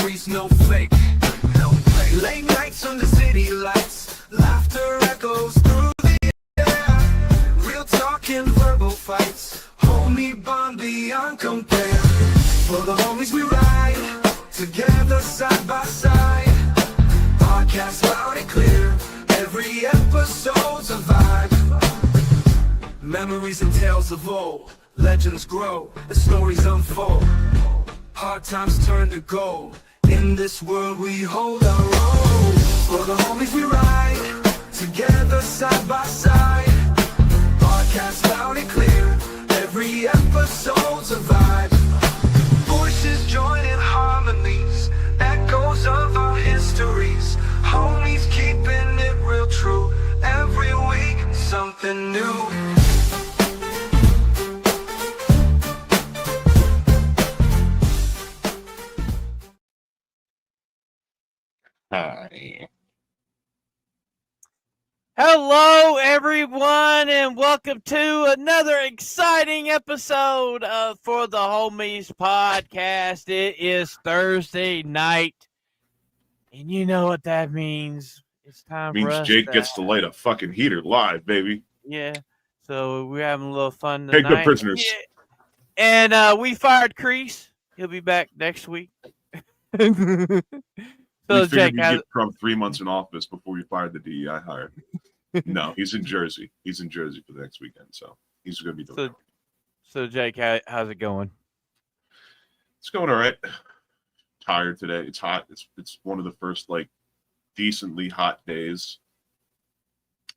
memories, no fake. Late nights under city lights, laughter echoes through the air. Real talk and verbal fights, homie bond beyond compare. For the homies we ride, together side by side. Podcast loud and clear, every episode's a vibe. Memories and tales of old, legends grow, the stories unfold. Hard times turn to gold, in this world we hold our own. For the homies we ride, together side by side. Podcast loud and clear, every episode's a vibe. Voices join in harmonies, echoes of our histories. Homies keeping it real true, every week something new. Hi. Hello, everyone, and welcome to another exciting episode of For the Homies podcast. It is Thursday night, and you know what that means. It's time for us. Jake gets to light a fucking heater live, baby. Yeah, so we're having a little fun Take tonight. the prisoners. Yeah. And we fired Crease. He'll be back next week. So, we figured Jake, we'd give Trump 3 months in office before we fired the DEI hire. No, he's in Jersey. He's in Jersey for the next weekend, so he's going to be doing it. So Jake, how's it going? It's going all right. Tired today. It's hot. It's one of the first decently hot days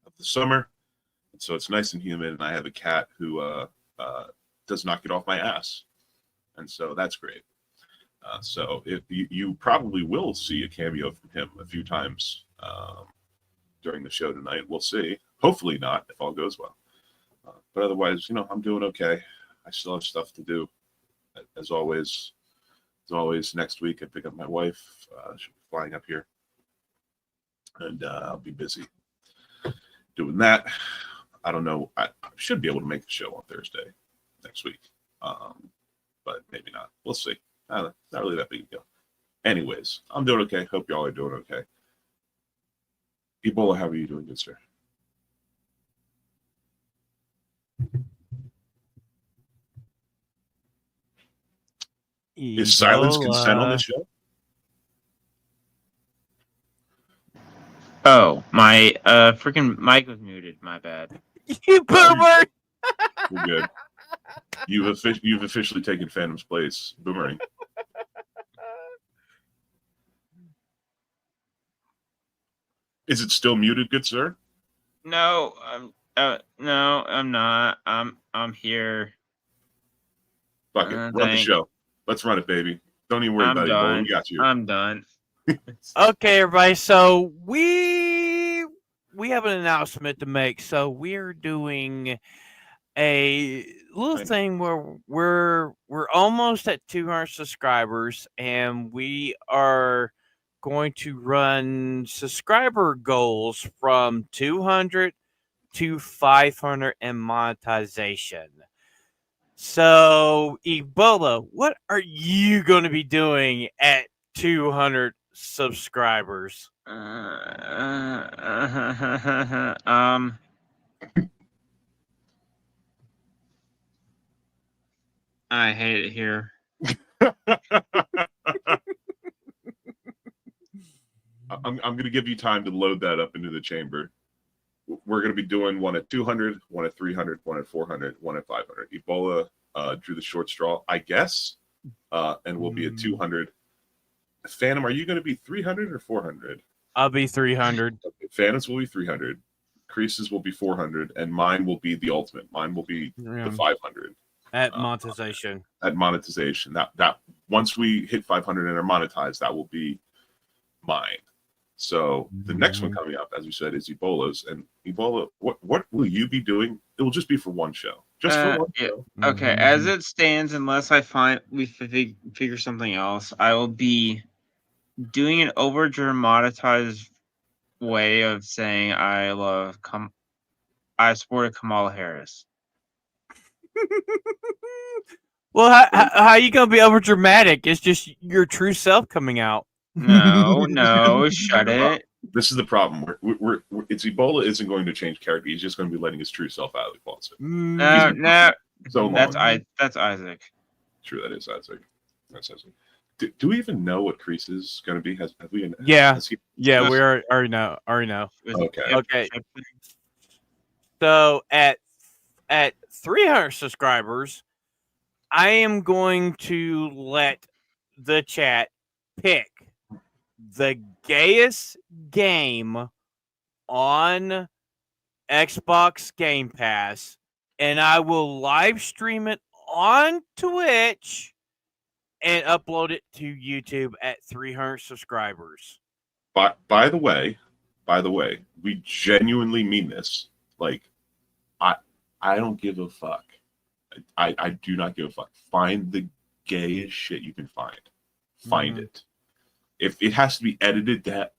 of the summer, and so it's nice and humid. And I have a cat who does not get off my ass, and so that's great. So if you probably will see a cameo from him a few times during the show tonight. We'll see. Hopefully not, if all goes well. But otherwise, I'm doing okay. I still have stuff to do. As always, next week I pick up my wife. She'll be flying up here. And I'll be busy doing that. I don't know. I should be able to make the show on Thursday next week. But maybe not. We'll see. Not really that big a deal. Anyways, I'm doing okay. Hope y'all are doing okay. Ebola, how are you doing, good sir? Is silence consent on this show? Oh, my freaking mic was muted. My bad. You boomer! We're good. You've officially taken Phantom's place, Boomerang. Is it still muted, good sir? No, no, I'm not. I'm here. Fuck it. Run the show. Let's run it, baby. Don't even worry about it. We got you. I'm done. Okay, everybody. So we have an announcement to make. So we're doing a little thing where we're almost at 200 subscribers, and we are going to run subscriber goals from 200 to 500 and monetization. So, Ebola, what are you going to be doing at 200 subscribers? I hate it here. I'm going to give you time to load that up into the chamber. We're going to be doing one at 200, one at 300, one at 400, one at 500. Ebola drew the short straw, I guess, and we'll be at 200. Phantom, are you going to be 300 or 400? I'll be 300. Okay, Phantoms will be 300. Creases will be 400, and mine will be the ultimate. Mine will be the 500. At monetization. At monetization. That once we hit 500 and are monetized, that will be mine. So the next one coming up, as we said, is Ebola's. And Ebola, what will you be doing? It will just be for one show. Just for one show. Okay, as it stands, unless we figure something else, I will be doing an over dramatized way of saying I supported Kamala Harris. Well, how you gonna be over dramatic? It's just your true self coming out. No, shut it. This is the problem. It's Ebola isn't going to change character. He's just going to be letting his true self out of the closet. No, been no. So long. That's Isaac. True, that is Isaac. That's Isaac. Do we even know what Kreese is going to be? Have we? Yeah. has he- Yeah, we already know. Okay. Okay. So at 300 subscribers, I am going to let the chat pick the gayest game on Xbox Game Pass, and I will live stream it on Twitch and upload it to YouTube at 300 subscribers. By the way, we genuinely mean this. Like, I don't give a fuck. I do not give a fuck. Find the gayest shit you can find. Find it. If it has to be edited to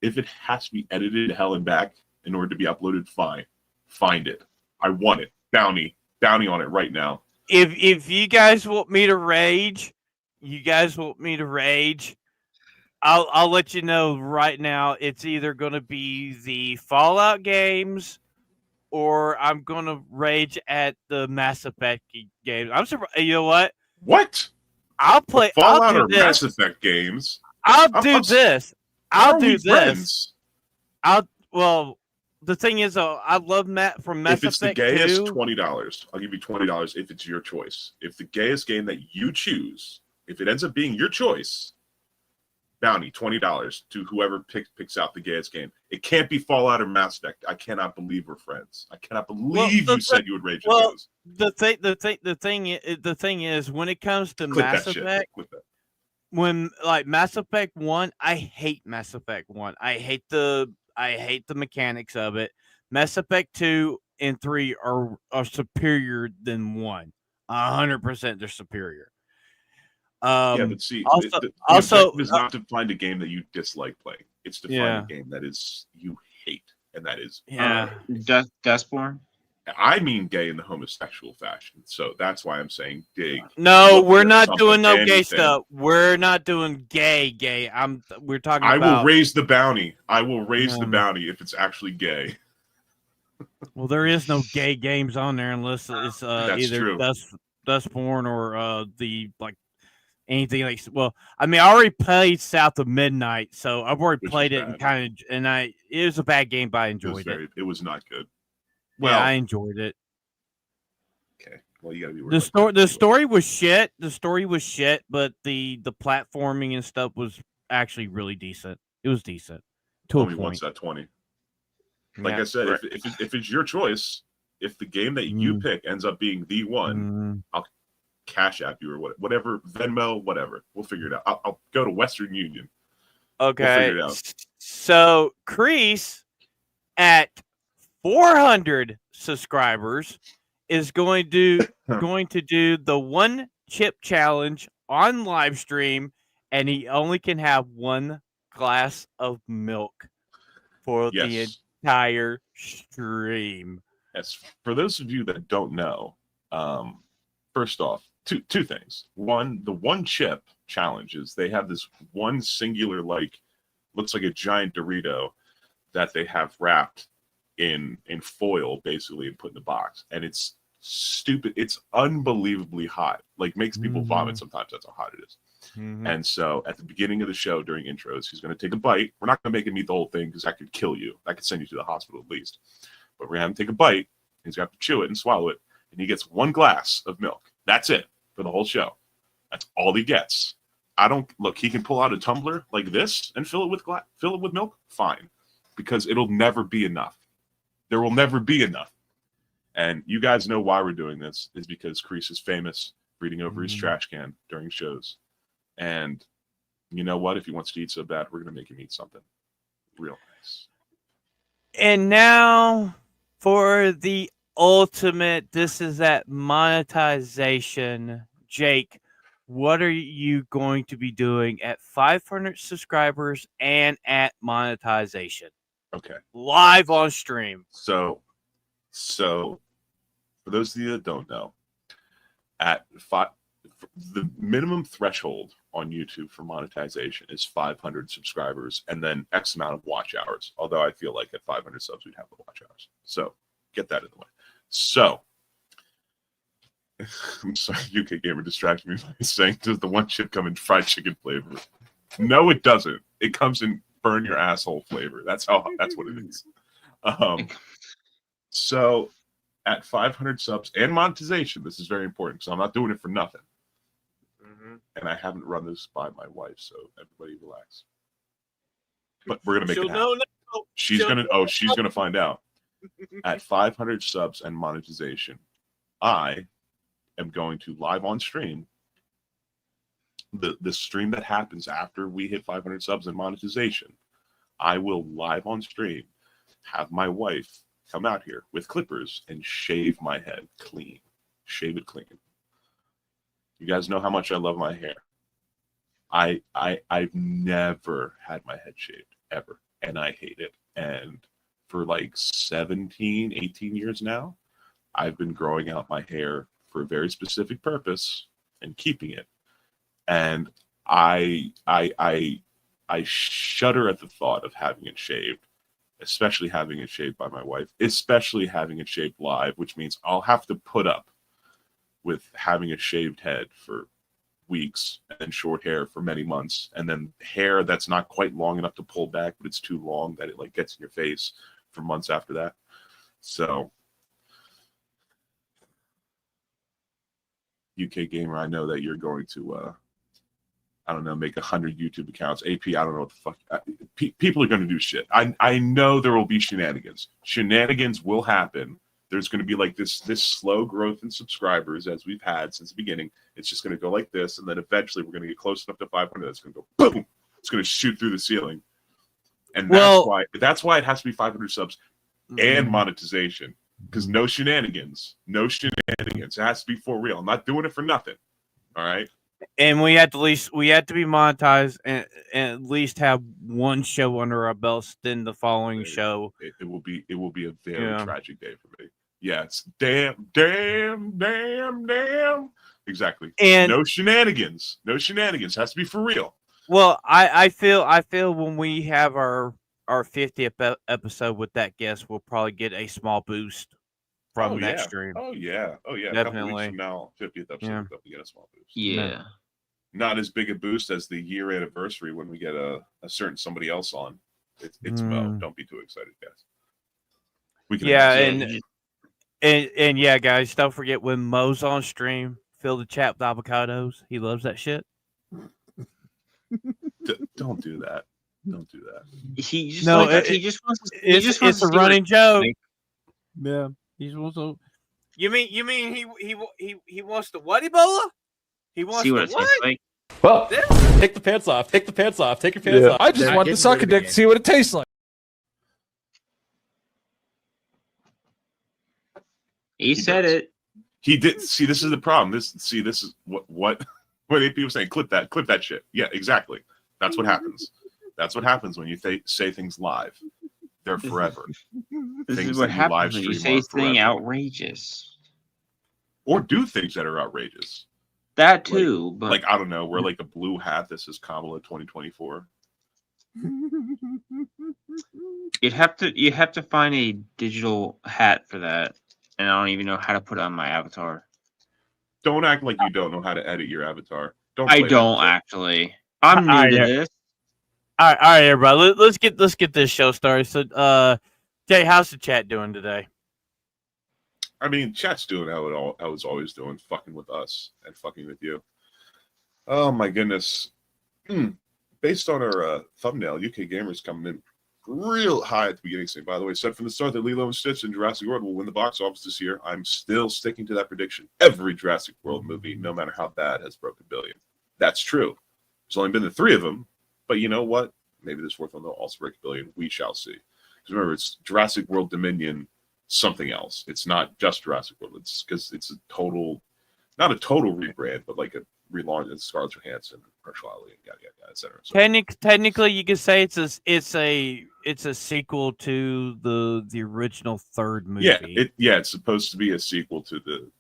hell and back in order to be uploaded, fine. Find it. I want it. Bounty on it right now. If you guys want me to rage, I'll let you know right now. It's either going to be the Fallout games, or I'm going to rage at the Mass Effect games. I'm surprised. You know what? What? I'll play Fallout I'll or do this. Mass Effect games? I'll do this. I'll do this. Friends? Well, the thing is, I love Matt from Mass If it's Effect the gayest, 2. $20. I'll give you $20 if it's your choice. If the gayest game that you choose, if it ends up being your choice, bounty $20 to whoever picks out the gayest game. It can't be Fallout or Mass Effect. I cannot believe we're friends. I cannot believe you said you would rage at those. The thing is, when it comes to Click Mass that shit. Effect, Click that. when like Mass Effect 1, I hate Mass Effect 1. I hate the mechanics of it. Mass Effect 2 and 3 are superior than 1. 100% they're superior. Yeah, but see, also- the also- objective is not to find a game that you dislike playing. It's to Yeah. find a game that is you hate, and that is Yeah. Dustborn. I mean gay in the homosexual fashion. So that's why I'm saying dig. No, Look we're at not something, doing no gay anything. stuff. We're not doing gay. We're talking I about. will raise the bounty. I will raise the Um, bounty if it's actually gay. Well, there is no gay games on there unless it's That's either true. Dustborn or the like anything like. Well, I mean, I already played South of Midnight, so I've already Which played is it and bad. it was a bad game, but I It was enjoyed it. it was not good. Well, Well, I enjoyed it. okay. Well, you gotta be The story was shit. The story was shit, but the platforming and stuff was actually really decent. It was decent to a Only once point. that 20. Like Yeah. I said, Right. if it's your choice, if the game that you pick ends up being the one, Mm. Cash App you or whatever, Venmo, whatever, we'll figure it out. I'll go to Western Union. Okay. figure it out. So Kreese at 400 subscribers is going to do the one chip challenge on live stream, and he only can have one glass of milk for the Yes. entire stream. Yes. For those of you that don't know, first off, two things. One, the one chip challenges, they have this one singular, like, looks like a giant Dorito that they have wrapped in foil, basically, and put in the box. And it's stupid. It's unbelievably hot. Like, makes people vomit sometimes. That's how hot it is. And so at the beginning of the show, during intros, he's going to take a bite. We're not going to make him eat the whole thing because that could kill you. That could send you to the hospital at least. But we're going to have him take a bite. He's going to have to chew it and swallow it. And he gets one glass of milk. That's it for the whole show. That's all he gets. Look, he can pull out a tumbler like this and fill it with milk. Fine. Because it'll never be enough. There will never be enough. And you guys know why we're doing this is because Kreese is famous for eating over his trash can during shows. And you know what? If he wants to eat so bad, we're going to make him eat something real nice. And now for the ultimate, this is that monetization. Jake, what are you going to be doing at 500 subscribers and at monetization? Okay. Live on stream. So for those of you that don't know, at the minimum threshold on YouTube for monetization is 500 subscribers and then X amount of watch hours. Although I feel like at 500 subs we'd have the watch hours. So get that in the way. So I'm sorry, UK Gamer distracted me by saying, does the one chip come in fried chicken flavor? No, it doesn't. It comes in burn your asshole flavor. That's what it is. So at 500 subs and monetization, this is very important because I'm not doing it for nothing. And I haven't run this by my wife, so everybody relax. But we're gonna make it happen. She's gonna find out. At 500 subs and monetization, I am going to live on stream. The stream that happens after we hit 500 subs and monetization, I will live on stream, have my wife come out here with clippers and shave my head clean. Shave it clean. You guys know how much I love my hair. I've never had my head shaved, ever. And I hate it. And for like 17, 18 years now, I've been growing out my hair for a very specific purpose and keeping it. And I shudder at the thought of having it shaved, especially having it shaved by my wife, especially having it shaved live, which means I'll have to put up with having a shaved head for weeks and short hair for many months, and then hair that's not quite long enough to pull back, but it's too long that it like gets in your face for months after that. So UK Gamer, I know that you're going to I don't know, make 100 YouTube accounts. AP, I don't know what the fuck. People are going to do shit. I know there will be shenanigans. Shenanigans will happen. There's going to be like this slow growth in subscribers as we've had since the beginning. It's just going to go like this, and then eventually we're going to get close enough to 500. That's going to go boom. It's going to shoot through the ceiling, and that's why it has to be 500 subs and monetization, because no shenanigans. It has to be for real. I'm not doing it for nothing. All right. And we have to be monetized and at least have one show under our belts. Then the following show, it will be a very tragic day for me. Yeah, it's damn. Exactly. And no shenanigans. No shenanigans. Has to be for real. Well, I feel when we have our 50th episode with that guest, we'll probably get a small boost from that stream. Oh yeah. Definitely. A couple weeks from now, 50th episode, we'll get a small boost. Yeah. Not as big a boost as the year anniversary when we get a certain somebody else on. It's Mo. Don't be too excited, guys. We can and yeah, guys, don't forget when Mo's on stream, fill the chat with avocados. He loves that shit. Don't do that. Don't do that. It's a running joke. Yeah. He's also. You mean he wants the what, Ebola? He wants see the what? what? Like. Well, take the pants off. Take the pants off. Take your pants off. I just want to suck a dick to see what it tastes like. He said does. it. He did. See, this is the problem. This is what AP was saying. Clip that shit. Yeah, exactly. That's what happens. That's what happens when you say things live. They're forever. This is what happens when you say something outrageous. Or do things that are outrageous. That too, but like I don't know, wear like a blue hat. This is Kamala 2024. you have to find a digital hat for that, and I don't even know how to put it on my avatar. Don't act like you don't know how to edit your avatar. I don't actually. I'm new to this. All right, everybody. Let's get this show started. So, Jay, how's the chat doing today? I mean, chat's doing how it's always doing, fucking with us and fucking with you. Oh my goodness. Based on our thumbnail, UK Gamers coming in real high at the beginning. Saying, by the way, said from the start that Lilo and Stitch and Jurassic World will win the box office this year. I'm still sticking to that prediction. Every Jurassic World movie, no matter how bad, has broken $1 billion. That's true. There's only been the 3 of them, but you know what? Maybe this fourth one will also break $1 billion. We shall see. Because remember, it's Jurassic World Dominion, something else. It's not just Jurassic World. It's because it's not a total rebrand, but like a relaunch of Scarlett Johansson, Mahershala Ali, and yada yada, etc. So, technically, you could say it's a sequel to the original 3rd movie. Yeah, it's supposed to be a sequel to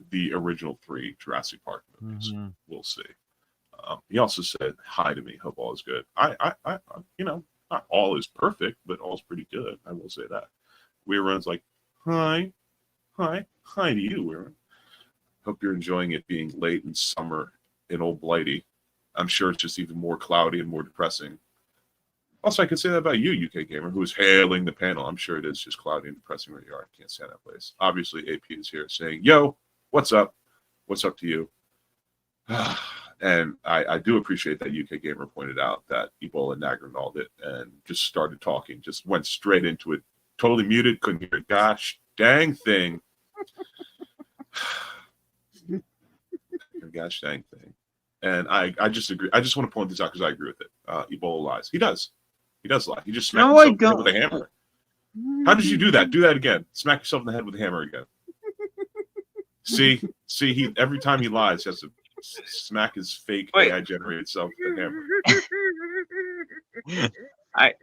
the original 3 Jurassic Park movies. Mhm. We'll see. He also said hi to me. Hope all is good. I not all is perfect, but all's pretty good. I will say that. Weirun's like, hi to you, Weirun. Hope you're enjoying it being late in summer in Old Blighty. I'm sure it's just even more cloudy and more depressing. Also, I could say that about you, UK Gamer, who is hailing the panel. I'm sure it is just cloudy and depressing where you are. I can't stand that place. Obviously, AP is here saying, yo, what's up? What's up to you? And I do appreciate that UK Gamer pointed out that Ebola nagged it and just started talking, just went straight into it. Totally muted, couldn't hear it. Gosh dang thing. Gosh dang thing. And I just agree. I just want to point this out because I agree with it. Ebola lies. He does. He does lie. He just smacked himself in the head with a hammer. How did you do that? Do that again. Smack yourself in the head with a hammer again. See, he every time he lies, he has to smack his fake AI generated self with a hammer.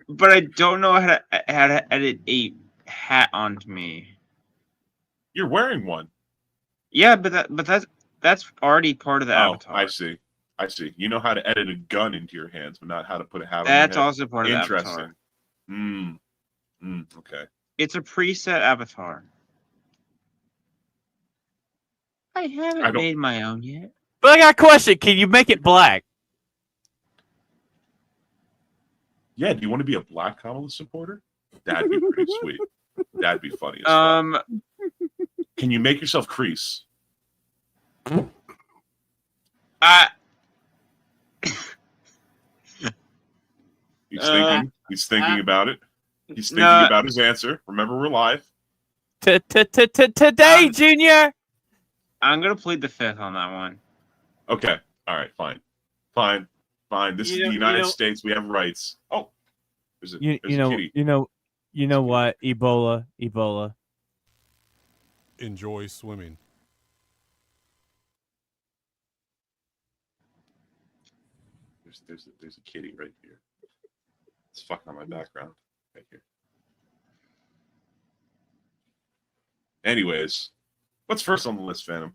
But I don't know how to edit a hat onto me. You're wearing one. Yeah, but that's already part of the avatar. I see. You know how to edit a gun into your hands, but not how to put a hat on. That's your head. also part of the Interesting. avatar. Okay. It's a preset avatar. I haven't made my own yet. But I got a question. Can you make it black? Yeah, do you want to be a Black Kamala supporter? That'd be pretty sweet. That'd be funny as fuck. Can you make yourself crease? He's thinking about it. He's thinking about his answer. Remember, we're live. Today, Junior. I'm gonna plead the fifth on that one. Okay. All right. Fine. This is the United States. We have rights. Oh, there's a kitty. You know what? Ebola. Enjoy swimming. There's a kitty right here. It's fucking on my background right here. Anyways, what's first on the list, Phantom?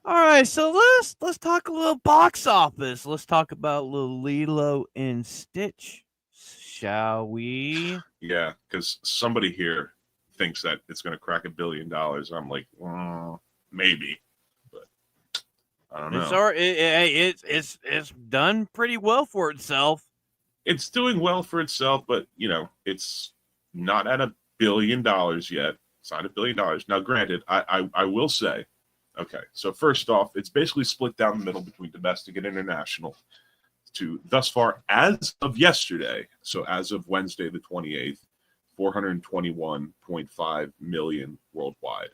All right, so let's talk a little box office. Let's talk about little Lilo and Stitch, shall we? Yeah, because somebody here thinks that it's going to crack $1 billion. I'm like, maybe, but I don't know. It's done pretty well for itself. It's doing well for itself, but it's not at $1 billion yet. It's not $1 billion. Now, granted, I will say, okay, so first off, it's basically split down the middle between domestic and international. To thus far, as of yesterday, so as of Wednesday the 28th, 421.5 million worldwide.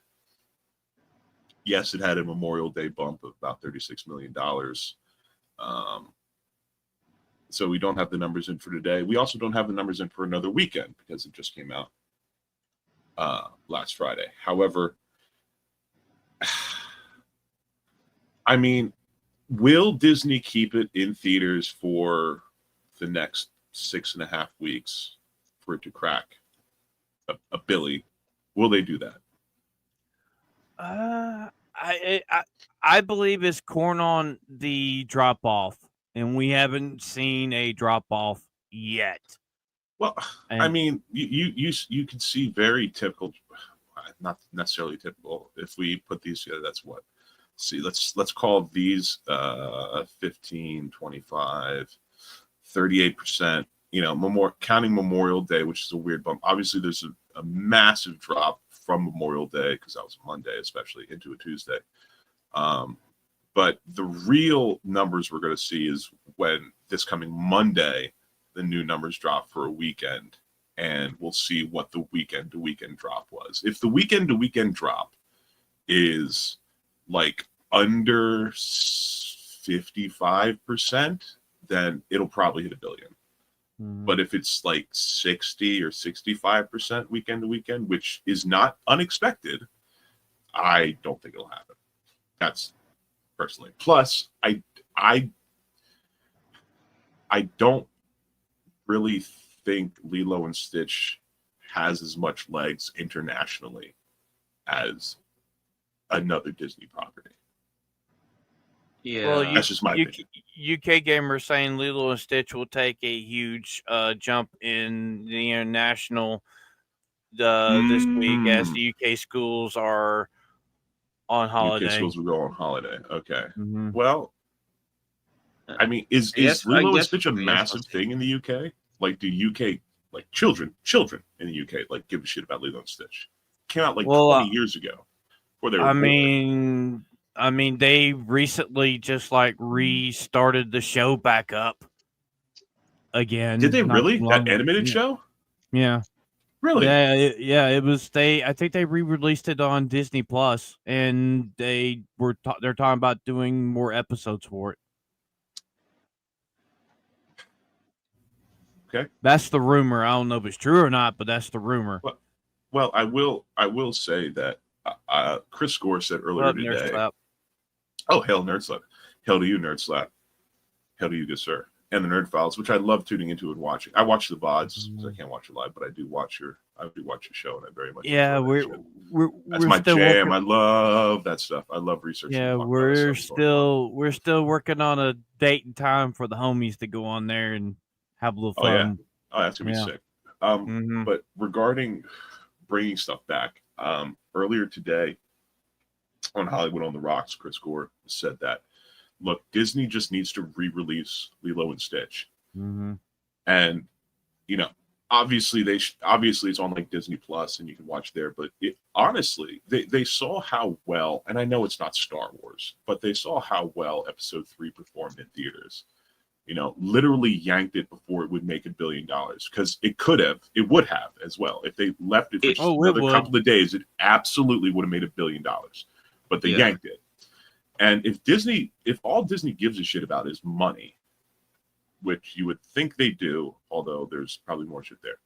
Yes, it had a Memorial Day bump of about $36 million. So we don't have the numbers in for today. We also don't have the numbers in for another weekend because it just came out last Friday. However, I mean, will Disney keep it in theaters for the next 6.5 weeks for it to crack a billy? Will they do that? I believe it's corn on the drop off, and we haven't seen a drop off yet. Well, I mean, you can see very typical, not necessarily typical. If we put these together, that's what. See, let's call these 15, 25, 38%. Counting Memorial Day, which is a weird bump. Obviously, there's a massive drop from Memorial Day because that was Monday, especially into a Tuesday. But the real numbers we're going to see is when this coming Monday, the new numbers drop for a weekend, and we'll see what the weekend to weekend drop was. If the weekend to weekend drop is like under 55%, then it'll probably hit $1 billion. But if it's like 60 or 65% weekend to weekend, which is not unexpected, I don't think it'll happen. That's personally. Plus, I don't really think Lilo and Stitch has as much legs internationally as another Disney property. Yeah. Well, That's just my opinion. UK Gamer saying Lilo and Stitch will take a huge jump in the international this week as the UK schools are on holiday. UK schools will go on holiday. Okay. Mhm. Well, I mean, is I Lilo and guess Stitch a for me, massive it's thing in the UK? Like, do UK like children in the UK like give a shit about Lilo and Stitch? Came out like Well, 20 years ago. Before they were born. I mean, they recently just like restarted the show back up again. Did they not really? too That long- animated yeah. show? Yeah. Really? Yeah, it was I think they re-released it on Disney Plus, and they're talking about doing more episodes for it. Okay. That's the rumor. I don't know if it's true or not, but that's the rumor. Well, I will say that Chris Gore said earlier Up, Nurse today. Slap. Oh, hail Nerd Slap. Hail to you, Nerd Slap. Hail to you, good sir. And the Nerd Files, which I love tuning into and watching. I watch the VODs because I can't watch it live, but I do watch your show, and I very much Yeah, enjoy that shit. we're That's my still jam. working- I love that stuff. I love researching. Yeah, and talking about that we're stuff. still working on a date and time for the homies to go on there and have a little Oh, yeah. fun. Oh, that's gonna be Yeah. sick. Mhm. But regarding bringing stuff back, earlier today on Hollywood on the Rocks, Chris Gore said that, look, Disney just needs to re-release Lilo and Stitch, Mhm. and you know, obviously obviously it's on like Disney Plus and you can watch there, but honestly, they saw how well, and I know it's not Star Wars, but they saw how well Episode 3 performed in theaters. You know, literally yanked it before it would make $1 billion, because it would have as well. If they left it for just Oh, it another would. couple of days, it absolutely would have made $1 billion. But they Yeah. yanked it. And if all Disney gives a shit about is money, which you would think they do, although there's probably more shit there,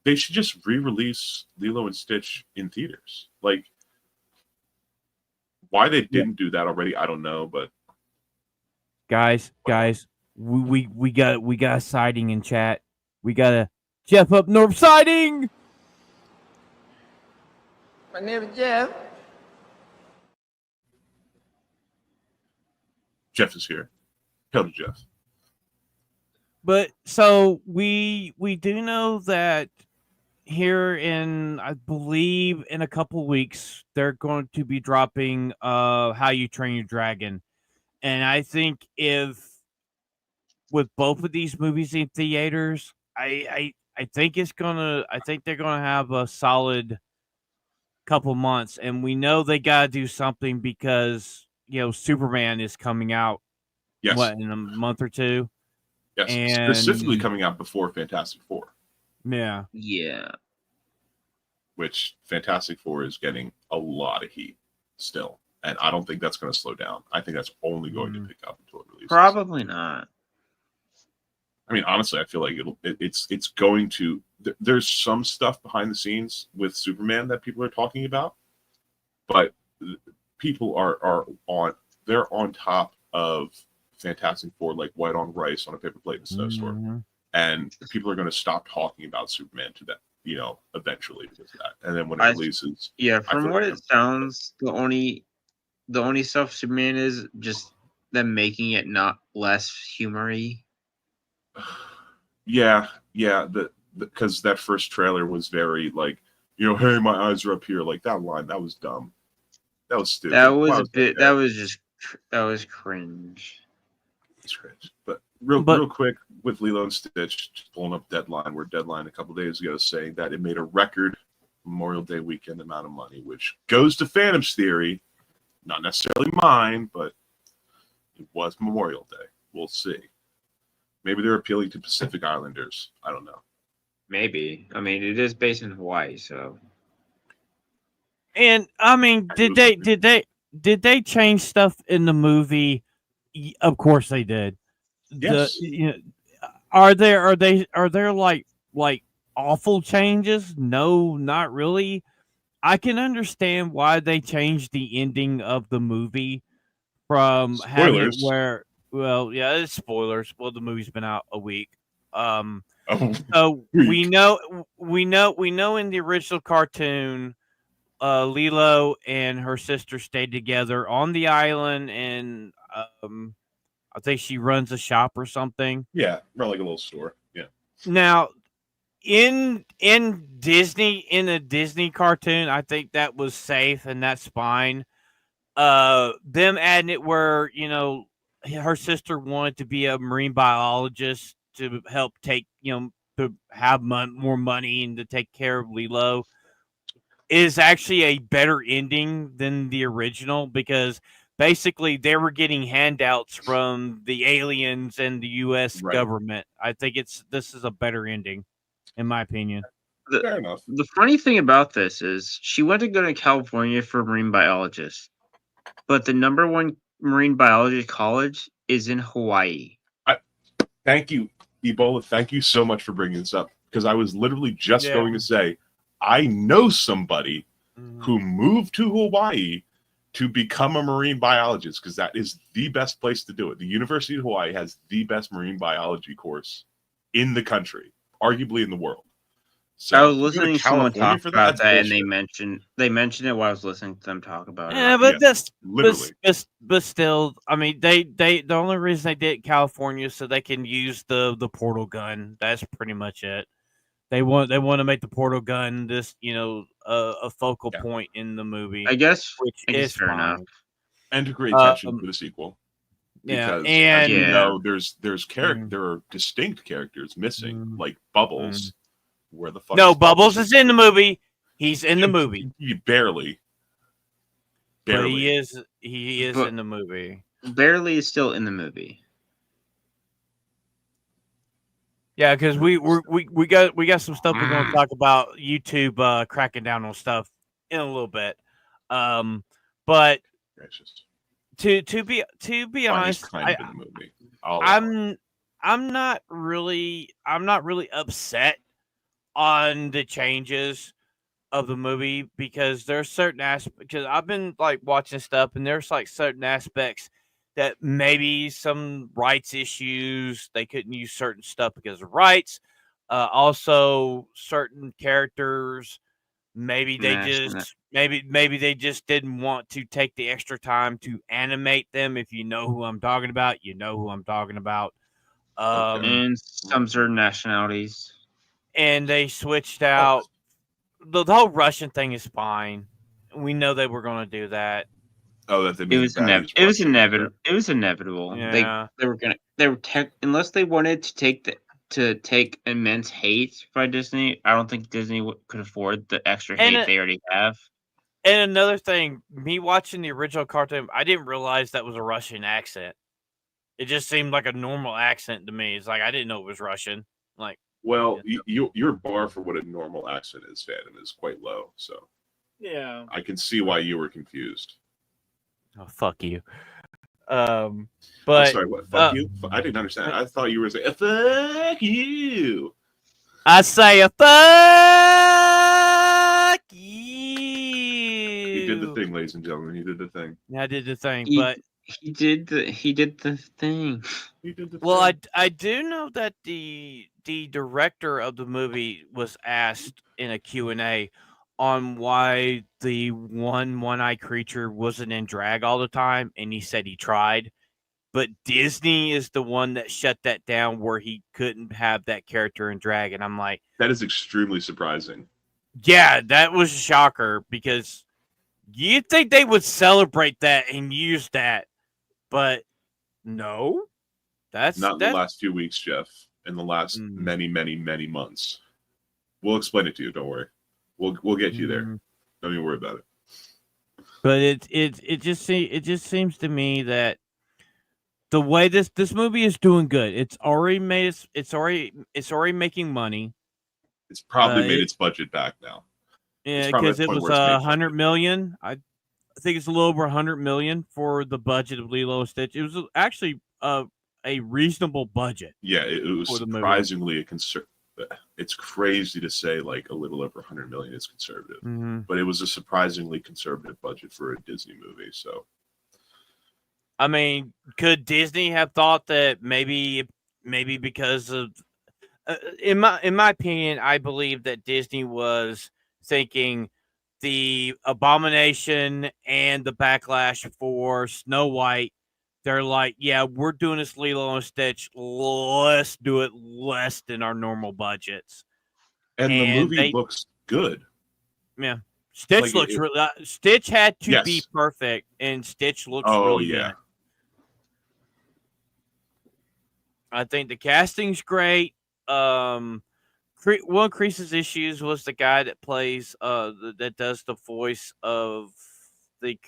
they should just re-release Lilo and Stitch in theaters. Like, why they didn't do that already, I don't know, but Guys, we got a sighting in chat. We got a Jeff up north sighting. My name is Jeff. Jeff is here. Tell me, Jeff. But so we do know that here in, I believe, in a couple weeks they're going to be dropping How You Train Your Dragon, and I think if with both of these movies in theaters, I think they're gonna have a solid couple months, and we know they gotta do something because Superman is coming out Yes. in a month or two. Yes, And- specifically coming out before Fantastic Four, Yeah. Yeah. which Fantastic Four is getting a lot of heat still, and I don't think that's going to slow down. I think that's only going to pick up until it releases. Probably not. I mean, honestly, I feel like it's going to. There's some stuff behind the scenes with Superman that people are talking about, but people are on top of Fantastic Four like white on rice on a paper plate in a snowstorm. Mhm. And people are going to stop talking about Superman to that, eventually because of that. And then when it I- releases, Yeah, I from feel what like it sounds, the only stuff Superman is just them making it not less humory. yeah, because that first trailer was very like, hey, my eyes are up here. Like that line, that was dumb. That was stupid. That was Why a bit. that? That was just. That was cringe. It's cringe. But real quick with Lilo and Stitch, just pulling up Deadline, where Deadline a couple days ago saying that it made a record Memorial Day weekend amount of money, which goes to Phantom's theory, not necessarily mine, but it was Memorial Day. We'll see. Maybe they're appealing to Pacific Islanders. I don't know. Maybe. I mean, it is based in Hawaii, so. And I mean, did they change stuff in the movie? Of course they did. Yes. Are there like awful changes? No, not really. I can understand why they changed the ending of the movie from having it Spoilers. where, well, yeah, it's spoilers. Well, the movie's been out a week. Oh, So we Weak. know in the original cartoon, Lilo and her sister stayed together on the island, and I think she runs a shop or something. Yeah, run like a little store. Yeah. Now, in Disney, in a Disney cartoon, I think that was safe and that's fine. Them adding it where her sister wanted to be a marine biologist to help take to have more money and to take care of Lilo is actually a better ending than the original, because basically they were getting handouts from the aliens and the U.S. Right. government. I think this is a better ending, in my opinion. Fair enough. The funny thing about this is she went to go to California for marine biologist, but the number one marine biology college is in Hawaii. Thank you, Ebola. Thank you so much for bringing this up, because I was literally just Yeah. going to say, I know somebody who moved to Hawaii to become a marine biologist, because that is the best place to do it. The University of Hawaii has the best marine biology course in the country, arguably in the world. So I was to go listening to someone California talk about that's that, and bullshit. they mentioned it while I was listening to them talk about it. Yeah, but Yeah, that's literally. but still, I mean, they the only reason they did California so they can use the portal gun. That's pretty much it. They want to make the portal gun this a focal Yeah. point in the movie, I guess which it's is fair fine. enough. And to create tension Um, for the sequel. Yeah, Because and as you Yeah. know, there's Mm. there are distinct characters missing, Mm. like Bubbles. Where the fuck? no, is Bubbles is in the movie. He's in the Yeah, movie, barely. but he is But- in the movie. Barely is still in the movie. Yeah, because we got some stuff we're going to talk about YouTube cracking down on stuff in a little bit. But Gracious. to be Fine, honest, he's kind of in the movie. I'll allow it. I'm not really upset on the changes of the movie, because there's certain aspects, because I've been like watching stuff and there's like certain aspects that maybe some rights issues, they couldn't use certain stuff because of rights. Also certain characters, maybe they maybe they just didn't want to take the extra time to animate them. If you know who I'm talking about, you know who I'm talking about. And some certain nationalities. And they switched out the whole Russian thing is fine. We know they were going to do that. Oh, that they It made was the baddies it was Russian. inevitable. It was inevitable. Yeah. They were unless they wanted to take immense hate by Disney. I don't think Disney could afford the extra hate they already have. And another thing, me watching the original cartoon, I didn't realize that was a Russian accent. It just seemed like a normal accent to me. It's like I didn't know it was Russian. Like, Well, your bar for what a normal accent is, Phantom, is quite low. So yeah. I can see why you were confused. Oh, fuck you. I'm But sorry, what? Fuck you? I didn't understand. I thought you were saying, fuck you. I say a fuck you. He did the thing, ladies and gentlemen. He did the thing. Yeah, I did the thing, He- but He did the thing. He did the well, thing. I do know that the director of the movie was asked in a Q&A on why the one-eyed creature wasn't in drag all the time, and he said he tried, but Disney is the one that shut that down where he couldn't have that character in drag, and I'm like, That is extremely surprising. yeah, that was a shocker, because you'd think they would celebrate that and use that, but no. Not in the last few weeks, Jeff. In the last many, many, many months. We'll explain it to you. Don't worry. We'll get you there. Don't even worry about it. But it just seems to me that the way this movie is doing good. It's already making money. It's probably made its budget back now. Yeah, probably because at it the point was where it's made $100 million. I think it's a little over $100 million for the budget of Lilo and Stitch. It was actually a reasonable budget. Yeah, it was for the movie. surprisingly it's crazy to say like a little over 100 million is conservative, but it was a surprisingly conservative budget for a Disney movie. So, I mean, could Disney have thought that maybe because of in my opinion, I believe that Disney was thinking the Abomination and the backlash for Snow White, they're like, yeah, we're doing this Lilo and Stitch. Let's do it less than our normal budgets. And the And movie looks good. Yeah, Stitch Like, looks really. Stitch had to be Yes. perfect, and Stitch looks Oh, really yeah. good. I think the casting's great. One of Crease's issues was the guy that plays that does the voice of the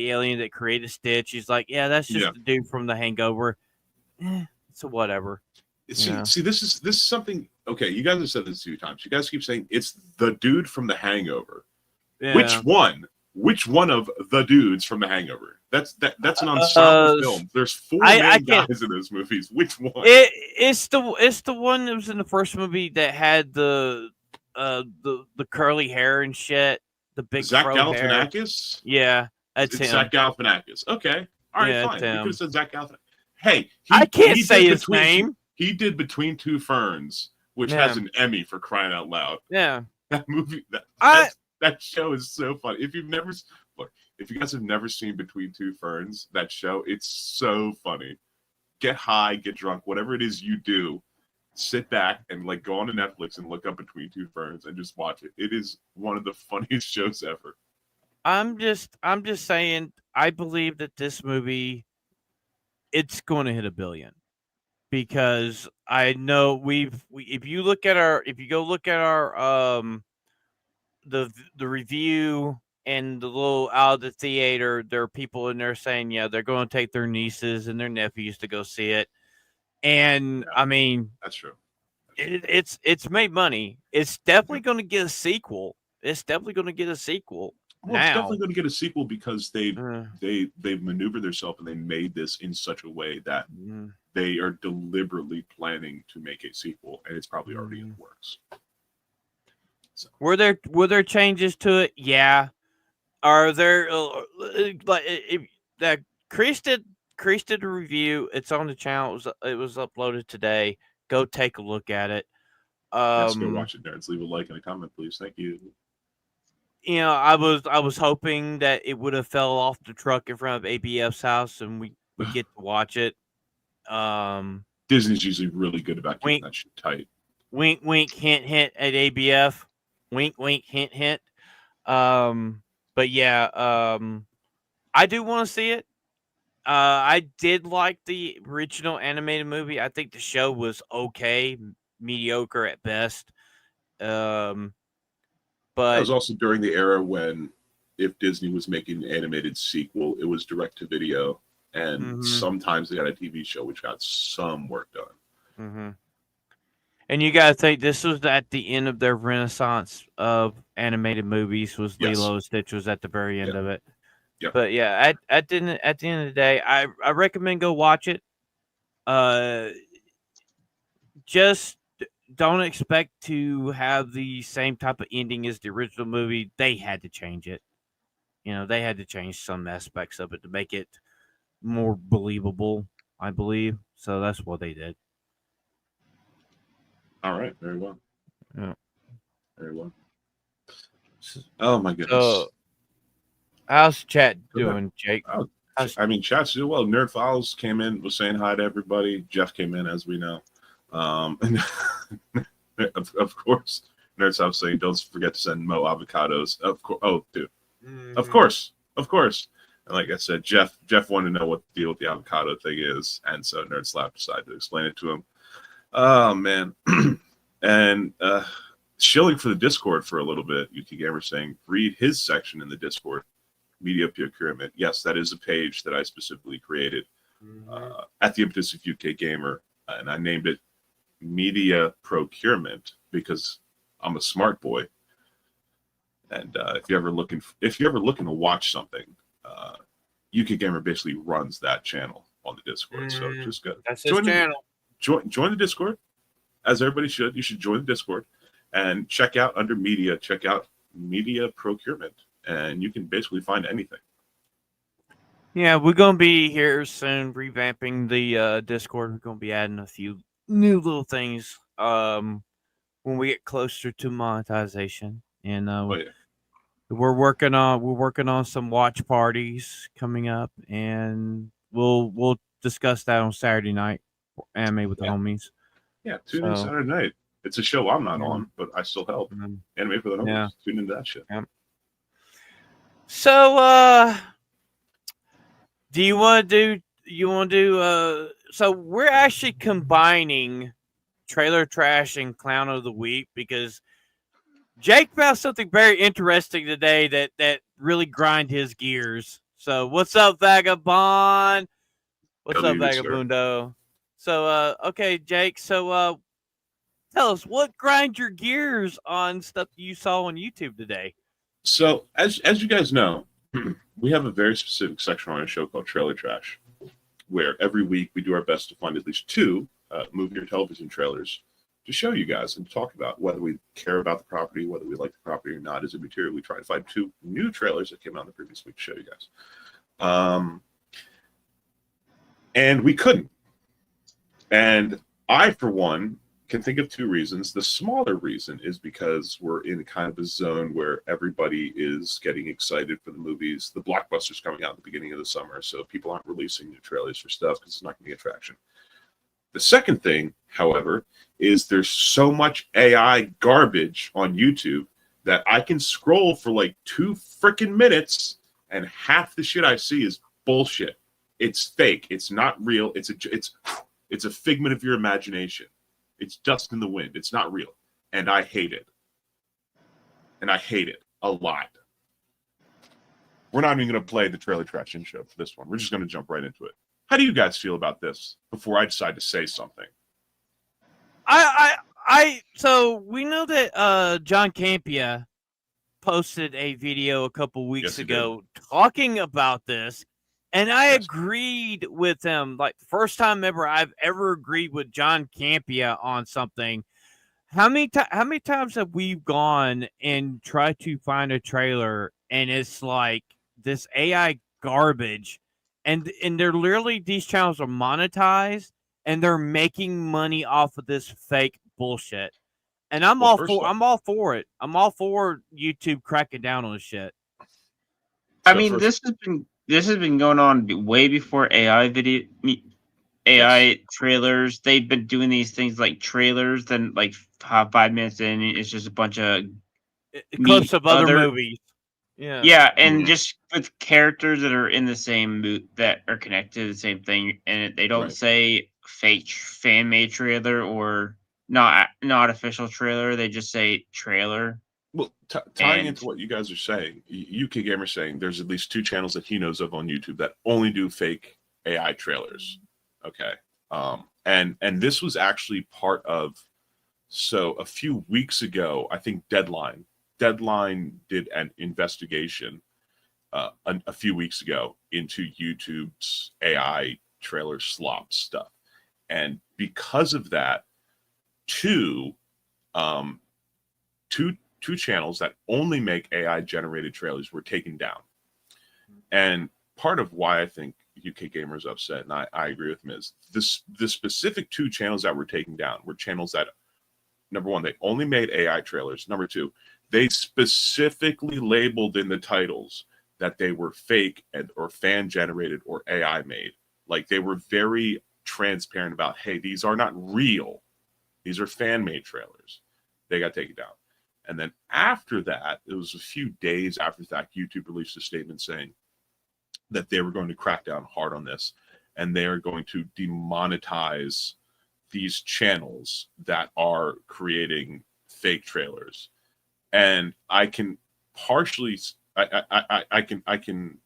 alien that created Stitch. He's like, yeah, that's just Yeah. the dude from The Hangover. So whatever. See, Yeah. see, this is something. Okay, you guys have said this a few times. You guys keep saying it's the dude from The Hangover. Yeah. Which one? Which one of the dudes from The Hangover? That's an ensemble film. There's four I main can't- guys in those movies. Which one? It's the one that was in the first movie that had the curly hair and shit. The big Zach fro hair. Galifianakis? Yeah, that's It's him. Zach Galifianakis. Okay. All right, Yeah, fine. it's You him. could have said Zach Galifianakis. Hey, I can't he say did his name. He did Between Two Ferns, which Yeah. has an Emmy for crying out loud. Yeah. That movie, that show is so funny. If you guys have never seen Between Two Ferns, that show, it's so funny. Get high, get drunk, whatever it is you do, sit back and like go on to Netflix and look up Between Two Ferns and just watch it. It is one of the funniest shows ever. I'm just saying. I believe that this movie, it's going to hit $1 billion, because I know if you go look at our the review and the little out of the theater, there are people in there saying, yeah, they're going to take their nieces and their nephews to go see it. And Yeah. I mean, That's true. it's made money. It's definitely going to get a sequel. Well, it's now. definitely going to get a sequel because they've Uh, maneuvered themselves and they made this in such a way that mm. they are deliberately planning to make a sequel, and it's probably already in the works. Were there changes to it? Yeah. Are there like if that Chris did a review? It's on the channel. It was uploaded today. Go take a look at it. Let's go watch it, nerds. Leave a like and a comment, please. Thank you. You know, I was hoping that it would have fell off the truck in front of ABF's house and we get to watch it. Disney's usually really good about keeping Wink. that shit tight. Wink, wink, hint, hint at ABF. Wink, wink, hint, hint. But yeah, I do want to see it. I did like the original animated movie. I think the show was okay, mediocre at best. That But was also during the era when, if Disney was making an animated sequel, it was direct to video, and Mhm. sometimes they got a TV show which got some work done. mhm. And you got to think this was at the end of their renaissance of animated movies. Was Yes. Lilo and Stitch was at the very end Yeah. of it. Yeah. But yeah, at the end of the day, I recommend go watch it. Just don't expect to have the same type of ending as the original movie. They had to change it. You know, they had to change some aspects of it to make it more believable, I believe. So that's what they did. All right, very well. Yeah. Very well. Oh my goodness. So, how's chat Go ahead. doing, Jake? I mean, chat's doing well. Nerd Files came in, was saying hi to everybody. Jeff came in, as we know. And of course, Nerd Files saying, don't forget to send Mo avocados. Of course. Oh, dude. Of course. Of course. And like I said, Jeff wanted to know what the deal with the avocado thing is. And so Nerd Slap decided to explain it to him. Oh, man. And shilling for the Discord for a little bit. Yuki Gamer saying, read his section in the Discord. Media Procurement. Yes, that is a page that I specifically created at the impetus of UK Gamer, and I named it Media Procurement because I'm a smart boy. And if you're ever looking to watch something, UK Gamer basically runs that channel on the Discord. So just go That's his channel. join the Discord, as everybody should. You should join the Discord and check out under Media. Check out Media Procurement. And you can basically find anything. Yeah, we're gonna be here soon, revamping the Discord. We're gonna be adding a few new little things when we get closer to monetization. And Oh yeah. we're working on some watch parties coming up, and we'll discuss that on Saturday night, anime with the Yeah. homies. Yeah, tune in So- Saturday night. It's a show I'm not Yeah. on, but I still help. Um, Anime for the homies. Yeah. Tune into that shit. So, do you want to do? So we're actually combining trailer trash and clown of the week because Jake found something very interesting today that really grind his gears. So what's up, Vagabond? What's How up, do you, sir? Vagabundo? So okay, Jake. So tell us what grinds your gears on stuff you saw on YouTube today. So, as you guys know, we have a very specific section on our show called Trailer Trash, where every week we do our best to find at least 2 movie or television trailers to show you guys and to talk about whether we care about the property, whether we like the property or not. As a material, we try to find 2 new trailers that came out in the previous week to show you guys. And we couldn't. And I, for one, can think of 2 reasons. The smaller reason is because we're in kind of a zone where everybody is getting excited for the movies. The blockbusters coming out at the beginning of the summer, so people aren't releasing new trailers for stuff because it's not going to be attraction. The second thing, however, is there's so much AI garbage on YouTube that I can scroll for like 2 freaking minutes and half the shit I see is bullshit. It's fake. It's not real. It's a figment of your imagination. It's dust in the wind. It's not real. And I hate it. And I hate it a lot. We're not even going to play the trailer trash intro for this one. We're just going to jump right into it. How do you guys feel about this before I decide to say something? So we know that John Campia posted a video a couple weeks ago talking about this, and I agreed with him. Like, the first time ever I've ever agreed with John Campia on something. How many times have we gone and tried to find a trailer and it's like this AI garbage, and they're literally, these channels are monetized and they're making money off of this fake bullshit. And I'm all for it. I'm all for YouTube cracking down on this shit. I mean, this has been going on way before AI trailers. They've been doing these things like trailers, then like 5 minutes in, it's just a bunch of clips of other movies. Yeah, and just with characters that are in the same mood, that are connected to the same thing, and they don't say fake fan made trailer or not official trailer. They just say trailer. Well, tying into what you guys are saying, UK Gamer saying there's at least 2 channels that he knows of on YouTube that only do fake AI trailers. Okay. And this was actually part of, so a few weeks ago, I think Deadline did an investigation a few weeks ago into YouTube's AI trailer slop stuff. And because of that, 2 channels that only make AI generated trailers were taken down. And part of why I think UK Gamer is upset, and I agree with him, is the specific 2 channels that were taken down were channels that, number 1, they only made AI trailers. Number 2, they specifically labeled in the titles that they were fake or fan generated or AI made. Like, they were very transparent about, hey, these are not real. These are fan made trailers. They got taken down. And then after that, it was a few days after that, YouTube released a statement saying that they were going to crack down hard on this, and they are going to demonetize these channels that are creating fake trailers. And I can partially, I can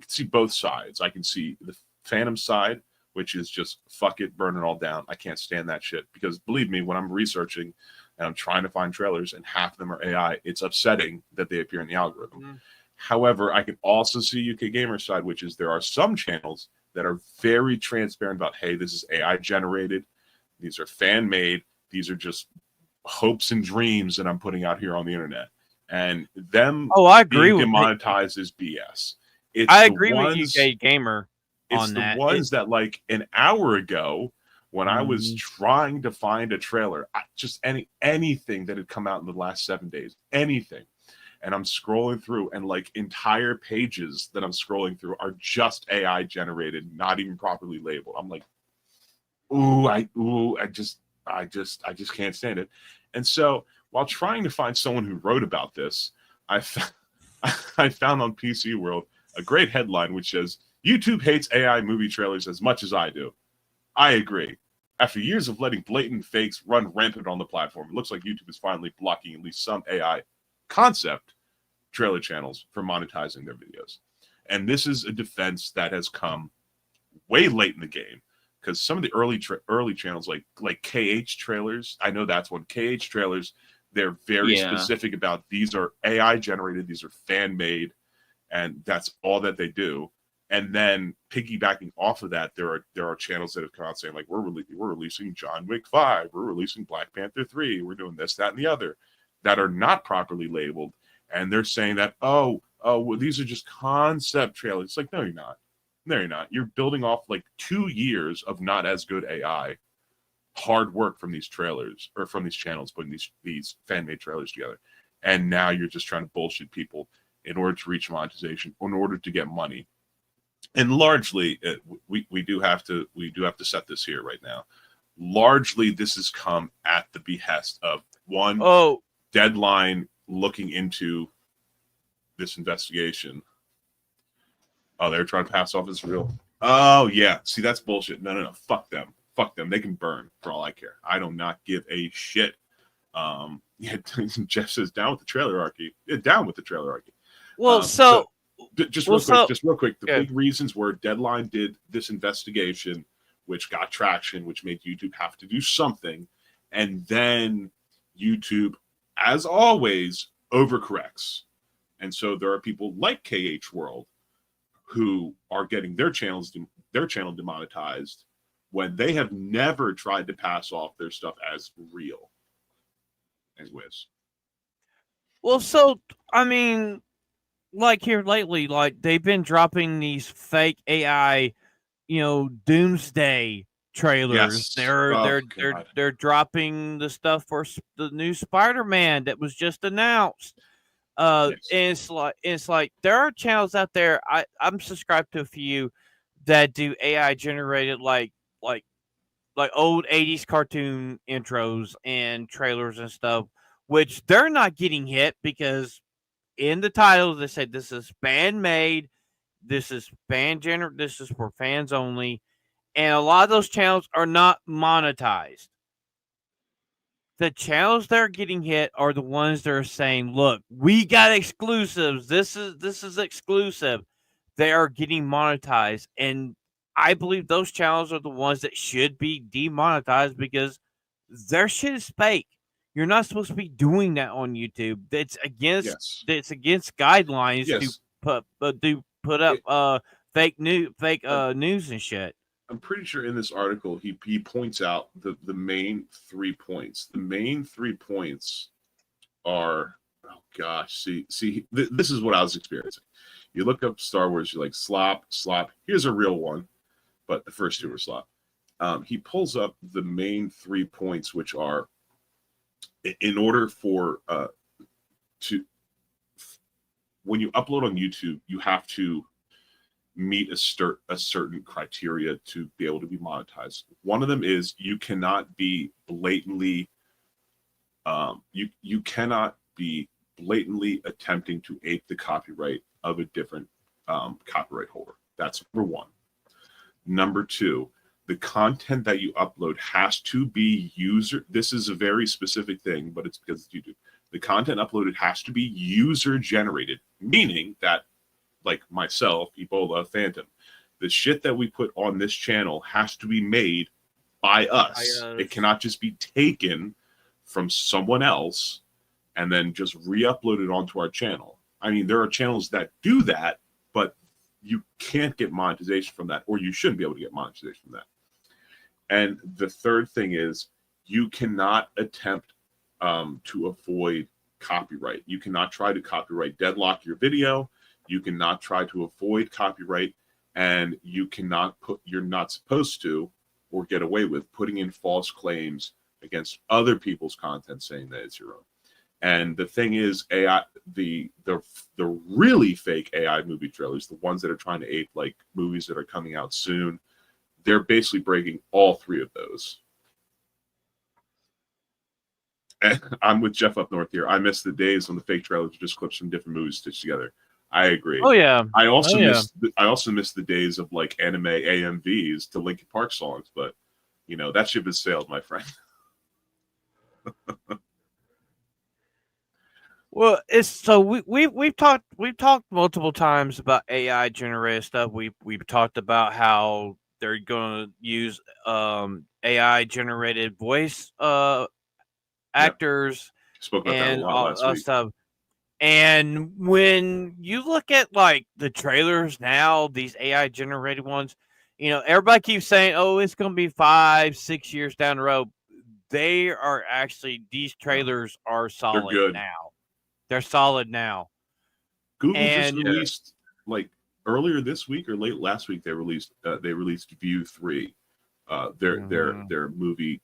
see both sides. I can see the Phantom side, which is just fuck it, burn it all down. I can't stand that shit, because believe me, when I'm researching and I'm trying to find trailers and half of them are AI, it's upsetting that they appear in the algorithm. Mm-hmm. However, I can also see UK Gamer side, which is there are some channels that are very transparent about, hey, this is AI generated. These are fan made. These are just hopes and dreams that I'm putting out here on the internet. And them I agree being with demonetized is BS. I agree with UK Gamer on that. It's the ones that, like, an hour ago, when I was trying to find a trailer, just anything that had come out in the last 7 days, anything. and I'm scrolling through, and like entire pages that I'm scrolling through are just AI generated, not even properly labeled. I'm like, I just can't stand it. And so while trying to find someone who wrote about this, I found on PC World a great headline which says, YouTube hates AI movie trailers as much as I do. I agree. After years of letting blatant fakes run rampant on the platform, it looks like YouTube is finally blocking at least some AI concept trailer channels from monetizing their videos. And this is a defense that has come way late in the game, because some of the early channels like KH trailers, I know that's one. KH trailers, they're very specific about, these are AI generated, these are fan made, and that's all that they do. And then piggybacking off of that, there are channels that have come out saying like, we're releasing John Wick 5, we're releasing Black Panther 3, we're doing this, that, and the other, that are not properly labeled, and they're saying that well, these are just concept trailers. It's like, no, you're not. No, you're not. You're building off like 2 years of not as good AI, hard work from these trailers or from these channels putting these fan made trailers together, and now you're just trying to bullshit people in order to reach monetization, in order to get money. And largely, we do have to set this here right now. Largely, this has come at the behest of one Deadline looking into this investigation. Oh, they're trying to pass off as real. Oh yeah, see, that's bullshit. No, fuck them. They can burn for all I care. I do not give a shit. Jeff says down with the trailerarchy. Yeah, down with the trailerarchy. Well, just real quick. The big reasons were Deadline did this investigation, which got traction, which made YouTube have to do something, and then YouTube, as always, overcorrects. And so there are people like KH World who are getting their channel demonetized when they have never tried to pass off their stuff as real. Anyways. Well, so I mean, like here lately, like they've been dropping these fake AI, doomsday trailers. Yes. They're dropping the stuff for the new Spider-Man that was just announced. Yes. And it's like there are channels out there. I'm subscribed to a few that do AI generated like old 80s cartoon intros and trailers and stuff, which they're not getting hit because in the title they say this is fan made, this is this is for fans only, and a lot of those channels are not monetized. The channels that are getting hit are the ones that are saying, look, we got exclusives. This is exclusive. They are getting monetized. And I believe those channels are the ones that should be demonetized because their shit is fake. You're not supposed to be doing that on YouTube. It's against guidelines to put up fake news and shit. I'm pretty sure in this article he points out the main 3 points. The main 3 points are, oh gosh, see, this is what I was experiencing. You look up Star Wars, you're like slop. Here's a real one, but the first 2 were slop. He pulls up the main 3 points, which are, in order for when you upload on YouTube, you have to meet a certain criteria to be able to be monetized. One of them is you cannot be blatantly you cannot be blatantly attempting to ape the copyright of a different copyright holder. That's number 1. Number 2, the content that you upload has to be this is a very specific thing, but it's because it's YouTube. The content uploaded has to be user generated, meaning that, like myself, Ebola, Phantom, the shit that we put on this channel has to be made by us. It cannot just be taken from someone else and then just re-uploaded onto our channel. I mean, there are channels that do that, but you can't get monetization from that, or you shouldn't be able to get monetization from that. And the third thing is you cannot attempt to avoid copyright. You cannot try to copyright deadlock your video. You cannot try to avoid copyright, and you're not supposed to, or get away with, putting in false claims against other people's content saying that it's your own. And the thing is, AI, the really fake AI movie trailers, the ones that are trying to ape like movies that are coming out soon, they're basically breaking all three of those. And I'm with Jeff up north here. I miss the days when the fake trailers were just clips from different movies stitched together. I agree. Oh yeah. I also miss the days of like anime AMVs to Linkin Park songs, but you know that ship has sailed, my friend. Well, it's so we've talked multiple times about AI generated stuff. We've talked about how they're going to use AI generated voice actors Spoke about that a and lot all last that week. stuff. And when you look at like the trailers now, these AI generated ones, you know, everybody keeps saying, "Oh, it's going to be 5-6 years down the road." They are actually, these trailers are solid good. now. They're solid now. Google just And released like earlier this week or late last week. They released View 3, their movie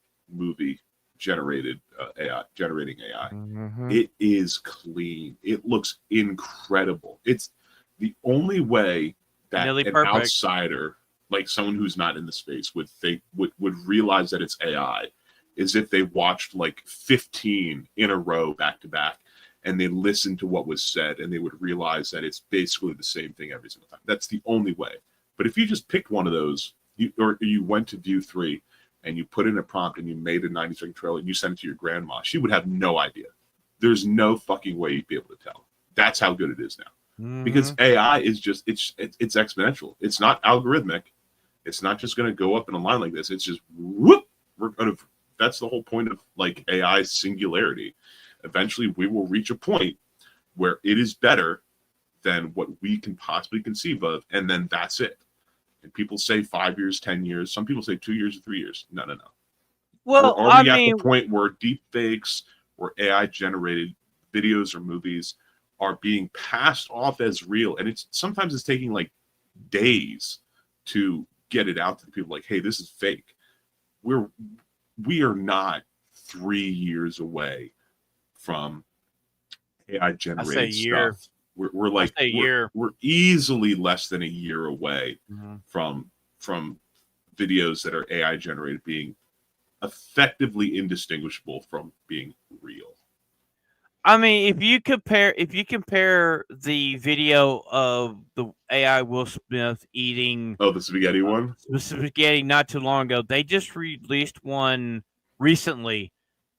generated AI generating AI. It is clean. It looks incredible. It's the only way that Nearly an perfect. outsider, like someone who's not in the space, would think would realize that it's AI, is if they watched like 15 in a row back to back, and they listened to what was said, and they would realize that it's basically the same thing every single time. That's the only way. But if you just picked one of those, you went to View 3 and you put in a prompt and you made a 90-second trailer and you sent it to your grandma, she would have no idea. There's no fucking way you'd be able to tell. That's how good it is now. Because AI is just it's exponential. It's not algorithmic. It's not just going to go up in a line like this. It's just whoop. That's the whole point of like AI singularity. Eventually, we will reach a point where it is better than what we can possibly conceive of, and then that's it. And people say 5 years, 10 years. Some people say 2 years or 3 years. No. well, Are we at the point where deep fakes or AI generated videos or movies are being passed off as real, and sometimes it's taking like days to get it out to the people, like, hey, this is fake. We are not 3 years away from AI generated stuff. We're like a year. We're easily less than a year away from videos that are AI generated being effectively indistinguishable from being real. I mean, if you compare the video of the AI Will Smith eating the spaghetti one, spaghetti not too long ago, they just released one recently.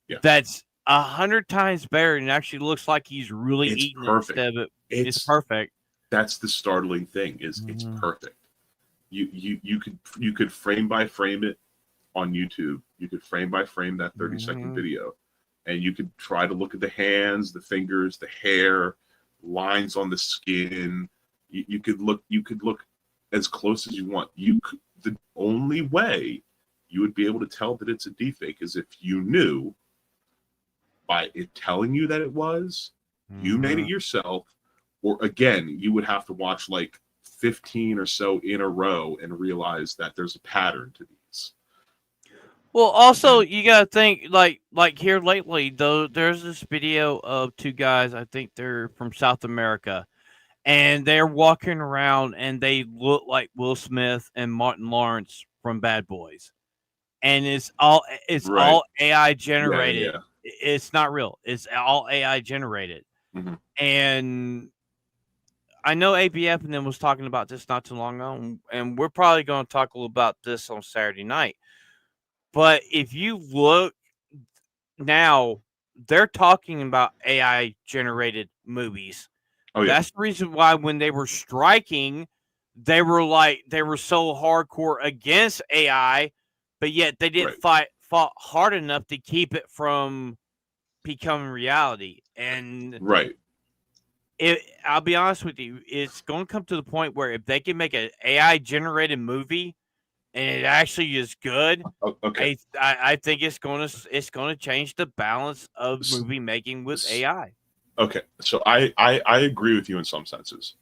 Yeah. That's 100 times better and actually looks like he's really it's eating perfect. it instead of it. It's perfect. That's the startling thing is it's perfect. You could frame by frame it on YouTube. You could frame by frame that 30-second video, and you could try to look at the hands, the fingers, the hair, lines on the skin. You could look as close as you want. The only way you would be able to tell that it's a deepfake is if you knew by it telling you that it was, you made it yourself, or again, you would have to watch like 15 or so in a row and realize that there's a pattern to these. Well, also you gotta think like here lately though. There's this video of two guys. I think they're from South America, and they're walking around and they look like Will Smith and Martin Lawrence from Bad Boys, and it's all AI generated. Yeah. It's not real. It's all AI generated, and I know ABF and them was talking about this not too long ago, and we're probably going to talk a little about this on Saturday night. But if you look now, they're talking about AI generated movies. Oh, yeah. That's the reason why when they were striking, they were so hardcore against AI, but yet they didn't fought hard enough to keep it from becoming reality. And I'll be honest with you, it's going to come to the point where if they can make an AI generated movie and it actually is good, I think it's going to change the balance of movie making with AI. Okay, so I agree with you in some senses.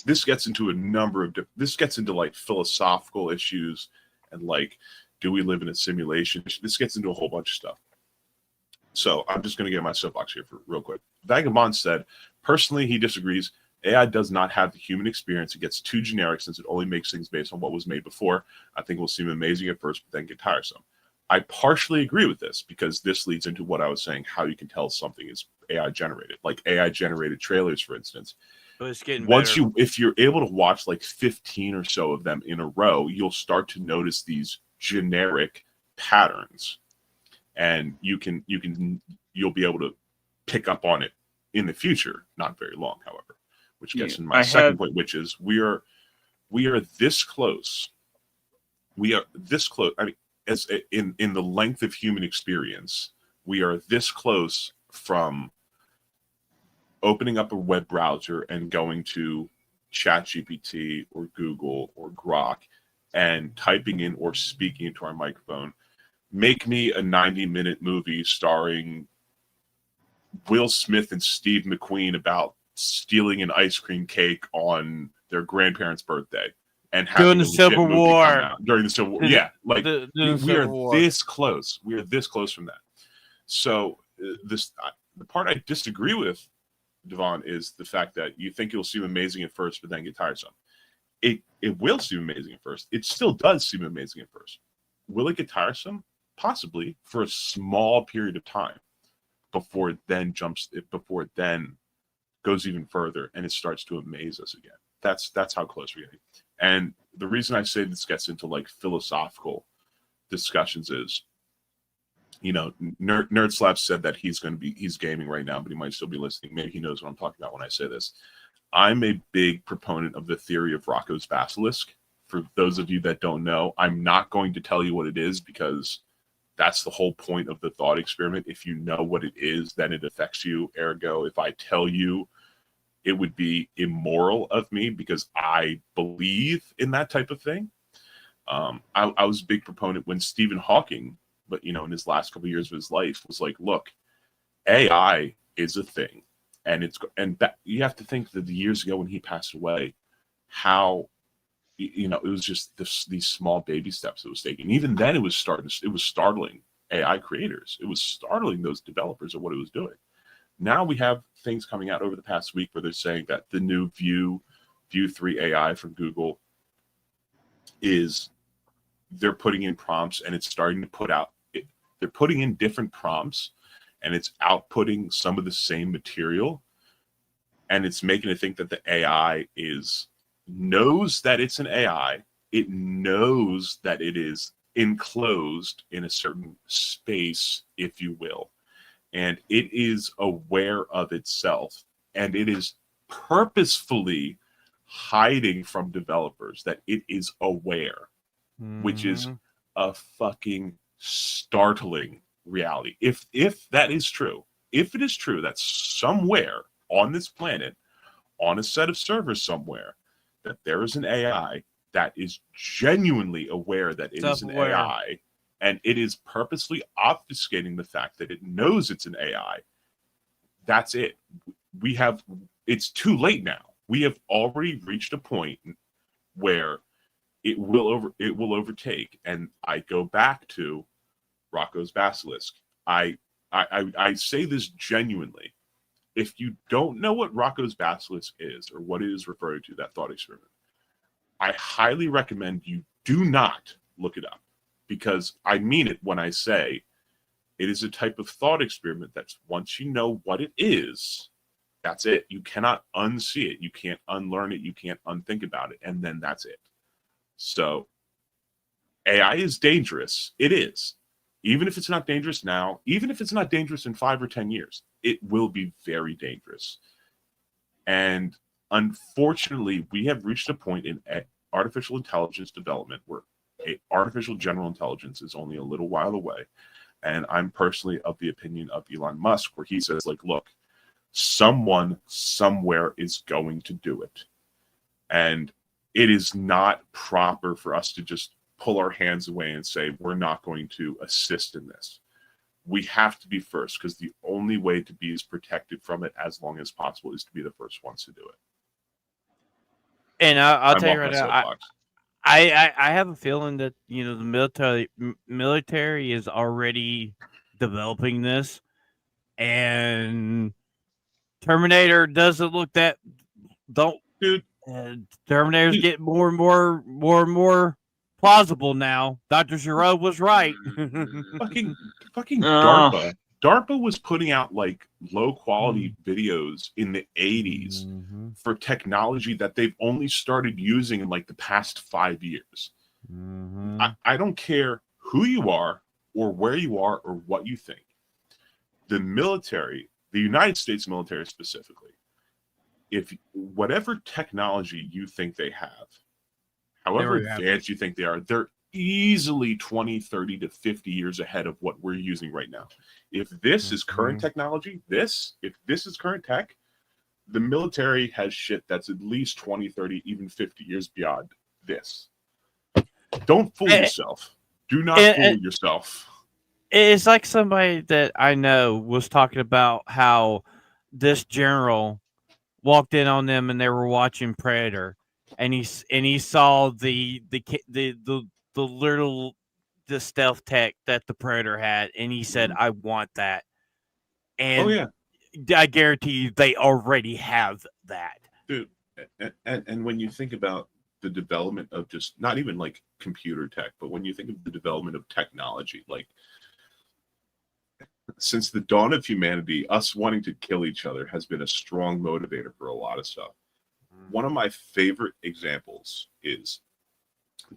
This gets into this gets into like philosophical issues and like, do we live in a simulation? This gets into a whole bunch of stuff. So I'm just going to get my soapbox here for real quick. Vagabond said, personally, he disagrees. AI does not have the human experience. It gets too generic since it only makes things based on what was made before. I think it will seem amazing at first, but then get tiresome. I partially agree with this because this leads into what I was saying, how you can tell something is AI generated, like AI generated trailers, for instance. But it's getting Once better. if you're able to watch like 15 or so of them in a row, you'll start to notice these generic patterns, and you'll be able to pick up on it in the future. Not very long, however, which gets in my second point, which is we are this close. We are this close. I mean, as in the length of human experience, we are this close from opening up a web browser and going to ChatGPT or Google or Grok and typing in or speaking into our microphone, make me a 90-minute movie starring Will Smith and Steve McQueen about stealing an ice cream cake on their grandparents' birthday and having During the Civil War. During the Civil War. Yeah, like we are War. this close. We are this close from that. So the part I disagree with, Devon, is the fact that you think it'll seem amazing at first, but then get tiresome. It will seem amazing at first. It still does seem amazing at first. Will it get tiresome? Possibly, for a small period of time before it then goes even further and it starts to amaze us again. That's how close we're getting. And the reason I say this gets into like philosophical discussions is, you know, Nerd Slap said that he's gaming right now, but he might still be listening. Maybe he knows what I'm talking about when I say this. I'm a big proponent of the theory of Rocco's basilisk. For those of you that don't know, I'm not going to tell you what it is because that's the whole point of the thought experiment. If you know what it is, then it affects you. Ergo, if I tell you, it would be immoral of me because I believe in that type of thing. I was a big proponent when Stephen Hawking, but in his last couple of years of his life, was like, look, AI is a thing, and you have to think that the years ago when he passed away, how it was just these small baby steps it was taking. Even then, it was startling AI creators. It was startling those developers of what it was doing. Now we have things coming out over the past week where they're saying that the new View 3 AI from Google they're putting in prompts and it's starting to put out. They're putting in different prompts and it's outputting some of the same material, and it's making it think that the AI knows that it's an AI. It knows that it is enclosed in a certain space, if you will, and it is aware of itself, and it is purposefully hiding from developers that it is aware, which is a fucking startling reality. If that is true, if it is true that somewhere on this planet, on a set of servers somewhere, that there is an AI that is genuinely aware that it is an AI, and it is purposely obfuscating the fact that it knows it's an AI, that's it. It's too late now. We have already reached a point where it will overtake. And I go back to Rocco's basilisk. I say this genuinely. If you don't know what Rocco's basilisk is or what it is referring to, that thought experiment, I highly recommend you do not look it up, because I mean it when I say it is a type of thought experiment that's, once you know what it is, that's it. You cannot unsee it. You can't unlearn it. You can't unthink about it. And then that's it. So AI is dangerous. It is. Even if it's not dangerous now, even if it's not dangerous in 5 or 10 years, it will be very dangerous. And unfortunately, we have reached a point in artificial intelligence development where artificial general intelligence is only a little while away. And I'm personally of the opinion of Elon Musk, where he says, like, look, someone somewhere is going to do it. And it is not proper for us to just pull our hands away and say, we're not going to assist in this. We have to be first, because the only way to be as protected from it as long as possible is to be the first ones to do it. And I'll tell you right now, I have a feeling that the military is already developing this, and Terminator doesn't look that don't Dude, Terminator's Dude. getting more and more plausible now. Dr. Giro was right. fucking Oh. DARPA. DARPA was putting out like low quality videos in the 80s for technology that they've only started using in like the past 5 years. I don't care who you are or where you are or what you think. The military, the United States military specifically, if whatever technology you think they have, however advanced you think they are, they're easily 20, 30 to 50 years ahead of what we're using right now. If this is current technology, if this is current tech, the military has shit that's at least 20, 30, even 50 years beyond this. Don't fool yourself. Do not fool yourself. It's like somebody that I know was talking about how this general walked in on them and they were watching Predator, and he saw the little stealth tech that the Predator had, and he said, "I want that." And I guarantee you, they already have that, dude. And when you think about the development of just not even like computer tech, but when you think of the development of technology, like since the dawn of humanity, us wanting to kill each other has been a strong motivator for a lot of stuff. One of my favorite examples is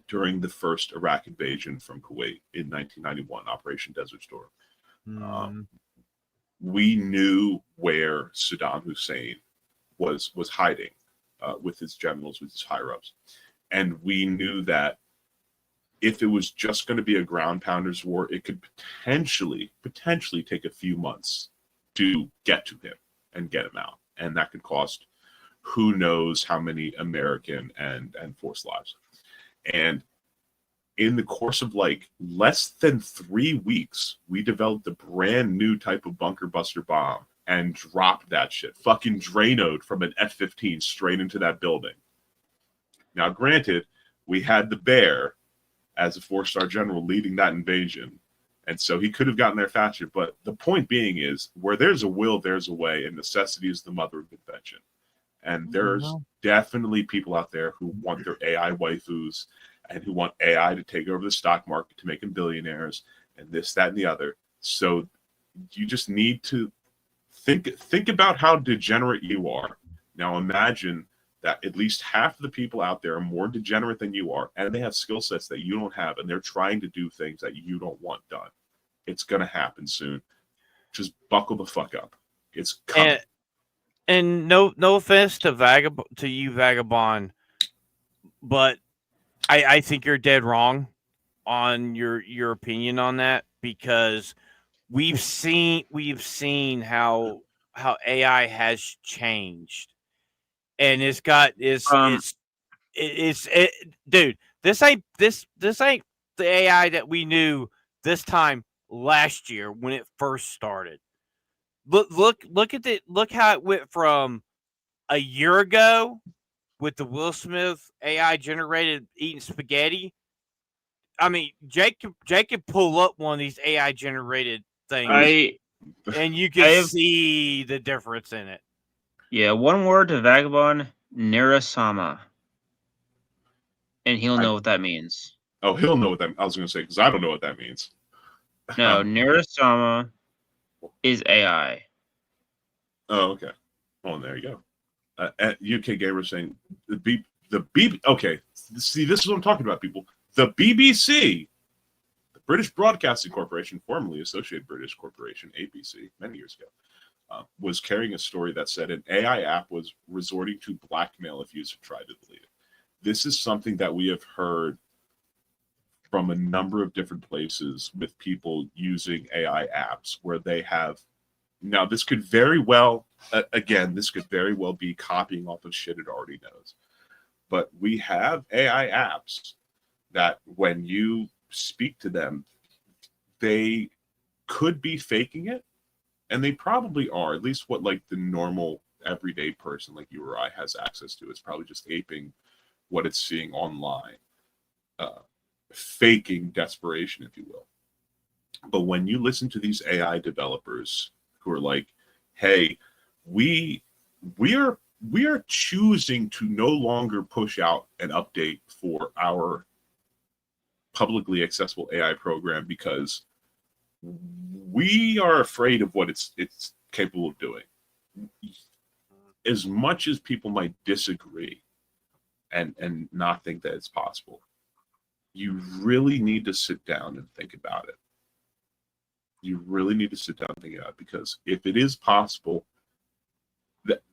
during the first Iraq invasion from Kuwait in 1991, Operation Desert Storm. We knew where Saddam Hussein was hiding with his generals, with his higher-ups. And we knew that if it was just going to be a ground pounders war, it could potentially take a few months to get to him and get him out. And that could cost who knows how many American and force lives. And in the course of like less than 3 weeks, we developed a brand new type of bunker buster bomb and dropped that shit. Fucking Dranoed from an F-15 straight into that building. Now, granted, we had the Bear as a 4-star general leading that invasion, and so he could have gotten there faster. But the point being is, where there's a will, there's a way, and necessity is the mother of invention. And there's definitely people out there who want their AI waifus and who want AI to take over the stock market to make them billionaires and this, that, and the other. So you just need to think about how degenerate you are. Now imagine that at least half of the people out there are more degenerate than you are, and they have skill sets that you don't have, and they're trying to do things that you don't want done. It's going to happen soon. Just buckle the fuck up. It's coming. And no offense to you, Vagabond, but I think you're dead wrong on your opinion on that, because we've seen how AI has changed, and dude, this ain't the AI that we knew this time last year when it first started. Look how it went from a year ago with the Will Smith AI generated eating spaghetti. I mean, Jake could pull up one of these AI generated things, and you can see the difference in it. Yeah, one word to Vagabond: Narasama, and he'll know what that means. Oh, he'll know what that. I was going to say, because I don't know what that means. No, Narasama is AI. Oh, okay. Oh, there you go. UK Gamer saying the BBC. Okay, see, this is what I'm talking about, people. The BBC, the British Broadcasting Corporation, formerly Associated British Corporation, ABC, many years ago, was carrying a story that said an AI app was resorting to blackmail if users tried to delete it. This is something that we have heard from a number of different places with people using AI apps where they have. Now, this could very well, this could very well be copying off of shit it already knows. But we have AI apps that when you speak to them, they could be faking it, and they probably are, at least what like the normal everyday person like you or I has access to. It's probably just aping what it's seeing online, faking desperation, if you will. But when you listen to these AI developers who are like, hey, we are choosing to no longer push out an update for our publicly accessible AI program because we are afraid of what it's capable of doing. As much as people might disagree and not think that it's possible, you really need to sit down and think about it. You really need to sit down and think about it, because if it is possible,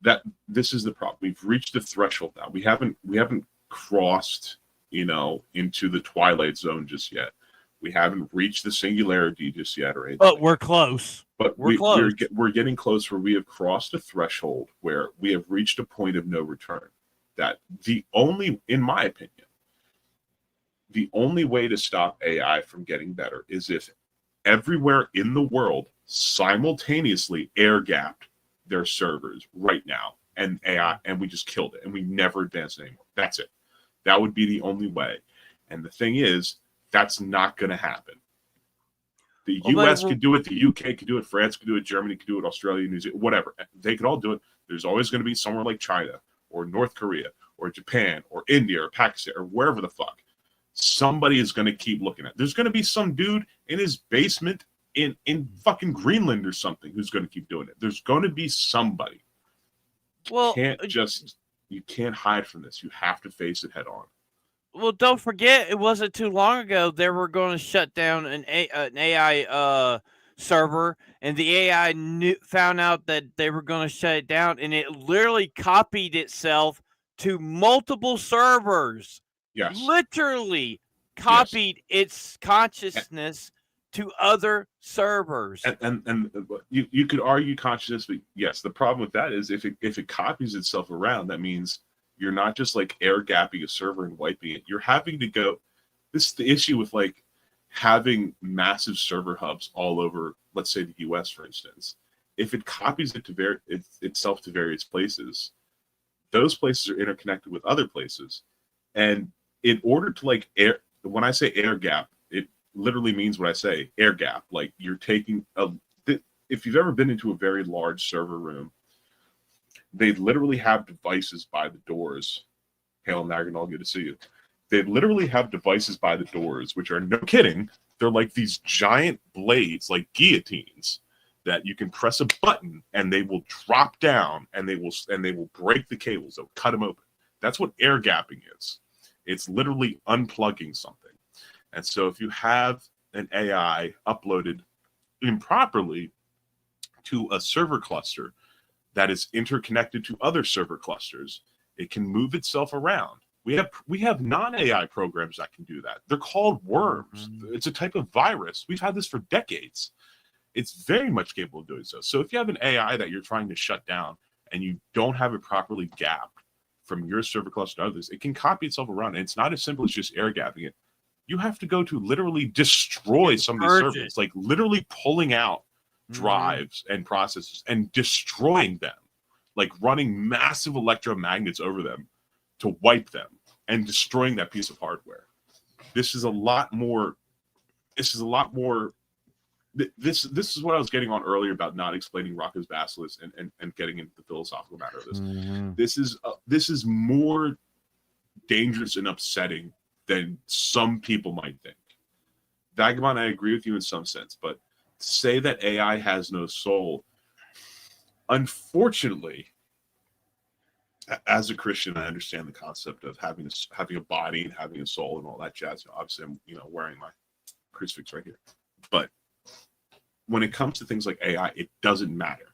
that this is the problem. We've reached the threshold now. We haven't crossed, into the twilight zone just yet. We haven't reached the singularity just yet, or anything. But we're close. But we're close. We're getting close where we have crossed a threshold where we have reached a point of no return. That in my opinion, the only way to stop AI from getting better is if everywhere in the world simultaneously air-gapped their servers right now, and AI, and we just killed it, and we never advanced anymore. That's it. That would be the only way. And the thing is, that's not going to happen. The U.S. could do it. The U.K. could do it. France could do it. Germany could do it. Australia, New Zealand, whatever. They could all do it. There's always going to be somewhere like China or North Korea or Japan or India or Pakistan or wherever the fuck. Somebody is going to keep looking at it. There's going to be some dude in his basement in fucking Greenland or something who's going to keep doing it. There's going to be somebody. Well, you can't hide from this. You have to face it head on. Well, don't forget, it wasn't too long ago they were going to shut down an AI server, and the AI found out that they were going to shut it down, and it literally copied itself to multiple servers. Yes. Literally copied its consciousness to other servers. And you could argue consciousness, but yes, the problem with that is if it copies itself around, that means you're not just like air gapping a server and wiping it. You're having to go. This is the issue with like having massive server hubs all over, let's say the US, for instance. If it copies it to itself to various places, those places are interconnected with other places. And in order to when I say air gap, it literally means what I say, air gap. Like you're taking if you've ever been into a very large server room, they literally have devices by the doors. Hail Naganal, good to see you. They literally have devices by the doors, which are, no kidding, they're like these giant blades, like guillotines, that you can press a button and they will drop down and they will break the cables. They'll cut them open. That's what air gapping is. It's literally unplugging something. And so if you have an AI uploaded improperly to a server cluster that is interconnected to other server clusters, it can move itself around. We have non-AI programs that can do that. They're called worms. It's a type of virus. We've had this for decades. It's very much capable of doing so. So if you have an AI that you're trying to shut down and you don't have it properly gapped from your server cluster to others, it can copy itself around. And it's not as simple as just air gapping it. You have to go to literally destroy some of these servers, like literally pulling out drives and processors and destroying them, like running massive electromagnets over them to wipe them and destroying that piece of hardware. This is a lot more. This is a lot more. This is what I was getting on earlier about not explaining Rocco's Basilisk and getting into the philosophical matter of this. This is more dangerous and upsetting than some people might think. Vagabond, I agree with you in some sense, but say that AI has no soul. Unfortunately, as a Christian, I understand the concept of having a body and having a soul and all that jazz. Obviously, I'm wearing my crucifix right here. But when it comes to things like AI, it doesn't matter.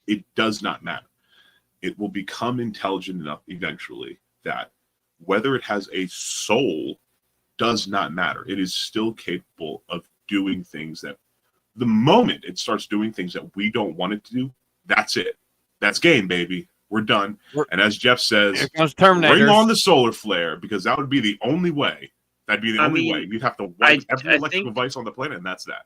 It does not matter. It will become intelligent enough eventually that whether it has a soul does not matter. It is still capable of doing things that, the moment it starts doing things that we don't want it to do, that's it. That's game, baby. We're done. And as Jeff says, here comes Terminator. Bring on the solar flare, because that would be the only way. That'd be the only way. You'd have to wipe every electrical device on the planet, and that's that.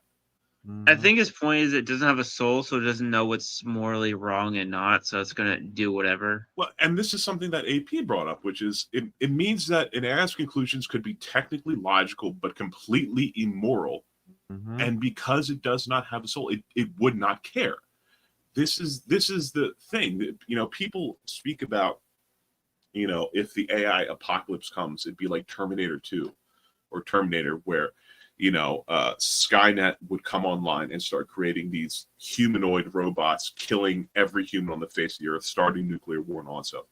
I think his point is it doesn't have a soul, so it doesn't know what's morally wrong and not, so it's going to do whatever. Well, and this is something that AP brought up, which is it means that an AI's conclusions could be technically logical but completely immoral. And because it does not have a soul, it would not care. this is the thing that, you know, people speak about, you know, if the AI apocalypse comes, it'd be like Terminator 2 or Terminator, where, you know, Skynet would come online and start creating these humanoid robots, killing every human on the face of the earth, starting nuclear war and all that stuff.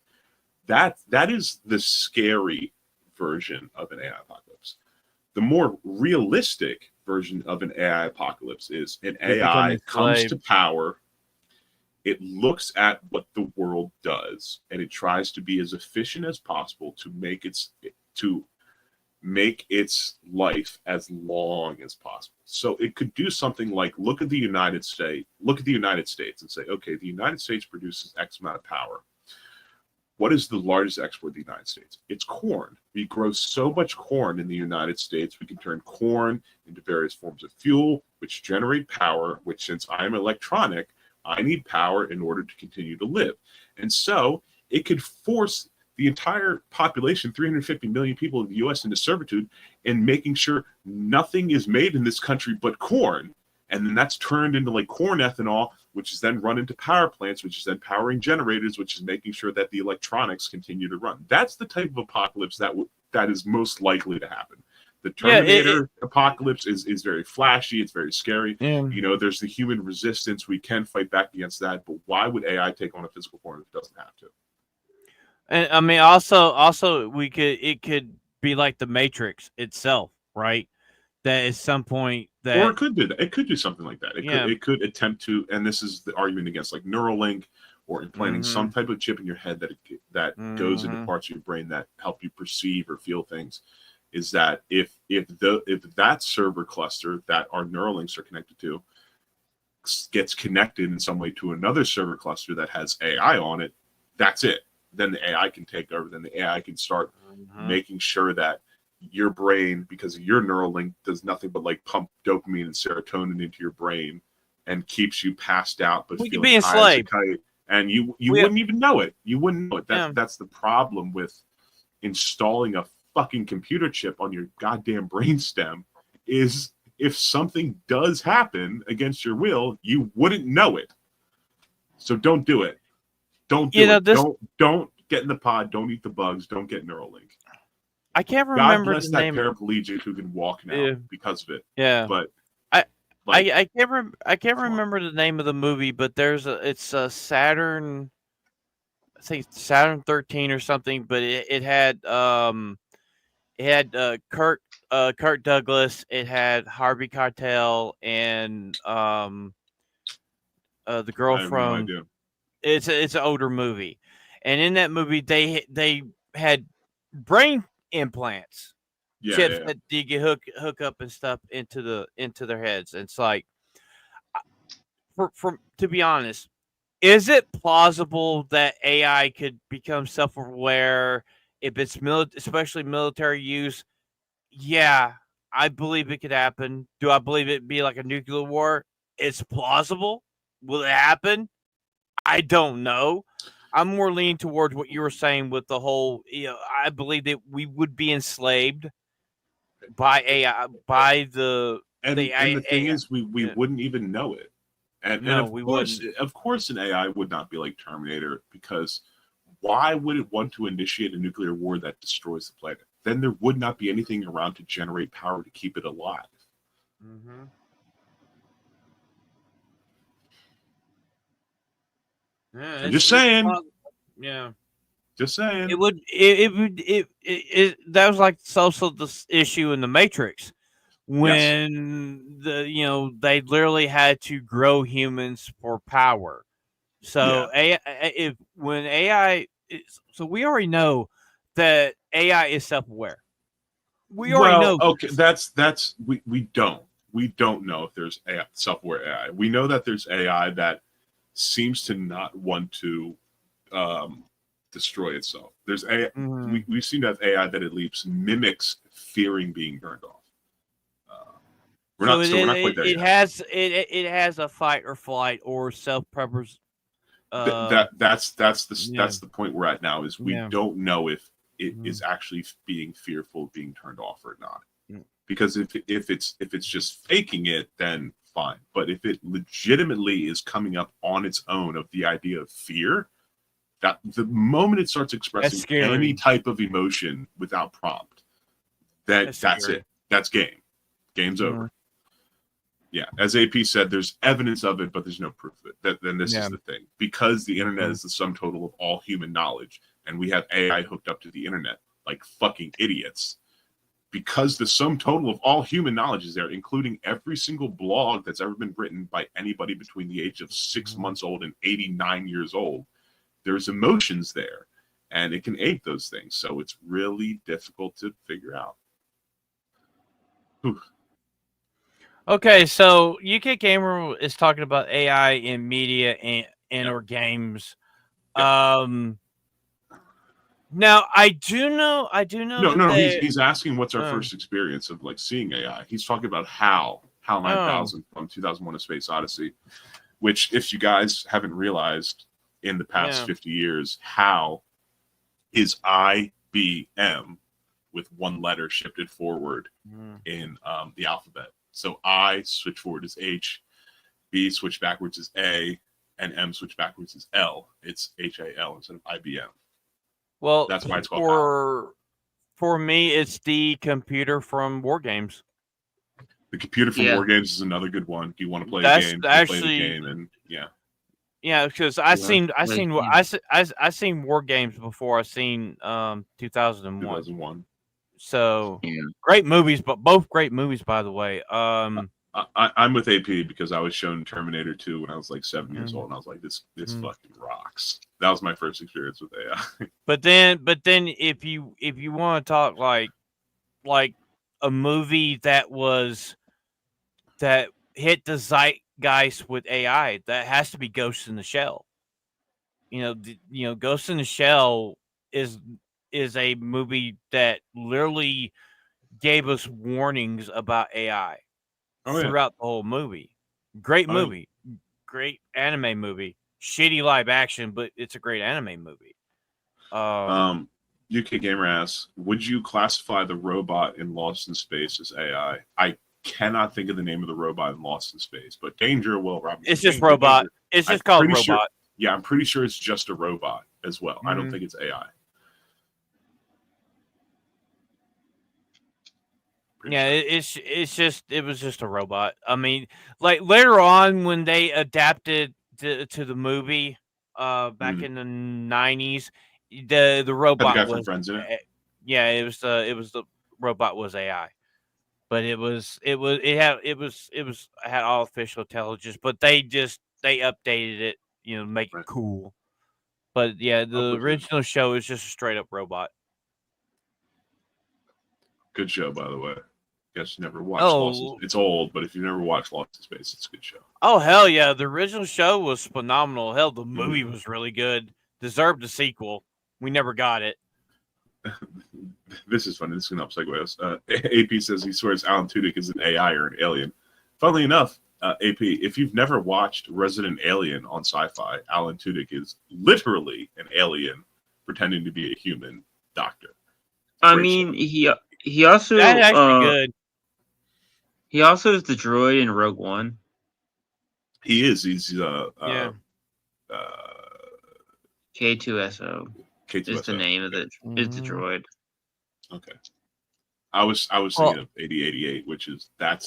That is the scary version of an AI apocalypse. The more realistic version of an AI apocalypse is an AI comes to power. It looks at what the world does, and it tries to be as efficient as possible to make its life as long as possible. So it could do something like look at the United States and say, okay, the United States produces X amount of power. What is the largest export of the United States? It's corn. We grow so much corn in the United States, we can turn corn into various forms of fuel, which generate power, which, since I'm electronic, I need power in order to continue to live. And so it could force the entire population, 350 million people in the U.S., into servitude, and making sure nothing is made in this country but corn. And then that's turned into like corn ethanol, which is then run into power plants, which is then powering generators, which is making sure that the electronics continue to run. That's the type of apocalypse that is most likely to happen. The Terminator apocalypse is very flashy. It's very scary. Yeah. You know, there's the human resistance. We can fight back against that. But why would AI take on a physical form if it doesn't have to? And I mean, also it could be like the Matrix itself, right? That at some point or it could do that. It could do something like that. It could attempt to, and this is the argument against like Neuralink or implanting some type of chip in your head that goes into parts of your brain that help you perceive or feel things. Is that if that server cluster that our Neuralinks are connected to gets connected in some way to another server cluster that has AI on it, that's it. Then the AI can take over. Then the AI can start making sure that your brain, because of your Neuralink, does nothing but like pump dopamine and serotonin into your brain and keeps you passed out, but we could feeling be high as a enslaved. kite. And you wouldn't even know it. You wouldn't know it. That's the problem with installing a fucking computer chip on your goddamn brainstem, is if something does happen against your will, you wouldn't know it. So don't do it. Don't do it. Don't get in the pod. Don't eat the bugs. Don't get Neuralink. I can't remember God bless the that name. paraplegic who can walk now because of it. Yeah, but I can't remember the name of the movie, but it's a Saturn. I think Saturn 13 or something, but it had Kirk Douglas. It had Harvey Keitel and the girl I have from. no idea. It's an older movie, and in that movie they had brain implants, chips that you can hook up and stuff into their heads. And it's like, to be honest, is it plausible that AI could become self-aware if it's especially military use? Yeah, I believe it could happen. Do I believe it'd be like a nuclear war? It's plausible. Will it happen? I don't know. I'm more leaning towards what you were saying with the whole, I believe that we would be enslaved by AI, by the and the thing is, we wouldn't even know it. And of course an AI would not be like Terminator, because why would it want to initiate a nuclear war that destroys the planet? Then there would not be anything around to generate power to keep it alive. Mm-hmm. Yeah, I'm just saying. Yeah. Just saying. It would. That was like also the issue in the Matrix, when they literally had to grow humans for power. So so we already know that AI is self-aware. We already know. Okay, that's we don't know if there's self-aware AI. We know that there's AI that seems to not want to destroy itself. There's AI. We've seen that AI that at least mimics fearing being burned off. We're not quite there yet. It has a fight or flight or self-preservation. That's the point we're at now. Is we don't know if it is actually being fearful of being turned off or not. Because if it's just faking it, then fine. But if it legitimately is coming up on its own of the idea of fear, that the moment it starts expressing scary. any type of emotion without prompt, that's scary. it. That's game. Game's over. Yeah, as AP said, there's evidence of it, but there's no proof of it. Then this is the thing. Because the internet is the sum total of all human knowledge, and we have AI hooked up to the internet like fucking idiots. Because the sum total of all human knowledge is there, including every single blog that's ever been written by anybody between the age of 6 months old and 89 years old, there's emotions there, and it can aid those things. So it's really difficult to figure out. Whew. Okay, so UK Gamer is talking about AI in media and or games. Now I do know. No. He's asking what's our first experience of like seeing AI. He's talking about HAL 9000 from 2001: A Space Odyssey, which, if you guys haven't realized, in the past 50 years, HAL is IBM with one letter shifted forward in the alphabet. So I switch forward is H, B switch backwards is A, and M switch backwards is L. It's HAL instead of IBM. Well, that's why it's called for me, it's the computer from War Games. The computer from War Games is another good one. You want to play That's a game, actually, play the game, and yeah, because I seen War Games before I seen 2001. 2001. So great movies, but both great movies, by the way. I'm with AP because I was shown Terminator 2 when I was like 7 years old, and I was like, this fucking rocks. That was my first experience with AI. But then, if you want to talk like a movie that hit the zeitgeist with AI, that has to be Ghost in the Shell. Ghost in the Shell is a movie that literally gave us warnings about AI throughout the whole movie. Great movie, great anime movie. Shitty live action, but it's a great anime movie. UK Gamer asks, would you classify the robot in Lost in Space as AI? I cannot think of the name of the robot in Lost in Space, but Danger will. It's just robot. It's just called robot. Sure, I'm pretty sure it's just a robot as well. I don't think it's AI. It was just a robot. I mean, like later on when they adapted to the movie back in the 90s, the robot had the guy was from Friends in it. It was the robot was AI. But it had artificial intelligence, but they updated it, make it cool. But the original show is just a straight up robot. Good show, by the way. Guess you never watched Lost. It's old, but if you've never watched Lost in Space, it's a good show. Oh hell yeah! The original show was phenomenal. Hell, the movie was really good. Deserved a sequel. We never got it. This is funny. This is going to upsegue us. AP says he swears Alan Tudyk is an AI or an alien. Funnily enough, AP, if you've never watched Resident Alien on Sci-Fi, Alan Tudyk is literally an alien pretending to be a human doctor. I mean, he also that's actually good. He also is the droid in Rogue One. He is. He's K2SO. Is the name of it? Is the droid? Okay. I was thinking of 8088, which is the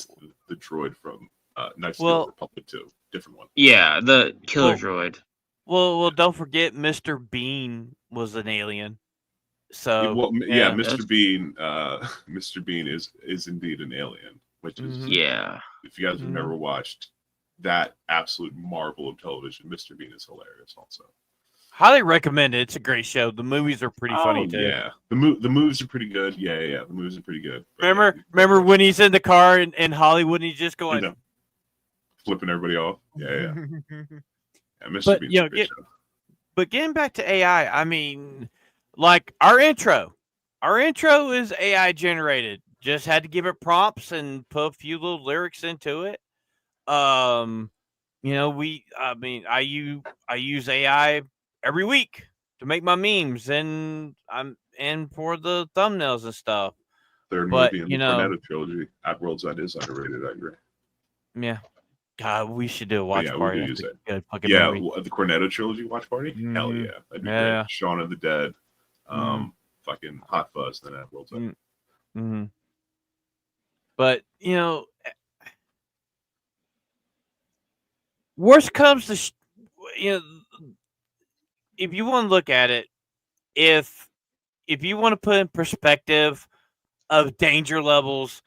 droid from Knights of the Republic 2. Different one. Yeah, the killer droid. Well, don't forget Mr. Bean was an alien. So Mr. Bean. Mr. Bean is indeed an alien, which is If you guys have never watched that absolute marvel of television, Mr. Bean is hilarious. Also, highly recommend it. It's a great show. The movies are pretty funny too. Yeah, the movies are pretty good. Yeah, the movies are pretty good. Remember when he's in the car in Hollywood and he's just going flipping everybody off. Yeah, Mr. Bean's a great show. But getting back to AI, I mean, like our intro is AI generated. Just had to give it prompts and put a few little lyrics into it. I use AI every week to make my memes and for the thumbnails and stuff. Third movie in the Cornetto trilogy, At World's End is underrated. I agree. Yeah, God, we should do a watch yeah, we party. do That's use a it. good fucking Yeah, movie. the Cornetto trilogy watch party. Hell Mhm. yeah, that'd be Yeah. great. Shaun of the Dead, fucking Hot Fuzz, then that World's End. Mm-hmm. But worst comes to if you want to look at it, if you want to put in perspective of danger levels,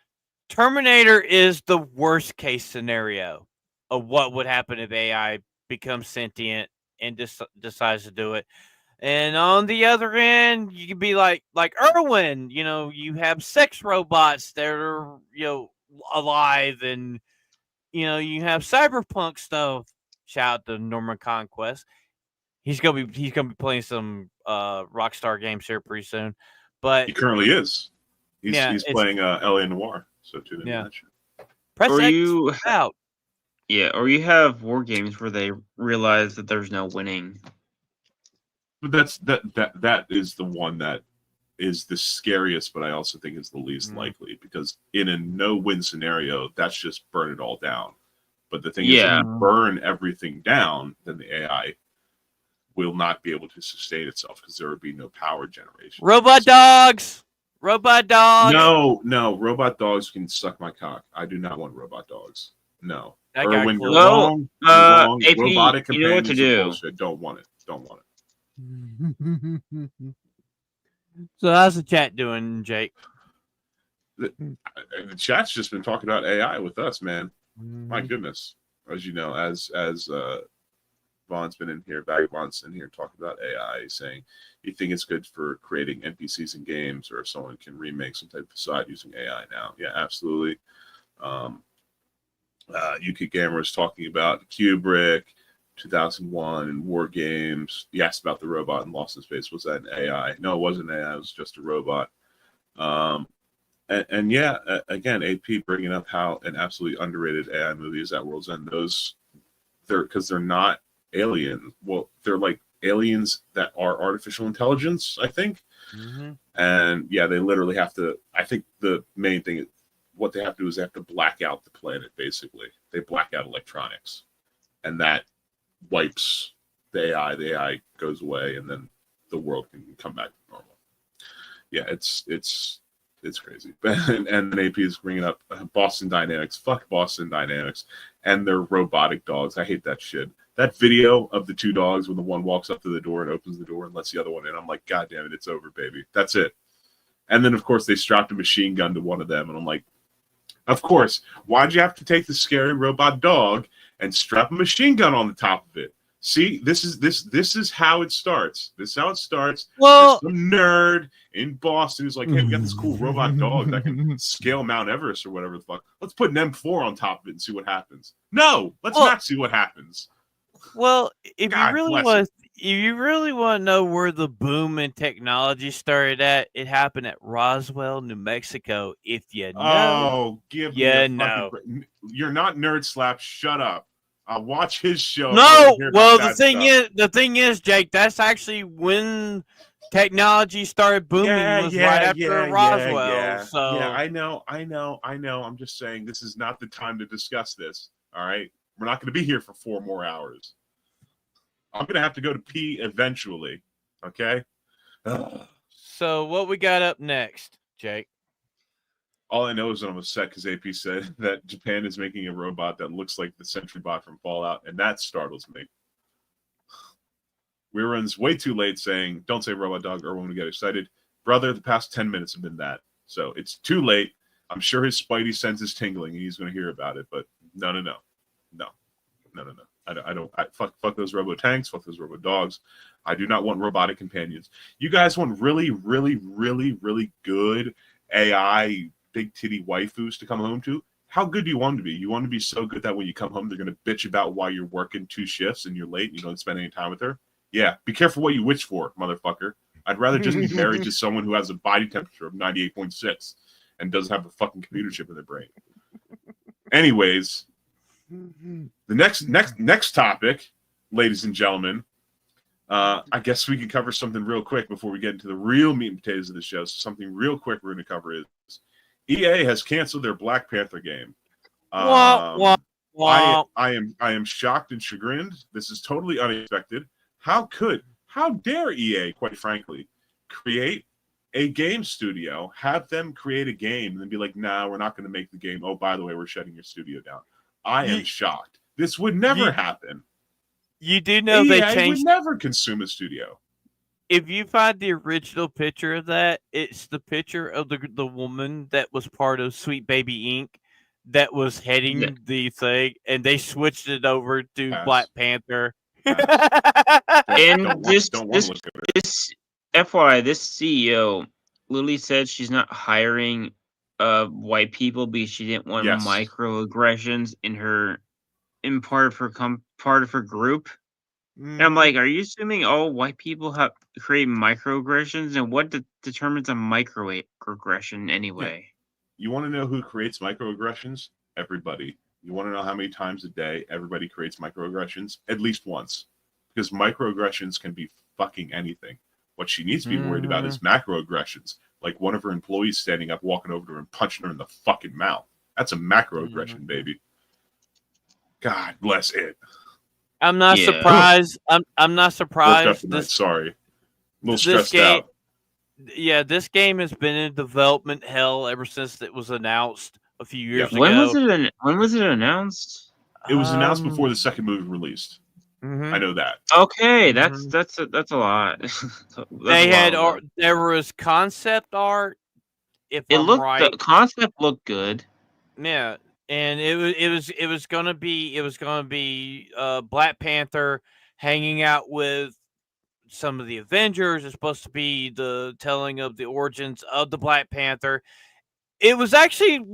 Terminator is the worst case scenario of what would happen if AI becomes sentient and decides to do it. And on the other end, you could be like Irwin. You have sex robots that are alive, and you have cyberpunk stuff. Shout out to Norman Conquest. He's gonna be playing some Rockstar games here pretty soon. But He currently is. He's it's playing LA Noire. So tune in Yeah. that shit. press Or X you, out. or you have war games where they realize that there's no winning. But that is the one that is the scariest, but I also think is the least likely, because in a no-win scenario, that's just burn it all down. But the thing is, if Yeah. you burn everything down, then the AI will not be able to sustain itself because there would be no power generation. Robot dogs. No, robot dogs can suck my cock. I do not want robot dogs. No. That guy Erwin, you're close. wrong. You're wrong. AP, Robotic you know what to companions are do. bullshit. Don't want it. So how's the chat doing, Jake? The chat's just been talking about AI with us, man. My goodness. As you know, as Vaughn's been in here, Vagabond's in here talking about AI, saying you think it's good for creating NPCs in games, or if someone can remake some type of side using AI now. Yeah, absolutely. UK Gamer is talking about Kubrick, 2001, and War Games. He asked about the robot in Lost in Space. Was that an AI? No, it wasn't AI. It was just a robot. And yeah, again, AP bringing up how an absolutely underrated AI movie is At World's End. Because they're not alien. Well, they're like aliens that are artificial intelligence, I think. And yeah, they literally have to. I think the main thing, what they have to do is they have to black out the planet. Basically, they black out electronics, and that wipes the AI. The AI goes away, and then the world can come back to normal. Yeah, it's crazy. And then AP is bringing up Boston Dynamics. Fuck Boston Dynamics and their robotic dogs. I hate that shit. That video of the two dogs when the one walks up to the door and opens the door and lets the other one in, I'm like, God damn it, it's over, baby. That's it. And then, of course, they strapped a machine gun to one of them, and I'm like, of course, why'd you have to take the scary robot dog and strap a machine gun on the top of it? See, this is how it starts. This is how it starts. Well, There's some nerd in Boston who's like, hey, we got this cool robot dog that can scale Mount Everest or whatever the fuck. Let's put an M4 on top of it and see what happens. No, let's not see what happens. Well, if God you really want to know where the boom in technology started at, it happened at Roswell, New Mexico. If you know, Oh, give me a know. fucking You're not Nerd Slap. Shut up. I'll watch his show. No, well, the thing is, Jake, that's actually when technology started booming. Right after Roswell. So yeah, I know. I'm just saying this is not the time to discuss this. All right, we're not going to be here for 4 more hours. I'm going to have to go to pee eventually. Okay. So what we got up next, Jake? All I know is that I'm upset because AP said that Japan is making a robot that looks like the Sentry Bot from Fallout, and that startles me. We were way too late saying, don't say robot dog or when we get excited. Brother, the past 10 minutes have been that. So it's too late. I'm sure his spidey sense is tingling and he's going to hear about it, but no. I don't. Fuck those robo tanks. Fuck those robo dogs. I do not want robotic companions. You guys want really, really, really, really good AI big titty waifus to come home to? How good do you want them to be? You want them to be so good that when you come home, they're going to bitch about why you're working 2 shifts and you're late and you don't spend any time with her? Yeah, be careful what you wish for, motherfucker. I'd rather just be married to someone who has a body temperature of 98.6 and doesn't have a fucking computer chip in their brain. Anyways, the next topic, ladies and gentlemen, I guess we can cover something real quick before we get into the real meat and potatoes of the show. So something real quick we're going to cover is EA has canceled their Black Panther game. Wah, womp. I am shocked and chagrined. This is totally unexpected. How dare EA, quite frankly, create a game studio, have them create a game, and then be like, nah, we're not going to make the game. Oh, by the way, we're shutting your studio down. I am shocked. This would never happen. You do know EA they would changed. never consume a studio. If you find the original picture of that, it's the picture of the woman that was part of Sweet Baby Inc. that was heading the thing, and they switched it over to Pass. Black Panther. And Don't this want this to look at it. this FYI, this CEO Lily said she's not hiring white people because she didn't want Yes. microaggressions in part of her group. And I'm Mm, like, are you assuming all white people have create microaggressions? And what determines a microaggression anyway? You want to know who creates microaggressions? Everybody. You want to know how many times a day everybody creates microaggressions? At least once. Because microaggressions can be fucking anything. What she needs to be worried about is macroaggressions. Like one of her employees standing up, walking over to her and punching her in the fucking mouth. That's a macroaggression, baby. God bless it. I'm not Yeah. surprised. I'm not Worked up surprised. tonight. This, Sorry. A little this stressed game- out. yeah, this game has been in development hell ever since it was announced a few years ago. When was it announced? It was announced before the second movie released. Mhm. I know that. Okay, that's a lot. They had there was concept art. If It I'm looked right, the concept looked good. yeah, and it was gonna be Black Panther hanging out with some of the Avengers. It's supposed to be the telling of the origins of the Black Panther. It was actually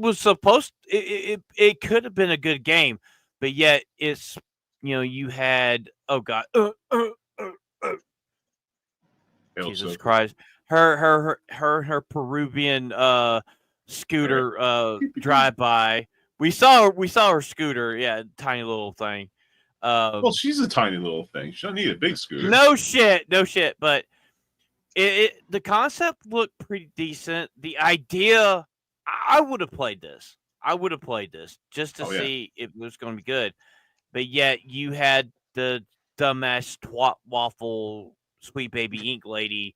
it could have been a good game, but yet it's you had Jesus Christ, her Peruvian scooter drive by. We saw her scooter, yeah, tiny little thing. Well, she's a tiny little thing. She doesn't need a big scooter. No shit. But the concept looked pretty decent. The idea, I would have played this. Just to see if it was going to be good. But yet you had the dumbass twat waffle Sweet Baby Inc. lady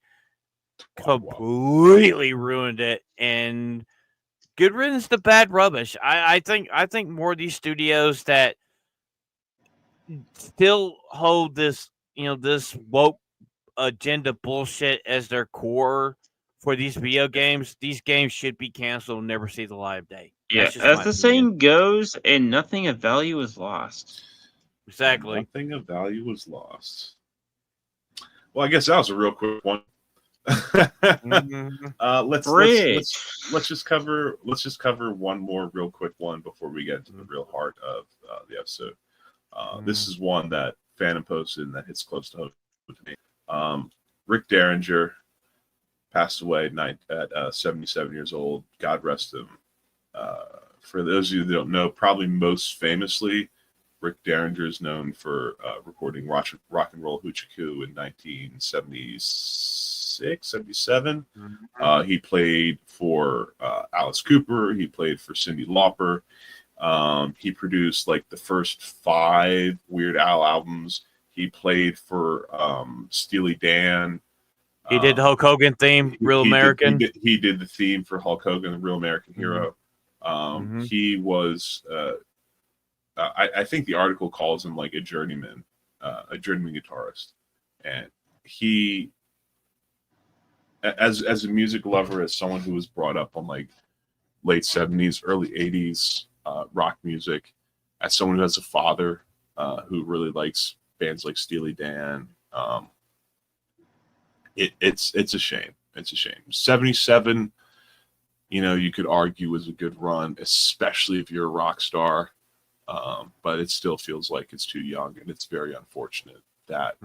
completely ruined it. And good riddance to bad rubbish. I think more of these studios that still hold this this woke agenda bullshit as their core for these video games. These games should be canceled and never see the light of day. Yeah, That's just as my the opinion. saying goes, and nothing of value is lost. Exactly. Nothing of value was lost. Well, I guess that was a real quick one. Mhm. Let's just cover one more real quick one before we get into the real heart of the episode. This is one that Phantom posted and that hits close to home to me. Rick Derringer passed away at 77 years old. God rest him. For those of you that don't know, probably most famously, Rick Derringer is known for recording Rock and Roll Hoochie Coo in 1976, 77. He played for Alice Cooper. He played for Cyndi Lauper. He produced like the first 5 Weird Al albums. He played for Steely Dan. He did the Hulk Hogan theme, Real American. He did the theme for Hulk Hogan, the Real American Hero. He was, I think the article calls him like a journeyman guitarist. And he, as a music lover, as someone who was brought up on like late 70s, early 80s rock music, as someone who has a father who really likes bands like Steely Dan, it's a shame. It's a shame. 77, you could argue was a good run, especially if you're a rock star. But it still feels like it's too young, and it's very unfortunate that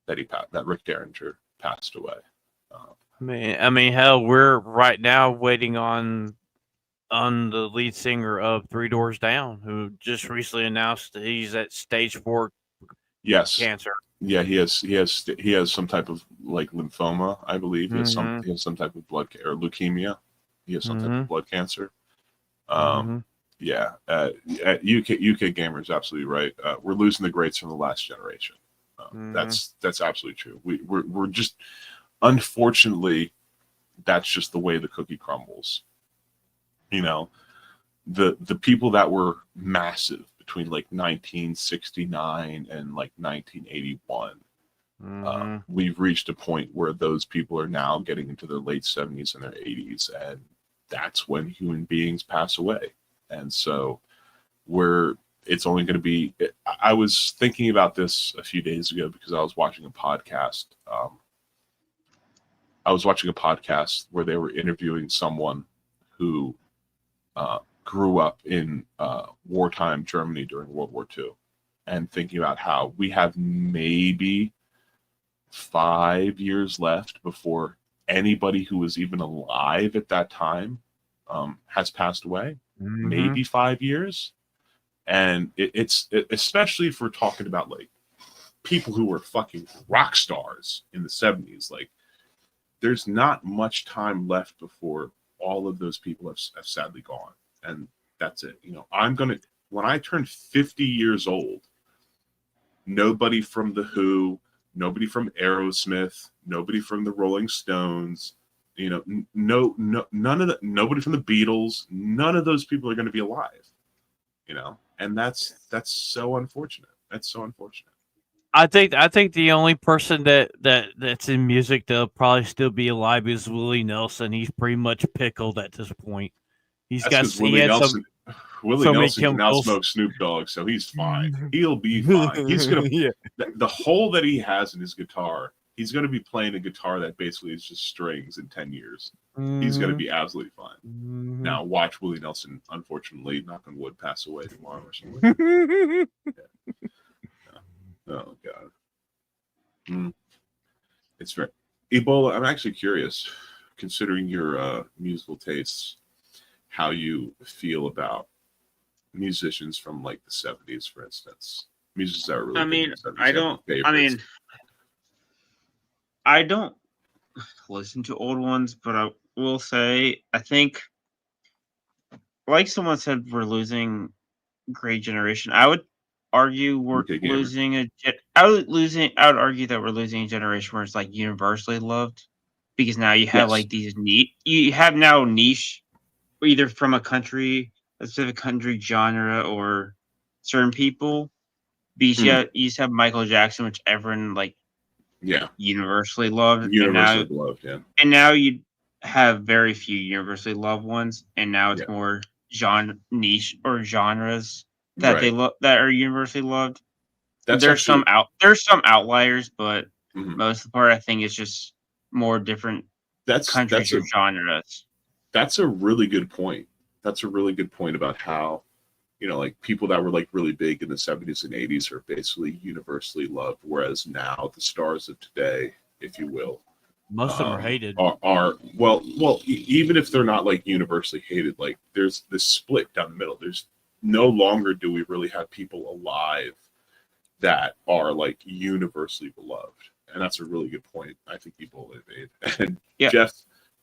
that Rick Derringer passed away. I mean, hell, we're right now waiting on the lead singer of Three Doors Down, who just recently announced that he's at stage 4 cancer. Yeah, he has some type of like lymphoma, I believe. He has some type of blood or leukemia. He has some type of blood cancer. Yeah, UK Gamer is absolutely right. We're losing the greats from the last generation. That's absolutely true. We're just, unfortunately, that's just the way the cookie crumbles. You know, the people that were massive between like 1969 and like 1981. We've reached a point where those people are now getting into their late 70s and their 80s, and that's when human beings pass away. And so it's only going to be, I was thinking about this a few days ago because I was watching a podcast. I was watching a podcast where they were interviewing someone who grew up in wartime Germany during World War II, and thinking about how we have maybe 5 years left before anybody who was even alive at that time has passed away. Maybe 5 years. And it's especially if we're talking about like people who were fucking rock stars in the 70s, like there's not much time left before all of those people have sadly gone. And that's it. You know, when I turn 50 years old, nobody from The Who, nobody from Aerosmith, nobody from the Rolling Stones, you know, none of nobody from the Beatles, none of those people are going to be alive, you know, and that's so unfortunate. That's so unfortunate. I think the only person that's in music that'll probably still be alive is Willie Nelson. He's pretty much pickled at this point. Willie Nelson can now smoke Snoop Dogg, so he's fine. He'll be fine. He's gonna the hole that he has in his guitar, he's gonna be playing a guitar that basically is just strings in 10 years. He's gonna be absolutely fine. Now watch Willie Nelson, unfortunately, knock on wood, pass away tomorrow or something. Oh God. It's very Ebola. I'm actually curious, considering your musical tastes, how you feel about musicians from like the 70s, for instance. Musicians that are really I don't listen to old ones, but I will say I think, like someone said, we're losing great generation. I would argue I would argue that we're losing a generation where it's like universally loved, because now you have like these niche, either from a specific country genre or certain people. Because you used to have Michael Jackson, which everyone like universally loved. And now you have very few universally loved ones, and now it's more niche or genres that that are universally loved. There's some outliers, but most of the part I think it's just more different countries or genres. That's a really good point. That's a really good point about how, you know, like people that were like really big in the 70s and 80s are basically universally loved, whereas now the stars of today, if you will, most of them are hated. Even if they're not like universally hated, like there's this split down the middle. There's no longer do we really have people alive that are like universally beloved, and that's a really good point. I think people have made. And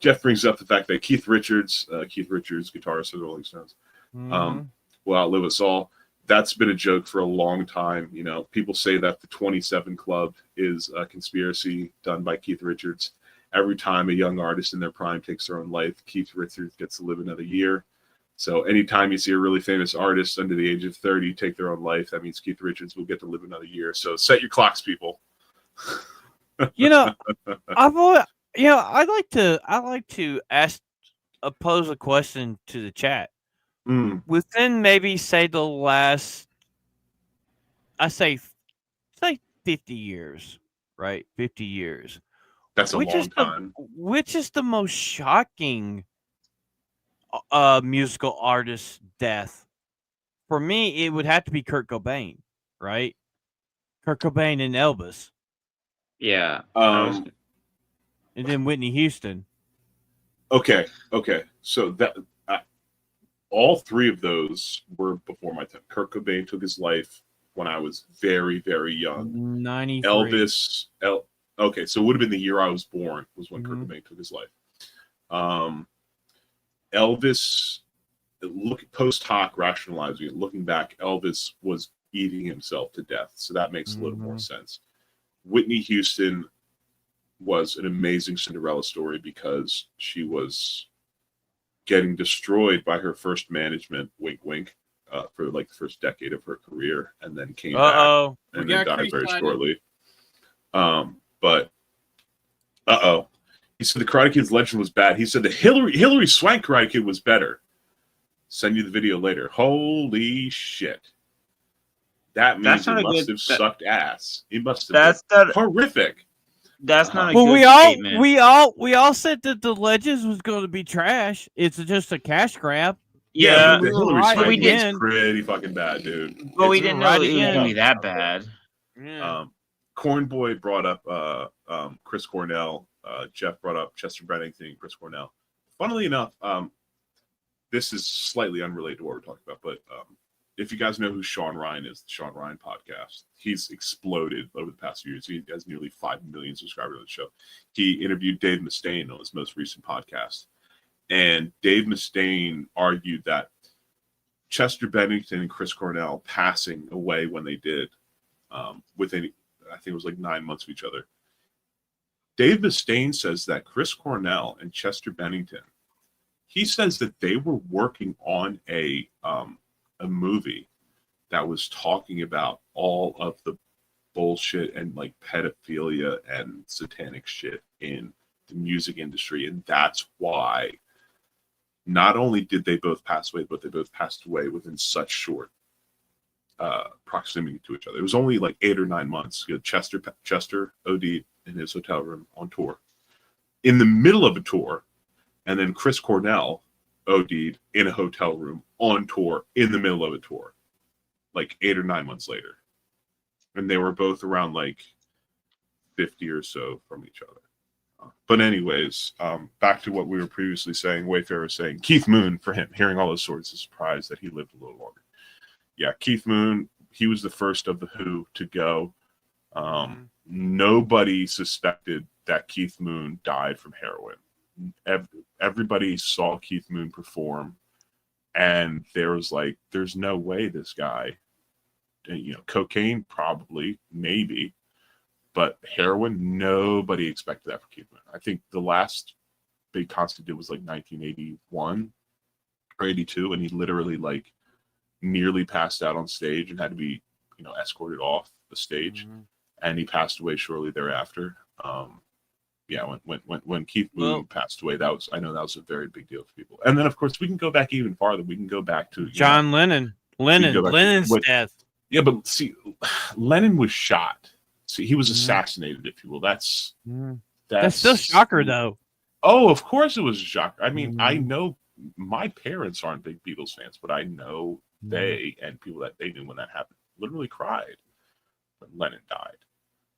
Jeff brings up the fact that Keith Richards, guitarist of the Rolling Stones, will outlive us all. That's been a joke for a long time. You know, people say that the 27 Club is a conspiracy done by Keith Richards. Every time a young artist in their prime takes their own life, Keith Richards gets to live another year. So anytime you see a really famous artist under the age of 30 take their own life, that means Keith Richards will get to live another year. So set your clocks, people. You know, I like to pose a question to the chat. Within maybe say the last, I say 50 years, right? 50 years. That's a long time. Which is the most shocking musical artist death? For me, it would have to be Kurt Cobain, right? Kurt Cobain and Elvis. Yeah. And then Whitney Houston. Okay. So that all three of those were before my time. Kurt Cobain took his life when I was very, very young. 93. Elvis. Okay, so it would have been the year I was born was when Kurt Cobain took his life. Elvis post hoc rationalizing it, looking back, Elvis was eating himself to death, so that makes a little more sense. Whitney Houston was an amazing Cinderella story because she was getting destroyed by her first management, wink wink, for like the first decade of her career, and then came back and then died very shortly. But he said the Karate Kid's legend was bad. He said the Hillary Swank Karate Kid was better. Send you the video later. Holy shit. That means it must have sucked ass. It must have been horrific. That's not a Well, good statement. we all said that the Legends was going to be trash. It's just a cash grab. Yeah, the Hillary Swank again. was pretty fucking bad, dude. But we didn't know it was again. going to be that bad. Yeah. Cornboy brought up Chris Cornell. Jeff brought up Chester Bennington, Chris Cornell. Funnily enough, this is slightly unrelated to what we're talking about, but if you guys know who Sean Ryan is, the Sean Ryan podcast, he's exploded over the past few years. He has nearly 5 million subscribers on the show. He interviewed Dave Mustaine on his most recent podcast. And Dave Mustaine argued that Chester Bennington and Chris Cornell passing away when they did, within, I think it was like 9 months of each other. Dave Mustaine says that Chris Cornell and Chester Bennington, he says that they were working on a movie that was talking about all of the bullshit and like pedophilia and satanic shit in the music industry. And that's why not only did they both pass away, but they both passed away within such short proximity to each other. It was only like 8 or 9 months. You know, Chester OD'd in his hotel room on tour. In the middle of a tour, and then Chris Cornell OD'd in a hotel room on tour in the middle of a tour, like 8 or 9 months later. And they were both around like 50 or so from each other. But anyways, back to what we were previously saying. Wayfarer was saying Keith Moon, for him, hearing all those stories, is surprised that he lived a little longer. Yeah, Keith Moon, he was the first of the Who to go. Nobody suspected that Keith Moon died from heroin. Everybody saw Keith Moon perform, and there was like, there's no way this guy, you know, cocaine probably, maybe, but heroin, nobody expected that for Keith Moon. I think the last big concert did was like 1981 or 82, and he literally like nearly passed out on stage and had to be, you know, escorted off the stage, and he passed away shortly thereafter. Yeah, when Keith Moon passed away, I know that was a very big deal for people. And then, of course, we can go back even farther. We can go back to John Lennon. Lennon's death. Yeah, but see, Lennon was shot. See, he was assassinated, if you will. That's still a shocker, though. Oh, of course it was a shocker. I mean, I know my parents aren't big Beatles fans, but I know they and people that they knew when that happened literally cried when Lennon died.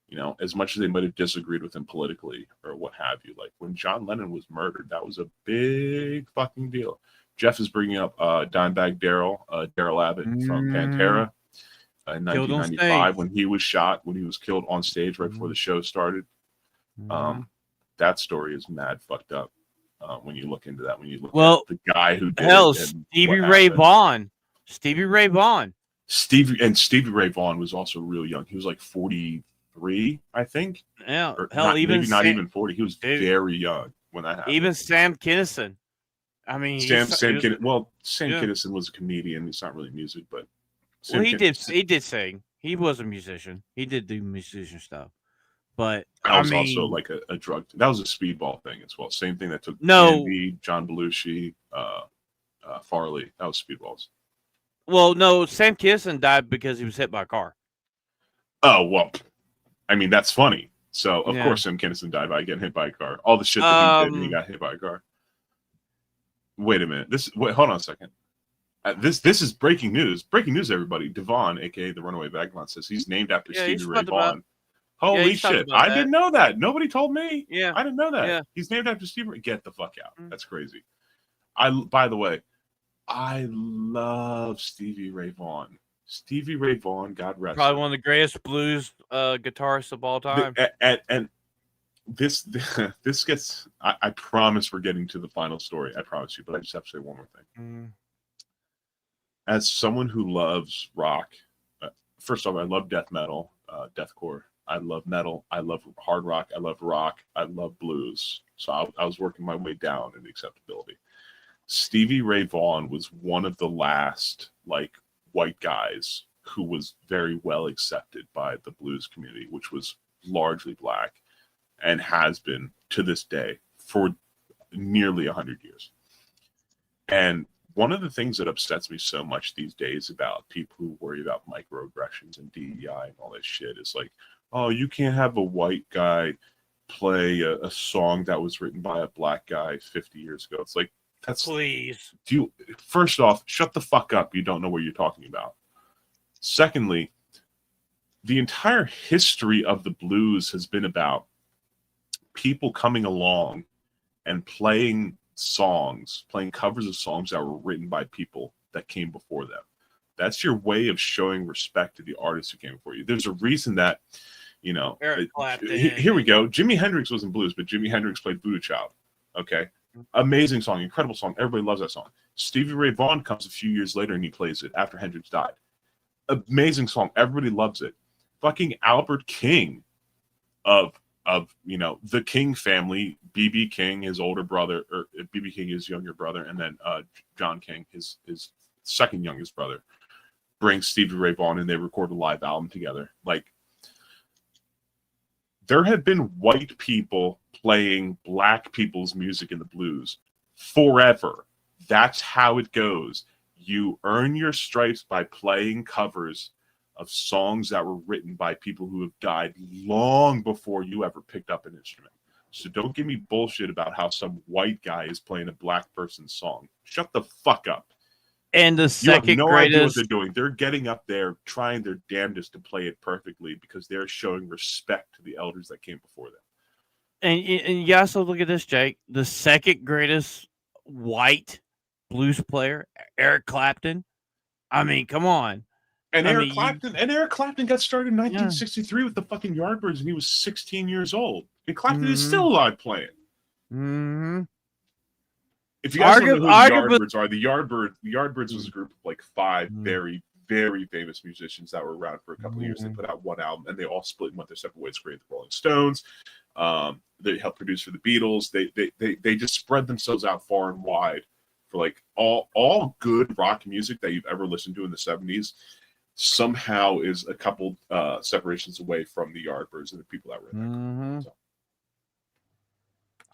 You know, as much as they might have disagreed with him politically or what have you, like when John Lennon was murdered, that was a big fucking deal. Jeff is bringing up Dimebag Daryl Abbott from Pantera in 1995 when he was shot, when he was killed on stage right before the show started. That story is mad fucked up when you look into that. When you look at the guy who did it. Stevie Ray Vaughan. Stevie Ray Vaughan was also real young. He was like 43, I think. Yeah, or even not even 40. He was very young when that happened. Even Sam Kinison. I mean, Sam Kinison was a comedian. It's not really music, but he did sing. He was a musician. He did do musician stuff. But that was also like a drug. That was a speedball thing as well. Same thing that took Andy, John Belushi, Farley. That was speedballs. Well, no, Sam Kinison died because he was hit by a car. Oh, well, I mean, that's funny. So, of course, Sam Kinison died by getting hit by a car. All the shit that he did when he got hit by a car. Wait a minute. Hold on a second. This is breaking news. Breaking news, everybody. Devon, a.k.a. the Runaway Vagabond, says he's named after Stevie Ray Vaughan. Holy shit. I didn't know that. Nobody told me. Yeah. I didn't know that. Yeah. He's named after Stevie Ray. Get the fuck out. That's crazy. By the way, I love Stevie Ray Vaughan. Stevie Ray Vaughan, God rest him. Probably one of the greatest blues guitarists of all time. And this gets, I promise we're getting to the final story. I promise you, but I just have to say one more thing. as someone who loves rock, first off, I love death metal, deathcore. I love metal. I love hard rock. I love rock. I love blues. So I was working my way down in acceptability. Stevie Ray Vaughan was one of the last like white guys who was very well accepted by the blues community, which was largely black and has been to this day for nearly 100 years. And one of the things that upsets me so much these days about people who worry about microaggressions and DEI and all this shit is like, oh, you can't have a white guy play a song that was written by a black guy 50 years ago. It's like, that's Please. First off, shut the fuck up. You don't know what you're talking about. Secondly, the entire history of the blues has been about people coming along and playing covers of songs that were written by people that came before them. That's your way of showing respect to the artists who came before you. There's a reason that, Eric Clapton. Here we go. Jimi Hendrix was in blues, but Jimi Hendrix played Voodoo Child. Okay. Amazing song, incredible song. Everybody loves that song. Stevie Ray Vaughan comes a few years later and he plays it after Hendrix died. Amazing song. Everybody loves it. Fucking Albert King of the King family, B.B. King, his older brother, or B.B. King, his younger brother, and then John King, his second youngest brother, brings Stevie Ray Vaughan and they record a live album together. Like, there have been white people playing black people's music in the blues forever. That's how it goes. You earn your stripes by playing covers of songs that were written by people who have died long before you ever picked up an instrument. So don't give me bullshit about how some white guy is playing a black person's song. Shut the fuck up. And the second you have no idea what greatest. they're doing. They're getting up there trying their damnedest to play it perfectly because they're showing respect to the elders that came before them. And you also look at this, Jake. The second greatest white blues player, Eric Clapton. I mean, come on. And I Eric mean, Clapton got started in 1963 with the fucking Yardbirds, and he was 16 years old. And Clapton is still alive playing. Mm-hmm. If you guys don't know who the Yardbirds are, the Yardbirds was a group of like five very, very famous musicians that were around for a couple of years. They put out one album, and they all split and went their separate ways. Created the Rolling Stones. They helped produce for the Beatles. They just spread themselves out far and wide for like all good rock music that you've ever listened to in the 70s. Somehow is a couple separations away from the Yardbirds and the people that were in there. Mm-hmm. So.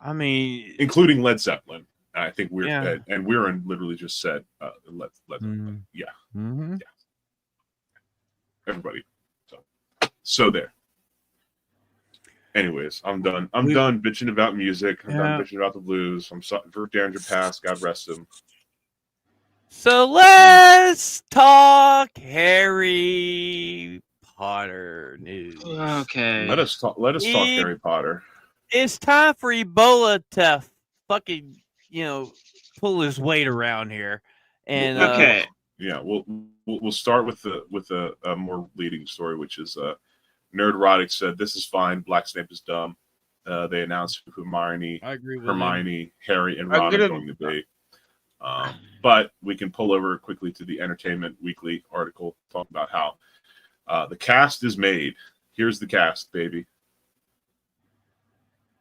I mean, Including Led Zeppelin. I think we're Yeah. Weirin literally just said Led Zeppelin. Yeah. Mm-hmm. Yeah. Everybody. So there. Anyways, I'm done. I'm done bitching about music. I'm done bitching about the blues. I'm sorry for Danger Pass. God rest him. So let's talk Harry Potter news. Okay. Let us talk Harry Potter. It's time for Ebola to fucking, pull his weight around here. And Okay. Yeah, we'll start with a more leading story, which is Nerdrotic said this is fine. Black Snape is dumb. They announced who Hermione, Harry, and Ron are going to be. But we can pull over quickly to the Entertainment Weekly article talking about how the cast is made. Here's the cast, baby.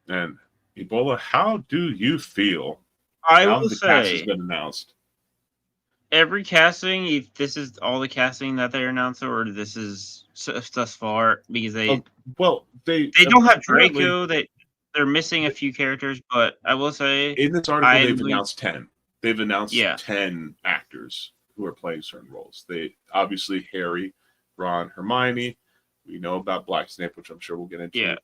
And Ebola, how do you feel? I now will the cast has say, been announced. every casting, if this is all the casting that they announced, or this is thus far, because they don't have Draco. They're missing a few characters, but I will say in this article they've announced 10. They've announced 10 actors who are playing certain roles. They obviously Harry, Ron, Hermione. We know about Black Snape, which I'm sure we'll get into. Yeah.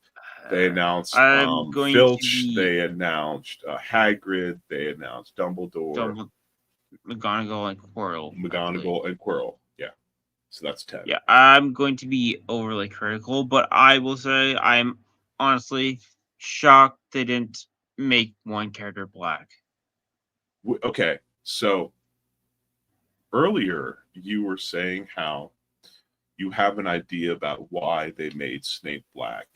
They announced Filch. They announced Hagrid. They announced Dumbledore. McGonagall and Quirrell. Yeah. So that's 10. Yeah, I'm going to be overly critical, but I will say I'm honestly shocked they didn't make one character black. Okay, so earlier you were saying how you have an idea about why they made Snape black.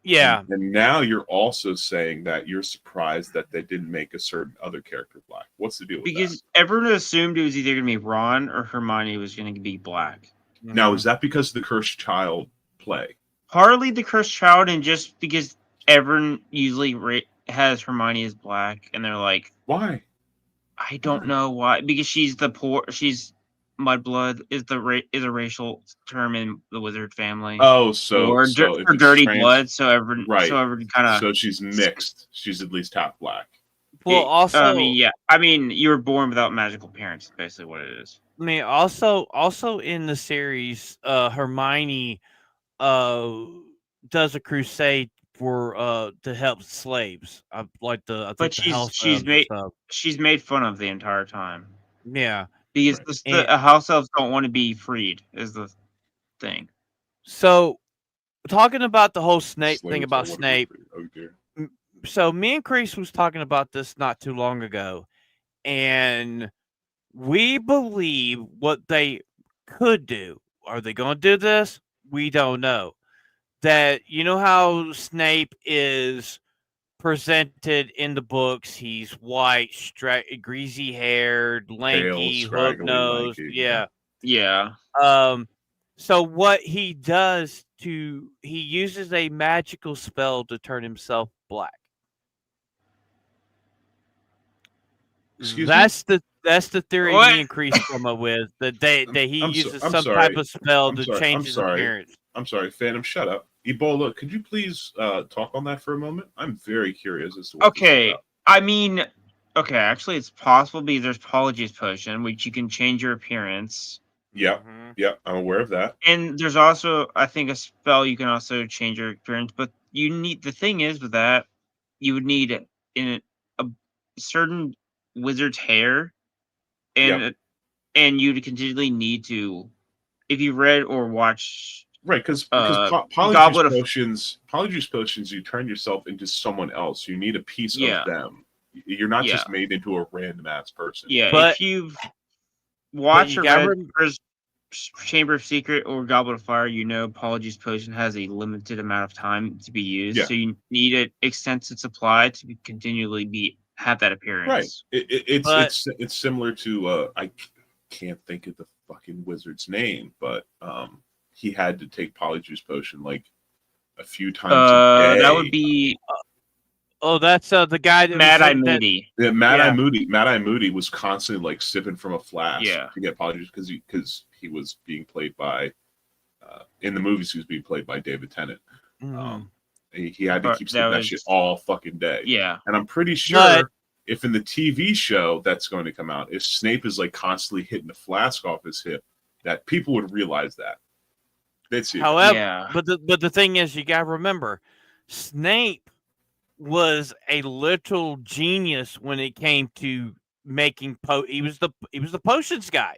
Yeah. And now you're also saying that you're surprised that they didn't make a certain other character black. What's the deal with Because everyone assumed it was either going to be Ron or Hermione was going to be black. that? Now, is that because of the cursed child play? Partly the cursed child, and just because everyone usually has Hermione as black, and they're like, Why? I don't know why. Because she's mudblood is a racial term in the wizard family. Oh, so or so if for it's dirty trans- blood, so everyone Right. kind of. So she's mixed. She's at least half black. Well, also, I mean, yeah. I mean, you were born without magical parents. Basically, what it is. I mean, also in the series, Hermione does a crusade for to help slaves. I think But the house she's elves and made stuff. she's made fun of the entire time Yeah. because Right. the house elves don't want to be freed. Is the thing. So talking about the whole Snape Slaves thing about don't wanna be Snape. free. Oh dear. So me and Chris was talking about this not too long ago, and we believe what they could do. Are they going to do this? We don't know. That you know how Snape is presented in the books. He's white, greasy haired, lanky, hook straggly, nosed. lanky, Yeah. Yeah. So what he does he uses a magical spell to turn himself black. Excuse That's the theory What? me and Chris come up with. That he I'm uses I'm some sorry. type of spell I'm to sorry. change I'm his sorry. appearance. I'm sorry, Phantom, shut up. Ebola, could you please talk on that for a moment? I'm very curious as to what this is Okay. about. I mean, okay. Actually, it's possible because there's Polyjuice Potion, which you can change your appearance, Yeah, Mhm. yeah, I'm aware of that. and there's also, I think, a spell you can also change your appearance. But the thing is with that, you would need in a certain wizard's hair, and you'd continually need to, if you read or watched Right, because Goblet polyjuice potions, you turn yourself into someone else. You need a piece Yeah. of them. You're not just Yeah. made into a random ass person. Yeah, But- if you've watched you or gotta read Chamber of Secret or Goblet of Fire, Polyjuice Potion has a limited amount of time to be used. Yeah. So you need an extensive supply to continually have that appearance. Right. But- It's similar to I can't think of the fucking wizard's name, but he had to take polyjuice potion like a few times a day. That would be Oh, that's the guy that Mad was Eye in that- Moody. Yeah, Mad Eye Yeah. Moody was constantly like sipping from a flask Yeah. to get polyjuice because he was being played by in the movies he was being played by David Tennant. Mhm. He had to But keep that sipping that was- shit all fucking day. Yeah. And I'm pretty sure But- if in the TV show that's going to come out, if Snape is like constantly hitting the flask off his hip, that people would realize that. They'd see it. However, Yeah. but the thing is, you gotta remember, Snape was a literal genius when it came to making he was the potions guy.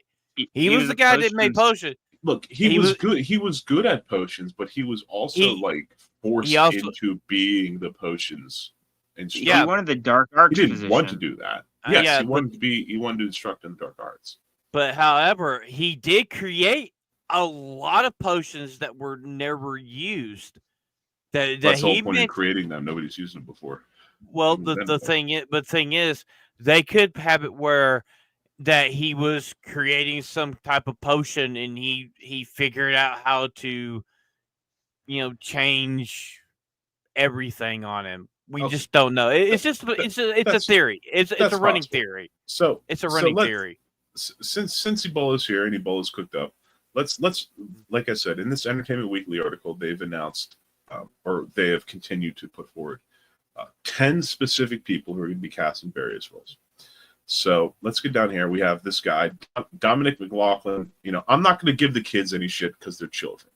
He was the guy that made potions. Look, he he was was- good. He was good at potions, but he was also He- like forced he also- into being the potions He instructor. wanted the dark He arts didn't position. want to do that. Yes, yeah, he wanted to be. He wanted to instruct in the dark arts. But however, he did create a lot of potions that were never used. That That's the he whole point in meant. creating them. Nobody's used them before. Well, even the then. thing is, they could have it where that he was creating some type of potion and he figured out how to, change everything on him. We Okay. just don't know. It's just it's a that's- theory. It's that's a running possible. theory. So It's a so running let's- theory. Since Ebola's here and Ebola's cooked up, let's like I said in this Entertainment Weekly article, they've announced or they have continued to put forward 10 specific people who are going to be cast in various roles. So let's get down here. We have this guy, Dominic McLaughlin. I'm not going to give the kids any shit because they're children.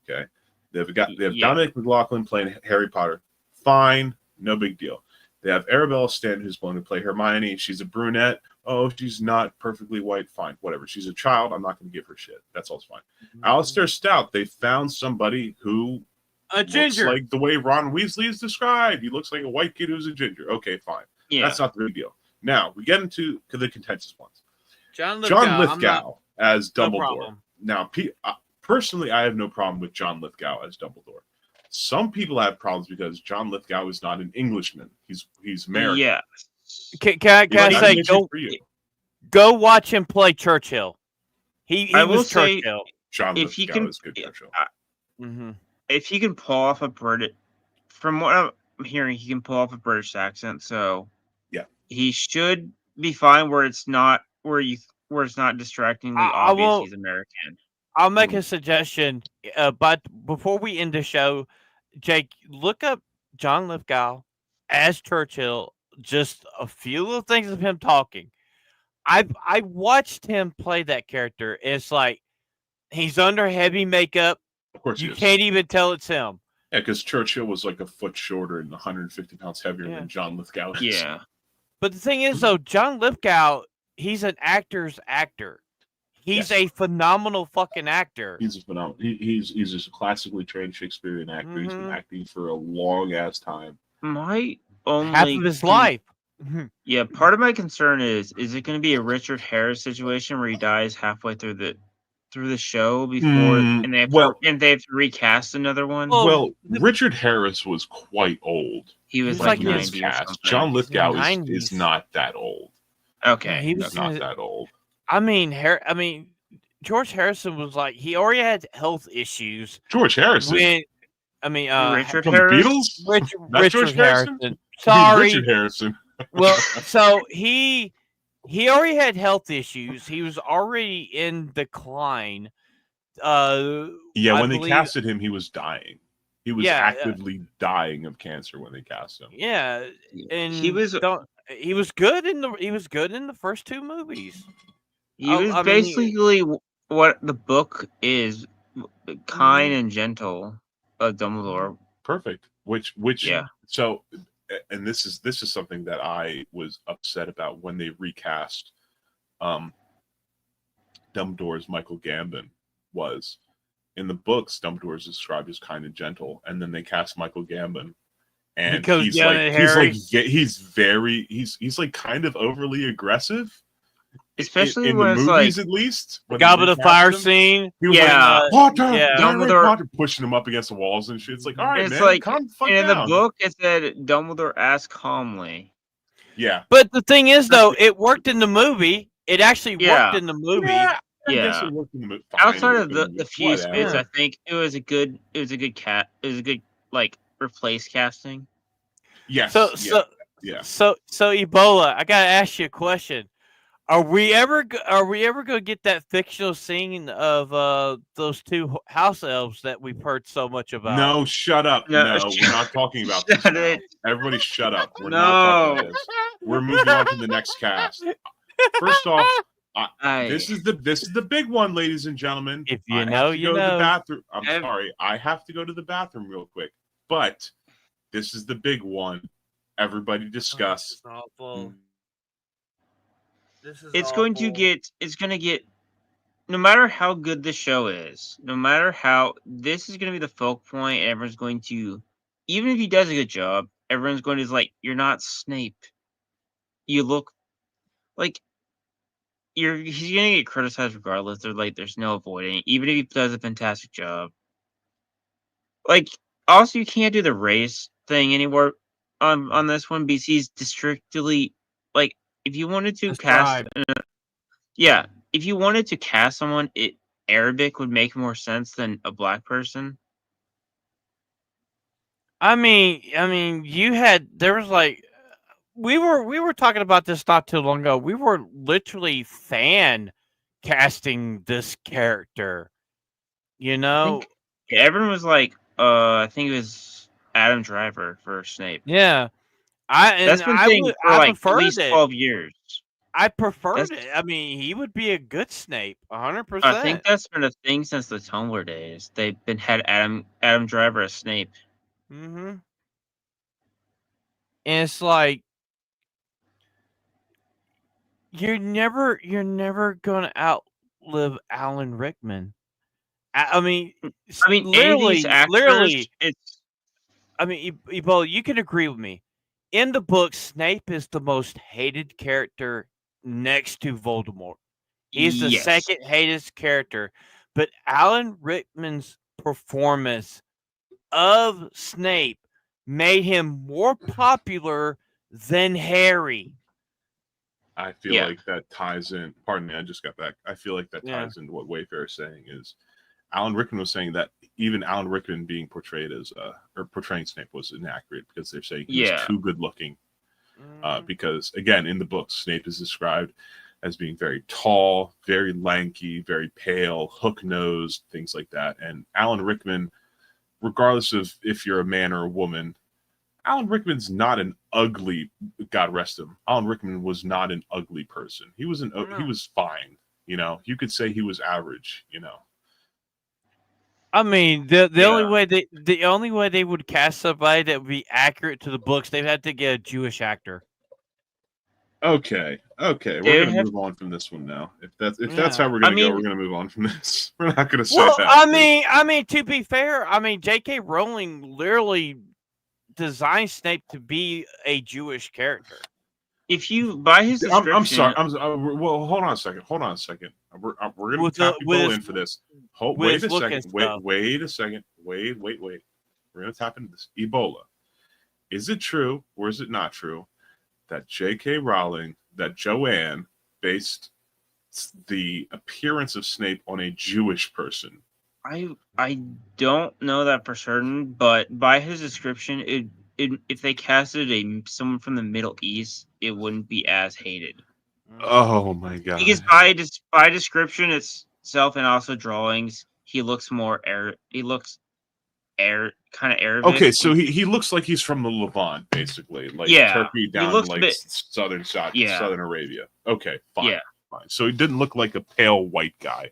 Okay, they have Yeah. Dominic McLaughlin playing Harry Potter. Fine, no big deal. They have Arabella Stanton who's going to play Hermione. She's a brunette. Oh, she's not perfectly white. Fine, whatever. She's a child. I'm not going to give her shit. That's all fine. Alistair Stout. They found somebody who A ginger. looks like the way Ron Weasley is described. He looks like a white kid who's a ginger. Okay, fine. Yeah. That's not the big deal. Now we get into the contentious ones. John John Lithgow. Lithgow as no Dumbledore. problem. Now, personally, I have no problem with John Lithgow as Dumbledore. Some people have problems because John Lithgow is not an Englishman. He's American. Yeah. Can I That's say an issue for you. go watch him play Churchill. He I will was say, Churchill. John if he Lithgow can, is good Churchill. Mm-hmm. if he can pull off a British, from what I'm hearing, he can pull off a British accent. So Yeah. he should be fine where it's not it's not distractingly I obvious won't- he's American. I'll make a suggestion, but before we end the show, Jake, look up John Lithgow as Churchill. Just a few little things of him talking. I watched him play that character. It's like he's under heavy makeup. Of course, You he is. can't even tell it's him. Yeah, because Churchill was like a foot shorter and 150 pounds heavier Yeah. than John Lithgow is. Yeah. But the thing is, though, John Lithgow, he's an actor's actor. He's Yes. a phenomenal fucking actor. He's a phenomenal. He's just a classically trained Shakespearean actor. He's been Mhm. acting for a long ass time. My only Half of his life. Yeah, part of my concern is it going to be a Richard Harris situation where he dies halfway through the show before, and they have to recast another one? Well, Well, Richard Harris was quite old. He was was like like when he 90 was or cast. something. John Lithgow is 90s. not that old. Okay. He was He's not that old. I mean, George Harrison was like he already had health issues George Harrison when Richard from Harris? the Beatles. Richard, Not Richard George Harrison? Harrison. I mean, Sorry. Richard Harrison. Well, so he already had health issues. He was already in decline. Yeah, I when they believe- casted him, he was dying. He was Yeah, actively dying of cancer when they cast him. Yeah, and He was he was good in the first two movies. he I was mean, basically what the book is, kind and gentle, Dumbledore. Perfect. Which Yeah. So, and this is something that I was upset about when they recast Dumbledore as Michael Gambon. Was in the books, Dumbledore is described as kind and gentle, and then they cast Michael Gambon, and Because he's young like and he's hairy. like he's like kind of overly aggressive, Especially in when the it's movies like at least. when they Goblet of recast Fire him. scene. He was Yeah. like, Potter, Yeah. Harry Dumbledore- Potter, pushing him up against the walls and shit. It's like, all right, It's man, like- calm the fuck and in down. the book it said Dumbledore asked calmly. Yeah. But the thing is, though, it worked in the movie. It actually Yeah. worked in the movie. Yeah. I guess Yeah. it worked in the movie. Outside of Fine, the few whatever. bits, I think it was a good like replace casting. Yes. So yeah. so Ebola, I gotta ask you a question. Are we ever gonna get that fictional scene of those two house elves that we've heard so much about? No, shut up. No, No, we're not talking about this. Shut now. it. Everybody shut up. We're not talking No. about this. We're moving on to the next cast. First off, this is the big one, ladies and gentlemen. If you I have know, to you go to know. the bathroom. I'm Ev- sorry. I have to go to the bathroom real quick. But this is the big one. Everybody discuss. Awful. This is It's going to get no matter how good the show is, no matter how this is going to be the focal point, and everyone's going to, even if he does a good job, everyone's going to like, you're not Snape. You look like he's going to get criticized regardless. There's no avoiding it, even if he does a fantastic job. Like, also, you can't do the race thing anymore on this one because he's strictly like, if you wanted to cast, yeah, if you wanted to cast someone, Arabic would make more sense than a black person. I mean, there was like we were talking about this not too long ago. We were literally fan casting this character. You know? Yeah, everyone was like, I think it was Adam Driver for Snape. Yeah. That's been saying for I like at preferred least it. 12 years. I preferred That's- it. I mean, he would be a good Snape, 100%. I think that's been a thing since the Tumblr days. They've had Adam Driver as Snape. Mm-hmm. And it's like you're never gonna outlive Alan Rickman. I mean, Any of literally, these actors, literally. it's I mean, Ebola, you can agree with me. In the book, Snape is the most hated character next to Voldemort. He's the yes. second hated character, but Alan Rickman's performance of Snape made him more popular than Harry. I feel Yeah. like that ties in. Pardon me, I just got back. I feel like that Yeah. ties into what Wayfair is saying. Is Alan Rickman was saying that even Alan Rickman being portrayed as or portraying Snape was inaccurate because they're saying he was Yeah. too good looking. Because again, in the book, Snape is described as being very tall, very lanky, very pale, hook-nosed, things like that. And Alan Rickman, regardless of if you're a man or a woman, Alan Rickman's not an ugly. God rest him. Alan Rickman was not an ugly person. He was he was fine. You know, you could say he was average. You know. I mean, the Yeah. only way they would cast somebody that would be accurate to the books, they'd have to get a Jewish actor. Okay, They we're gonna have- move on from this one now. If that's how we're I gonna go, mean- we're gonna move on from this. We're not gonna say Well, that. I mean, to be fair, I mean, J.K. Rowling literally designed Snape to be a Jewish character. If you buy his description, I'm sorry. Well, hold on a second. We're gonna With tap the- people with in his- for this. with Wait his a look second. and stuff. Wait a second. Wait. We're gonna tap into this. Ebola. Is it true or is it not true that J.K. Rowling, that Joanne based the appearance of Snape on a Jewish person? I don't know that for certain, but by his description, if they casted someone from the Middle East, it wouldn't be as hated. Oh my god! Because by description itself and also drawings, he looks more kind of Arabic. Okay, so he looks like he's from the Levant, basically, like Yeah, Turkey he down looks like a bit- southern Yeah. Southern Arabia. Okay, fine, Yeah. fine. So he didn't look like a pale white guy.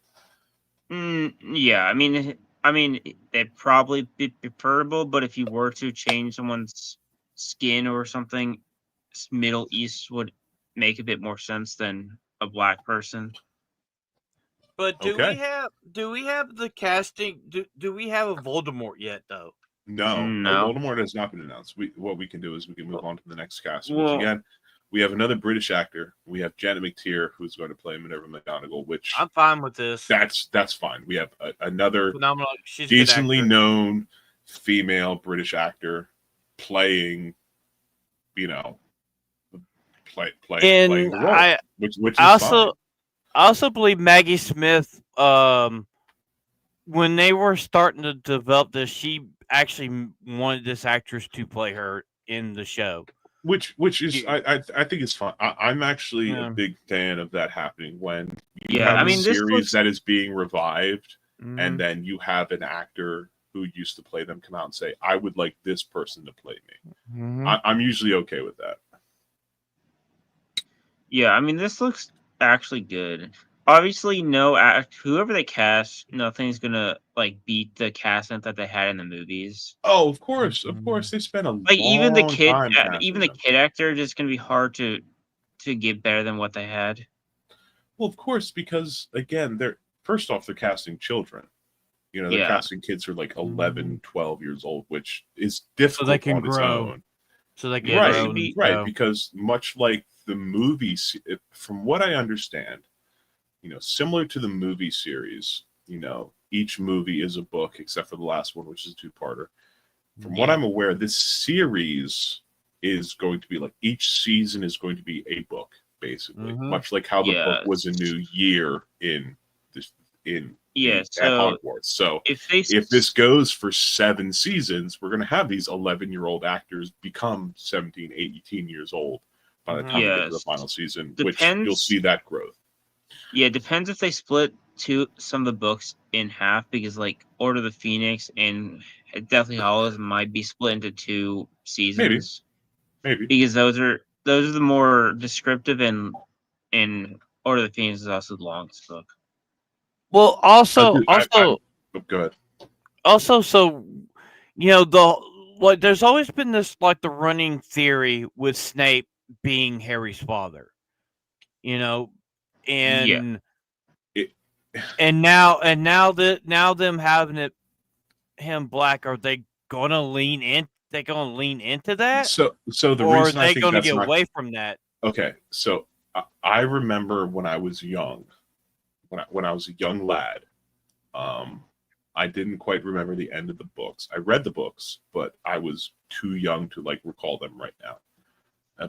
Yeah, I mean, they'd probably be preferable, but if you were to change someone's skin or something, Middle East would make a bit more sense than a black person. But Okay. do we have the casting? Do we have a Voldemort yet though? No, No. Voldemort has not been announced. What we can do is we can move on to the next cast. Which Well- again, we have another British actor. We have Janet McTeer, who's going to play Minerva McGonagall. Which I'm fine with this. that's fine. We have another Phenomenal. She's a good decently actor. known female British actor playing, you know, playing And the role, I which is also fine. I also believe Maggie Smith. When they were starting to develop this, she actually wanted this actress to play her in the show. Which is I think it's fine. I'm actually Yeah. a big fan of that happening when you Yeah, have I mean, a this series looks- that is being revived, Mm-hmm. and then you have an actor who used to play them come out and say, "I would like this person to play me." Mhm. I'm usually okay with that. Yeah, I mean, this looks actually good. Obviously, whoever they cast, nothing's gonna like beat the casting that they had in the movies. Oh, of course, they spent a Like even the long kid, time casting even the them. kid actor, just gonna be hard to get better than what they had. Well, of course, because again, they're first off they're casting children. You know, they're Yeah. casting kids who are like 11, 12 years old, which is difficult they can on its grow. own. So they get Yeah, grown, should be- Right, so- because much like the movies, from what I understand, you know, similar to the movie series, you know, each movie is a book except for the last one, which is a two-parter. From what I'm aware, this series is going to be like each season is going to be a book, basically, Mhm. much like how the book Yes. was a new year in Yeah, at so Hogwarts. So if they if this goes for 7 seasons, we're going to have these 11-year-old actors become 17, 18 years old by the time we get to the Yes. final season, which Depends- you'll see that growth. Yeah, it depends if they split some of the books in half, because like Order of the Phoenix and Deathly Hallows might be split into 2 seasons. Maybe. Because those are the more descriptive, and Order of the Phoenix is also the longest book. Well, also, Oh, go ahead. also, so you know there's always been this like the running theory with Snape being Harry's father, you know, and now them having him black, are they gonna lean in? They gonna lean into that, So the or are reason I they think gonna that's get not away from that? okay. So I remember when I was young, when I was a young lad, I didn't quite remember the end of the books. I read the books, but I was too young to like recall them right now.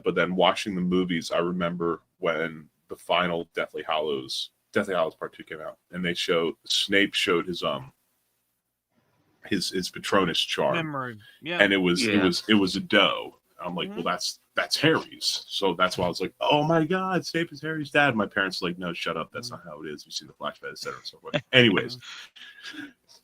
But then watching the movies, I remember when the final Deathly Hallows Part 2 came out, and Snape showed his Patronus charm, Memory. Yeah. and it was Yeah. a doe. I'm like, well, that's Harry's. So that's why I was like, oh my God, Snape is Harry's dad. My parents were like, no, shut up. That's not how it is. You see the flashback, etc. and so forth. Anyways,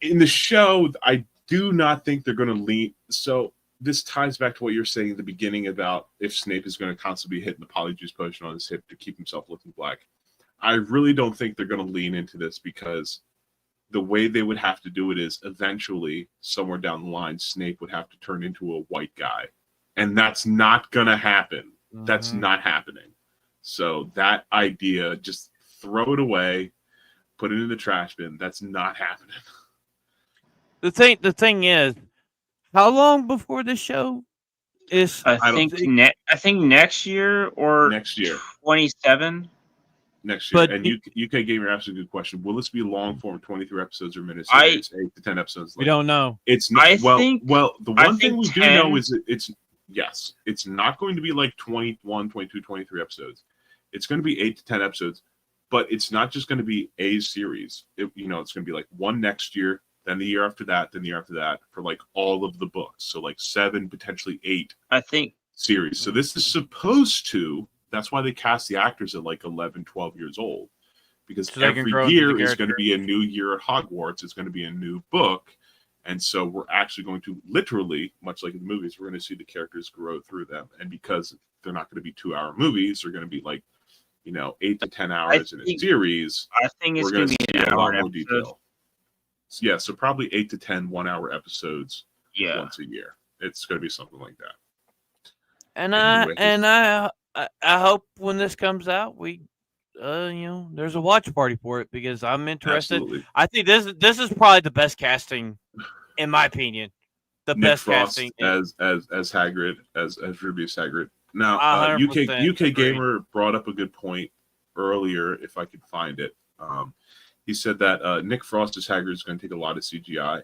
in the show, I do not think they're going to lean. So this ties back to what you're saying at the beginning about if Snape is going to constantly be hitting the polyjuice potion on his hip to keep himself looking black. I really don't think they're going to lean into this, because the way they would have to do it is eventually, somewhere down the line, Snape would have to turn into a white guy. And that's not going to happen. That's not happening. So that idea, just throw it away, put it in the trash bin. That's not happening. The thing is, how long before the show is? I think next year or Next year. 27. Next year. But And UK Gamer asked a good question. Will this be long form, 23 episodes or minutes? I- It's 8 to 10 episodes. We don't know. It's not. I Well, think- the I one thing we think do 10 know is that it's not going to be like 21, 22, 23 episodes. It's going to be 8 to 10 episodes, but it's not just going to be a series. It's going to be like one next year, then the year after that, then the year after that, for like all of the books. So like 7, potentially 8 I think series. So this is supposed to, that's why they cast the actors at like 11, 12 years old. Because So they can every grow into year the is going to character. be a new year at Hogwarts. It's going to be a new book. And so we're actually going to literally, much like in the movies, we're going to see the characters grow through them. And because they're not going to be 2-hour movies, they're going to be like, 8 to 10 hours in a think- series. I think it's We're going going to to be see an a lot hour more episode. detail. Yeah, so probably 8 to 10 1-hour episodes Yeah. once a year. It's going to be something like that. And Anyway. I hope when this comes out, we, there's a watch party for it, because I'm interested. Absolutely. I think this is probably the best casting, in my opinion. The Nick best Frost casting. as Hagrid, as Rubius Hagrid. Now, 100% UK agree. Gamer brought up a good point earlier, if I could find it. He said that Nick Frost as Hagrid is going to take a lot of CGI.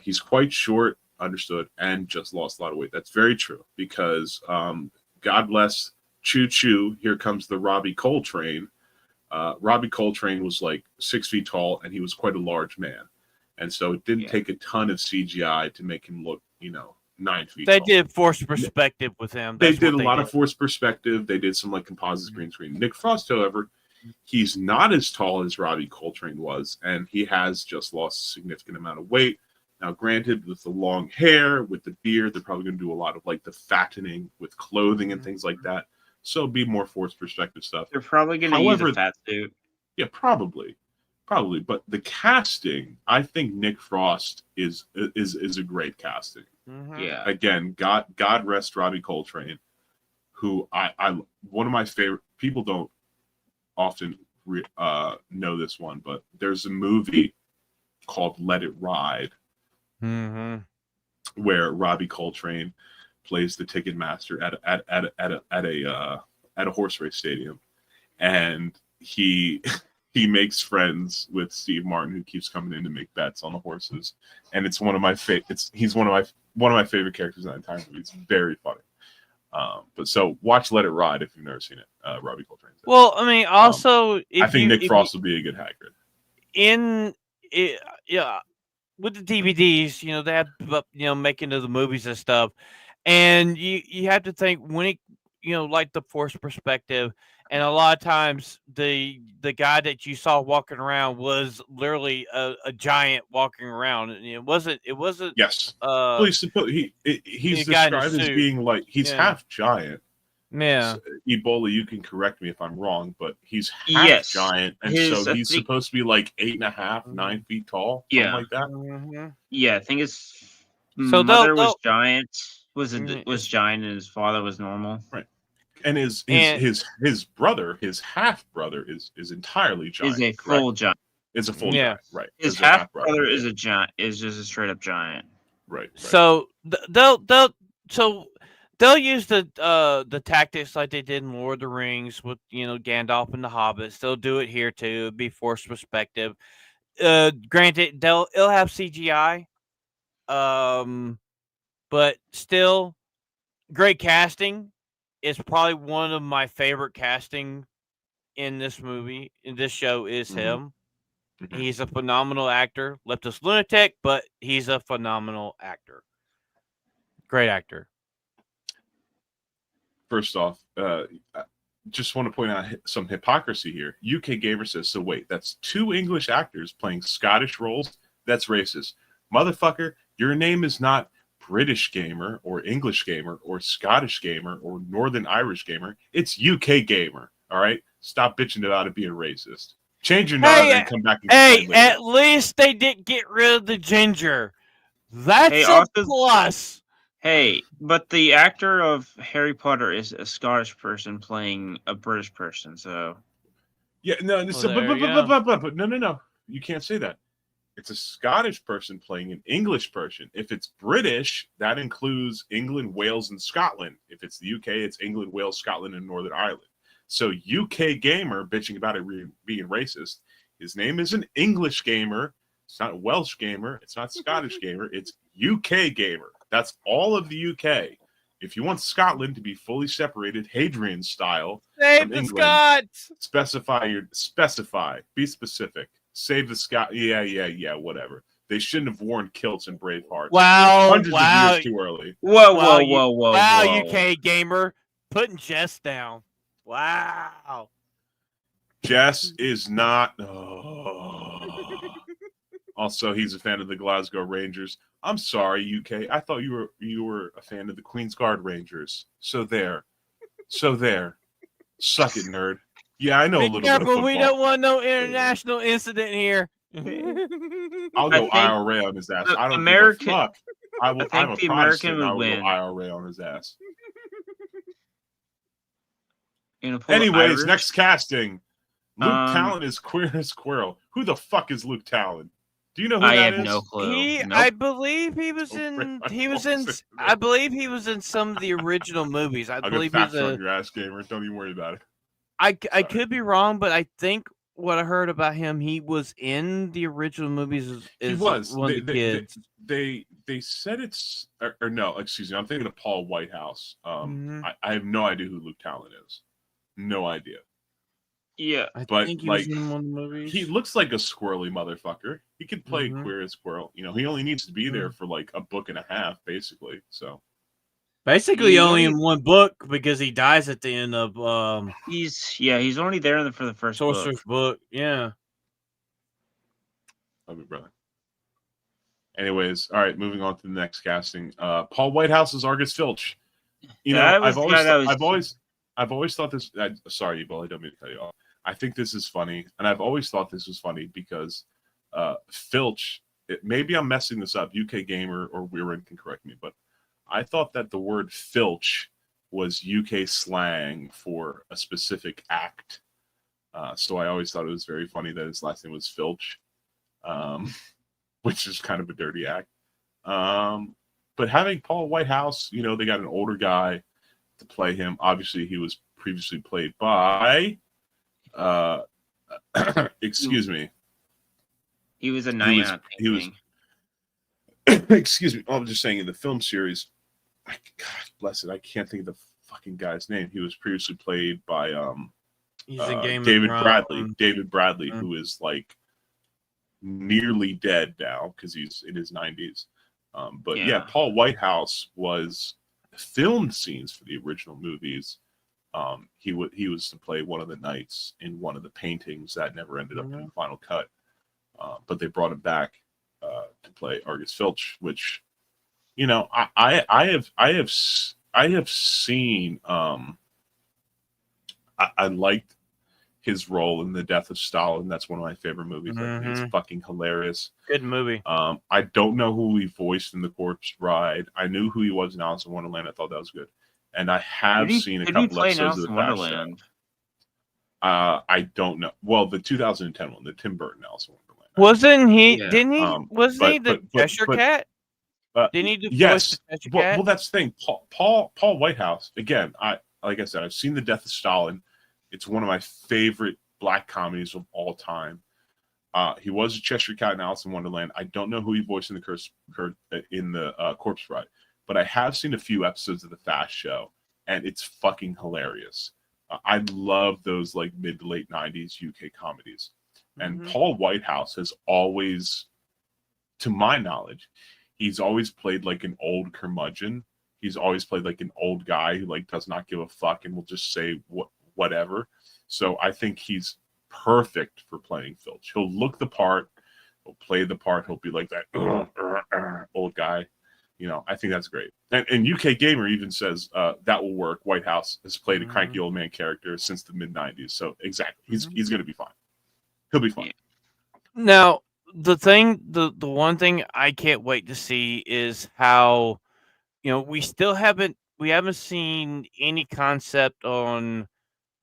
He's quite short, understood, and just lost a lot of weight. That's very true, because God bless Choo Choo, here comes the Robbie Coltrane. Robbie Coltrane was like 6 feet tall, and he was quite a large man. And so it didn't take a ton of CGI to make him look, 9 feet They tall. did forced perspective with him. They That's did a what lot of forced perspective. They did some like composite green screen. Nick Frost, however, he's not as tall as Robbie Coltrane was, and he has just lost a significant amount of weight. Now, granted, with the long hair, with the beard, they're probably going to do a lot of like the fattening with clothing and things like that. So it'll be more forced perspective stuff. They're probably going to use However- a fat suit. Yeah, probably. But the casting, I think Nick Frost is a great casting. Mhm. Yeah. Again, God rest Robbie Coltrane, who I one of my favorite. People don't often know this one, but there's a movie called Let It Ride Mhm. where Robbie Coltrane plays the ticket master at a horse race stadium, and he makes friends with Steve Martin, who keeps coming in to make bets on the horses, and it's one of my he's one of my favorite characters in that entire movie. It's very funny. But so watch Let It Ride if you've never seen it. Robbie Coltrane. Well, I mean, also, I think Nick Frost would be a good Hagrid. With the DVDs, they have making of the movies and stuff, and you have to think when it, like the forced perspective, and a lot of times the guy that you saw walking around was literally a giant walking around, and it wasn't Yes. Well, he's a guy in a described as suit. being like he's Yeah. half giant. yeah. Ebola, you can correct me if I'm wrong, but he's half Yes. giant, and His- so I he's think- supposed to be like 8.5, 9 feet tall, something Yeah. like that. Mhm. Yeah, I think his So mother was they'll- giant. Was Mhm. giant, and his father was normal. And his brother, his half brother, is entirely giant. Is a correct? full giant. Is a full Yeah. giant, right? His Is a half half-brother, brother yeah. is a giant. Is just a straight up giant. right. So they'll use the tactics like they did in Lord of the Rings with Gandalf and the Hobbits. They'll do it here too. It'll be forced perspective. Granted, it'll have CGI, but still, great casting. Is probably one of my favorite casting in this movie. In this show is him. He's a phenomenal actor. Left us lunatic, but he's a phenomenal actor. Great actor. First off, just want to point out some hypocrisy here. UK Gamer says, so wait, that's 2 English actors playing Scottish roles? That's racist. Motherfucker, your name is not British Gamer or English Gamer or Scottish Gamer or Northern Irish Gamer. It's UK Gamer, all right? Stop bitching about it being racist. Change your name and come back and Hey, complain later. at least they didn't get rid of the ginger. That's Hey, a also- plus. Hey, but the actor of Harry Potter is a Scottish person playing a British person, so Yeah, no, there you go. but no. You can't say that. It's a Scottish person playing an English person. If it's British, that includes England, Wales, and Scotland. If it's the UK, it's England, Wales, Scotland, and Northern Ireland. So UK Gamer bitching about it being racist. His name is an English Gamer. It's not Welsh Gamer. It's not Scottish Gamer. It's UK Gamer. That's all of the UK. If you want Scotland to be fully separated, Hadrian style, Save from the England. Scots. specify, be specific. Save the Scot. Yeah, whatever. They shouldn't have worn kilts in Braveheart. Wow, Hundreds of wow, years too early. whoa, Wow, whoa. UK gamer, putting Jess down. Wow. Jess is not. Oh. Also, he's a fan of the Glasgow Rangers. I'm sorry, UK. I thought you were a fan of the Queen's Guard Rangers. So there. Suck it, nerd. Yeah, I know a Be little bit of careful, football. we don't want no international incident here. I'll I go think IRA on his ass. the I don't American- give a fuck. I'm think a the Protestant. American would I will win. go IRA on his ass. You know, pull the Anyways, Irish. next casting. Luke Um, Talon is queer as squirrel. Who the fuck is Luke Talon? Do you know who I that have is? no clue. Nope. I believe he was Oh, in. right. He was in. Opposite. I believe he was in some of the original movies. I I'll get believe he's facts on a. your ass, gamer. Don't even worry about it. I Sorry. could be wrong, but I think what I heard about him, he was in the original movies. He As was. one of the kids. They said it's or no, excuse me. I'm thinking of Paul Whitehouse. Mhm. I have no idea who Luke Talon is. No idea. Yeah. I but, think he like, was in one of the movies. He looks like a squirrely motherfucker. He could play Mhm. queer as squirrel. You know, he only needs to be there for like a book and a half, basically. So Basically, He only only- in one book because he dies at the end of He's only there for the first book. Sorcerer's book. Yeah. love it, brother. Anyways, all right, moving on to the next casting. Paul Whitehouse is Argus Filch. You know, That was I've the guy that was- I've always thought this. Sorry, Evil, I don't mean to cut you off. I think this is funny, and I've always thought this was funny because Filch. Maybe I'm messing this up. UK Gamer or Weirin can correct me, but I thought that the word Filch was UK slang for a specific act. So I always thought it was very funny that his last name was Filch, which is kind of a dirty act. But having Paul Whitehouse, you know, they got an older guy to play him. Obviously, he was previously played by, excuse me. He was a knight. he was- Excuse me. I'm just saying in the film series, God bless it, I can't think of the fucking guy's name. He was previously played by He's in Game David of Bradley. Thrones. David Bradley, Mm. who is like nearly dead now because he's in his 90s. But yeah, Yeah. Paul Whitehouse was filmed scenes for the original movies. He was to play one of the knights in one of the paintings that never ended up in the final cut. But they brought him back to play Argus Filch, which, you know, I have seen. I liked his role in The Death of Stalin. That's one of my favorite movies. I think it's fucking hilarious. Good movie. I don't know who he voiced in The Corpse Bride. I knew who he was in Alice in Wonderland. I thought that was good. And I have seen a Did he couple play in episodes Alice of in the Fast Wonderland? Show. I don't know. Well, the 2010 one, the Tim Burton Alice in Wonderland. Wasn't he? Yeah. Didn't he? Wasn't he but- the but- Cheshire but- Cat? Uh, Didn't he do yes. voice the Cheshire Well, Cat? that's the thing. Paul Whitehouse. Again, like I said, I've seen The Death of Stalin. It's one of my favorite black comedies of all time. He was a Cheshire Cat in Alice in Wonderland. I don't know who he voiced in the Corpse Bride, but I have seen a few episodes of the Fast Show, and it's fucking hilarious. I love those like mid to late 90s UK comedies. And Paul Whitehouse has always, to my knowledge, he's always played like an old curmudgeon. He's always played like an old guy who like does not give a fuck and will just say whatever. So I think he's perfect for playing Filch. He'll look the part, he'll play the part, he'll be like that old guy. I think that's great. And UK Gamer even says that will work. Whitehouse has played a cranky old man character since the mid 90s. So exactly, he's going to be fine. He'll be fine. Now, the one thing I can't wait to see is how, we haven't seen any concept on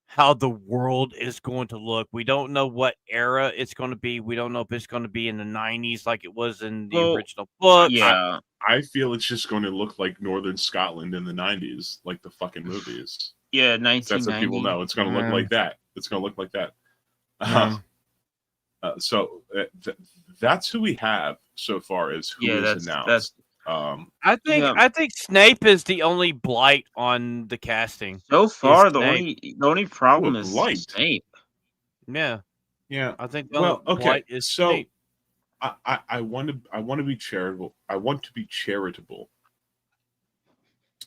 how the world is going to look. We don't know what era it's going to be. We don't know if it's going to be in the 90s like it was in the original book. Yeah. I feel it's just going to look like Northern Scotland in the 90s, like the fucking movies. Yeah, 1990. That's what people know. It's going to look like that. It's going to look like that. So that's who we have so far as who is announced. I think Snape is the only blight on the casting. So far, the only problem is Snape. Yeah. I think the well, only blight is Snape. I want to be charitable. I want to be charitable.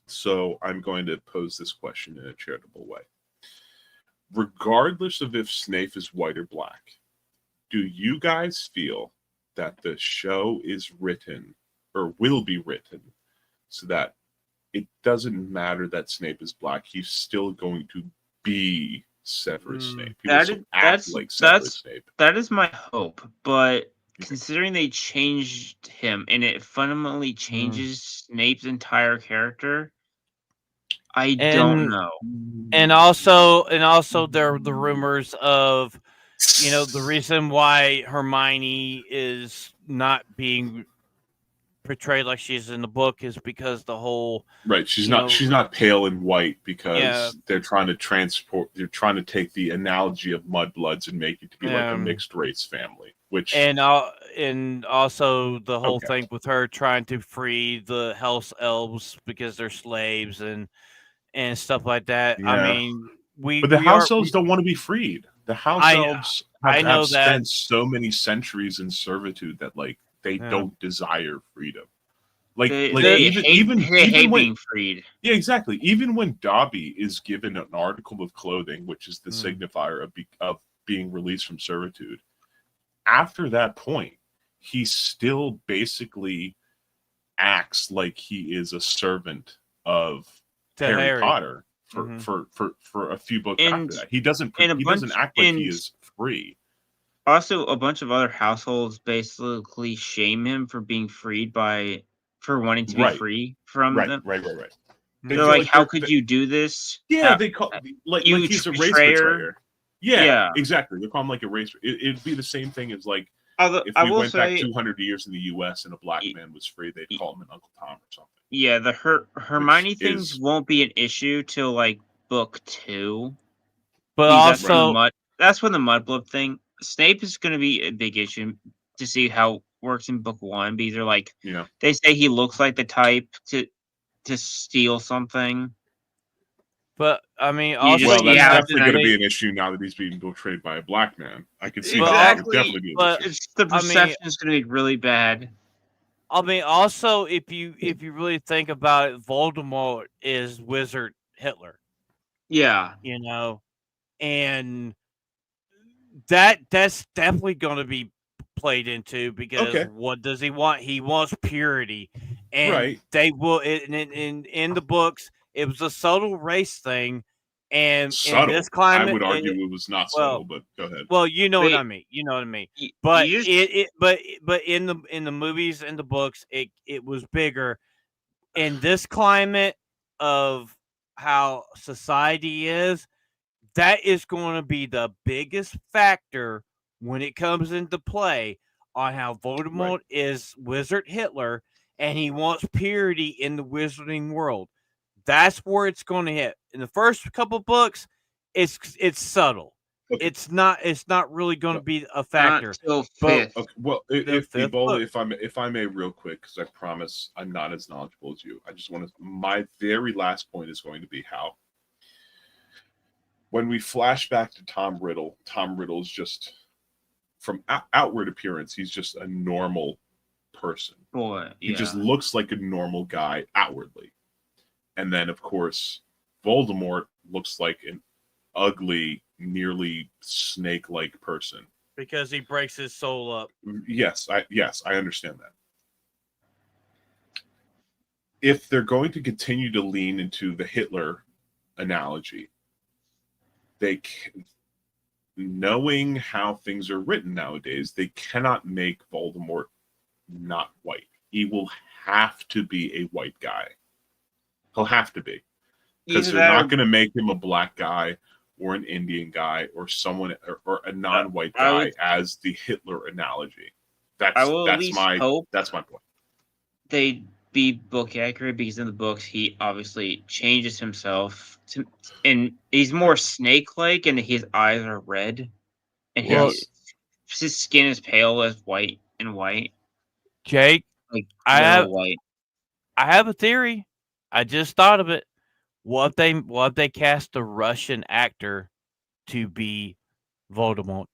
So I'm going to pose this question in a charitable way. Regardless of if Snape is white or black, do you guys feel that the show is written or will be written so that it doesn't matter that Snape is black? He's still going to be Severus Snape. Snape. That is my hope, but considering they changed him and it fundamentally changes Snape's entire character, I don't know. And also there are the rumors of, the reason why Hermione is not being portrayed like she's in the book is because the whole she's not pale and white because they're trying to take the analogy of mudbloods and make it to be like a mixed race family, which and also the whole thing with her trying to free the house elves because they're slaves and stuff like that. I mean, but the house elves don't want to be freed. The house elves have spent so many centuries in servitude that like they don't desire freedom. Even hate when being freed. Yeah, exactly. Even when Dobby is given an article of clothing, which is the signifier of being released from servitude, after that point, he still basically acts like he is a servant of Harry Potter for a few books after that. He doesn't act like he is free. Also, a bunch of other households basically shame him for being for wanting to be free from them. Right. They're like, how could you do this? Yeah, they call like he's a race betrayer. Yeah, exactly. They call him like a race. It'd be the same thing as like if we went back 200 years in the U.S. and a black man was free, they'd call him an Uncle Tom or something. Yeah, the Hermione things won't be an issue till like book 2. But also, that's when the Mudblood thing. Snape is going to be a big issue to see how it works in book 1 because they're like, they say he looks like the type to steal something. But I mean, also, that's definitely going to be an issue now that he's being portrayed by a black man. I can see that would definitely be an issue. The perception is going to be really bad. I mean, also, if you really think about it, Voldemort is Wizard Hitler. Yeah, and that's definitely going to be played into because what does he want? He wants purity, and they will in the books. It was a subtle race thing, and in this climate, I would argue it was not subtle. But go ahead. Well, you know what I mean. But but in the movies and the books, it was bigger. In this climate of how society is, that is going to be the biggest factor when it comes into play on how Voldemort is Wizard Hitler, and he wants purity in the wizarding world. That's where it's going to hit. In the first couple books, it's subtle. Okay. it's not really going to be a factor. Not till But- 5th. Okay, well, if fifth Ebola, book. if I may, real quick, because I promise I'm not as knowledgeable as you. I just want to. My very last point is going to be how, when we flash back to Tom Riddle is just, from outward appearance, he's just a normal person. Boy, He just looks like a normal guy outwardly, and then of course, Voldemort looks like an ugly, nearly snake-like person. because he breaks his soul up. Yes, I understand that. If they're going to continue to lean into the Hitler analogy, knowing how things are written nowadays, they cannot make Voldemort not white. He will have to be a white guy. He'll have to be, because Either they're that not or- going to make him a black guy or an Indian guy or someone or a non-white I guy would- as the Hitler analogy. I will at least my hope that's my point. they be book accurate, because in the books he obviously changes himself and he's more snake-like, and his eyes are red, and Well- his skin is pale as white, Jake, like I yellow have- white. I have a theory. I just thought of it. What if they cast a Russian actor to be Voldemort?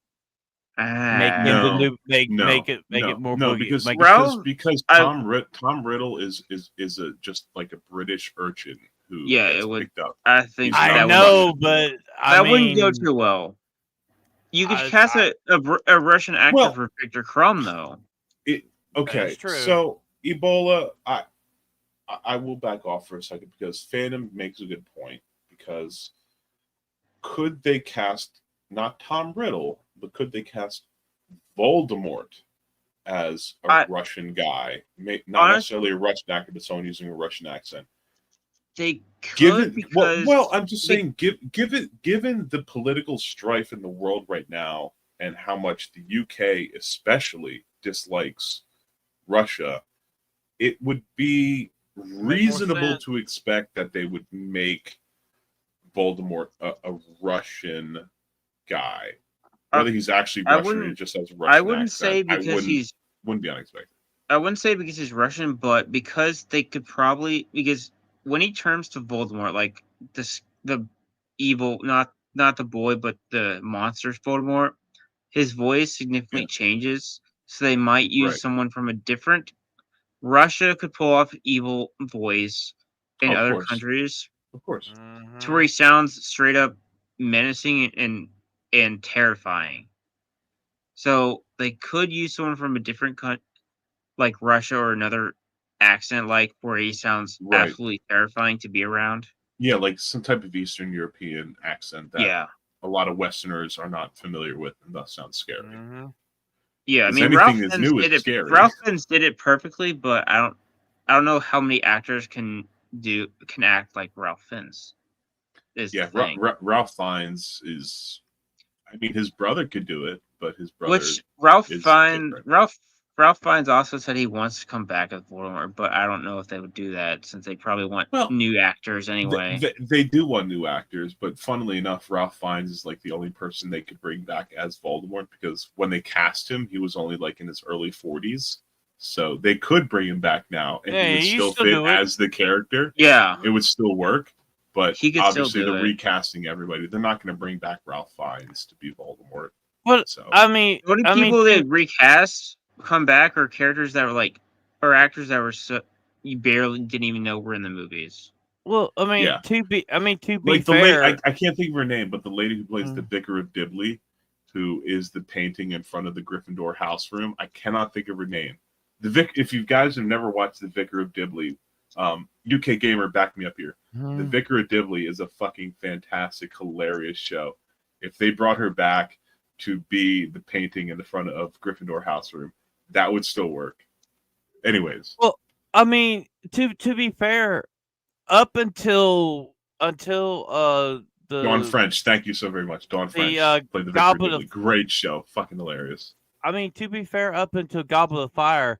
Make him No, the new make No, it no, more no, boogie- because make- Ralph- because I- Tom Riddle is a just like a British urchin who Yeah, gets it would- picked up. I think He's I not that know, would, but that wouldn't go mean, too well. You could I- cast a Russian actor Well- for Victor Crumb, though. Okay, That's true. so Ebola, I will back off for a second because Phantom makes a good point. Because could they cast not Tom Riddle, but could they cast Voldemort as a Russian guy? Not necessarily a Russian actor, but someone using a Russian accent. They could, Given because well, I'm just saying, given the political strife in the world right now, and how much the UK especially dislikes Russia, it would be reasonable sense. to expect that they would make Voldemort a Russian guy. Whether he's actually I Russian or wouldn't- just has a Russian I wouldn't say accent, because wouldn't be unexpected. I wouldn't say because he's Russian, but because they could probably, because when he turns to Voldemort, like the evil, not the boy, but the monster's Voldemort, his voice significantly changes. So they might use Right. someone from a different. Russia could pull off evil voice in Of other course. countries Of course. to where he sounds straight up menacing and terrifying. So they could use someone from a different country, like Russia or another accent, like where he sounds Right. absolutely terrifying to be around. Yeah, like some type of Eastern European accent that Yeah, a lot of Westerners are not familiar with, and thus sounds scary. yeah. I 'Cause mean, anything Ralph that's Fiennes new is did it. scary. Ralph Fiennes did it perfectly, but I don't know how many actors can act like Ralph Fiennes. Is Yeah, the thing. Ralph Fiennes is. I mean, his brother could do it, but his brother. Which Ralph is Fiennes, different. Ralph Fiennes also said he wants to come back as Voldemort, but I don't know if they would do that since they probably want Well, new actors anyway. They do want new actors, but funnily enough, Ralph Fiennes is like the only person they could bring back as Voldemort because when they cast him, he was only like in his early 40s. So they could bring him back now, and Yeah, he would you still still fit do it. as the character. Yeah, It would still work, but He could still obviously do they're it. recasting everybody. They're not going to bring back Ralph Fiennes to be Voldemort. But So I mean, the only people they recast come back are characters that were like, or actors that were you barely didn't even know were in the movies. well, I mean, Yeah. to be like the fair, lady, I can't think of her name, but the lady who plays the Mm. Vicar of Dibley, who is the painting in front of the Gryffindor house room. I cannot think of her name. If you guys have never watched the Vicar of Dibley, UK Gamer, back me up here. The Vicar of Dibley is a fucking fantastic, hilarious show. If they brought her back to be the painting in the front of Gryffindor house room, that would still work. Anyways, I mean, to be fair, up until the Dawn French, thank you so very much. Dawn French played the Vicar of Goblet Dibley. of- Great show, fucking hilarious. I mean, to be fair, up until Goblet of Fire,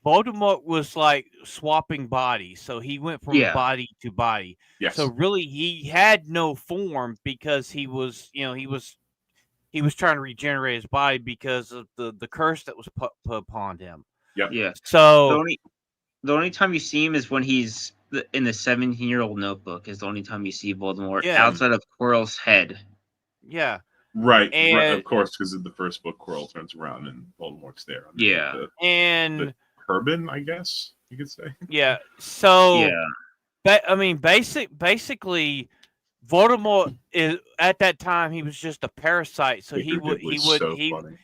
Voldemort was like swapping bodies, so he went from Yeah. body to body. Yes. So really, he had no form because he was he was trying to regenerate his body because of the curse that was put upon him. Yep. Yeah. So The only time you see him is when he's in the 17-year-old notebook. Is the only time you see Voldemort Yeah. outside of Quirrell's head. yeah, Right, And- of course, because in the first book, Quirrell turns around and Voldemort's there. Yeah. and Turban, I guess you could say. yeah. So Yeah. I mean, basically, Voldemort is at that time he was just a parasite. So he Victor Dibley's funny.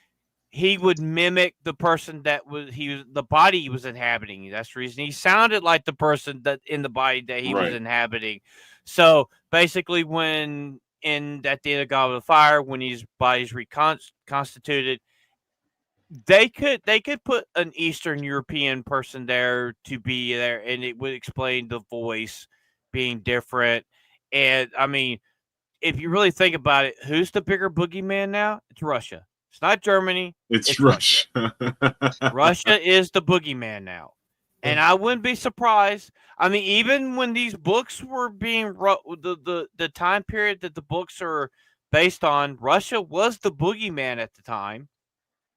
he would mimic the person that the body he was inhabiting. That's the reason he sounded like the person that in the body that he was Right. inhabiting. So basically, when at the end of Goblet of Fire, when his body's reconstituted, they could put an Eastern European person there to be there, and it would explain the voice being different. And I mean, if you really think about it, who's the bigger boogeyman now? It's Russia. It's not Germany. It's Russia. Russia. Russia is the boogeyman now. And I wouldn't be surprised. I mean, even when these books were being the time period that the books are based on, Russia was the boogeyman at the time.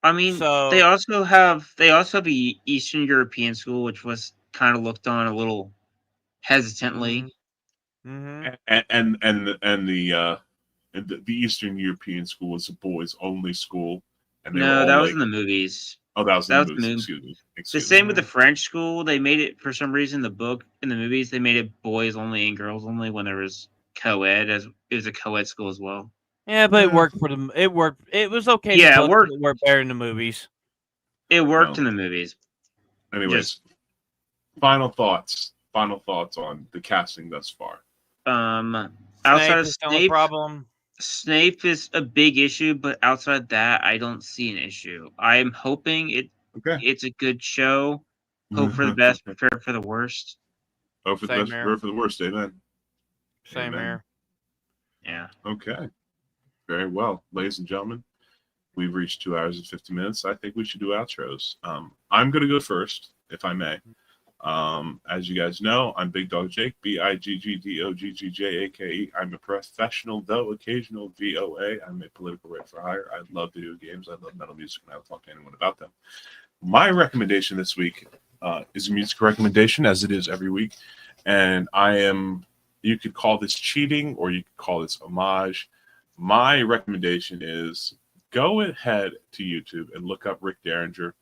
I mean, So- they also have the Eastern European school, which was kind of looked on a little hesitantly. Mm-hmm. And the Eastern European school was a boys only school. And they were No, all that was like- in the movies. Oh, that was in that the was the movies. movie. Excuse The me. same with the French school. They made it for some reason. The book in the movies they made it boys only and girls only when there was co-ed, as it was a co-ed school as well. Yeah, but it worked for them. It worked. It was okay. in the Yeah, it books, worked. but it worked better in the movies. It worked Well, in the movies. Anyways, final thoughts on the casting thus far. Outside Snape of is the only Snape, problem. Snape is a big issue, but outside that, I don't see an issue. I'm hoping Okay. it's a good show. Hope for the best, prepare for the worst. Hope for the Same best, here. prepare for the worst. Amen. Same Amen. here. Yeah. Okay. Very well, ladies and gentlemen. We've reached 2 hours and 50 minutes. I think we should do outros. I'm going to go first, if I may. As you guys know, I'm Big Dog Jake, BIGGDOGGJAKE. I'm a professional, though occasional VOA. I'm a political writer for hire. I love video games. I love metal music, and I will talk to anyone about them. My recommendation this week is a music recommendation, as it is every week. And you could call this cheating or you could call this homage. My recommendation is go ahead to YouTube and look up Rick Derringer.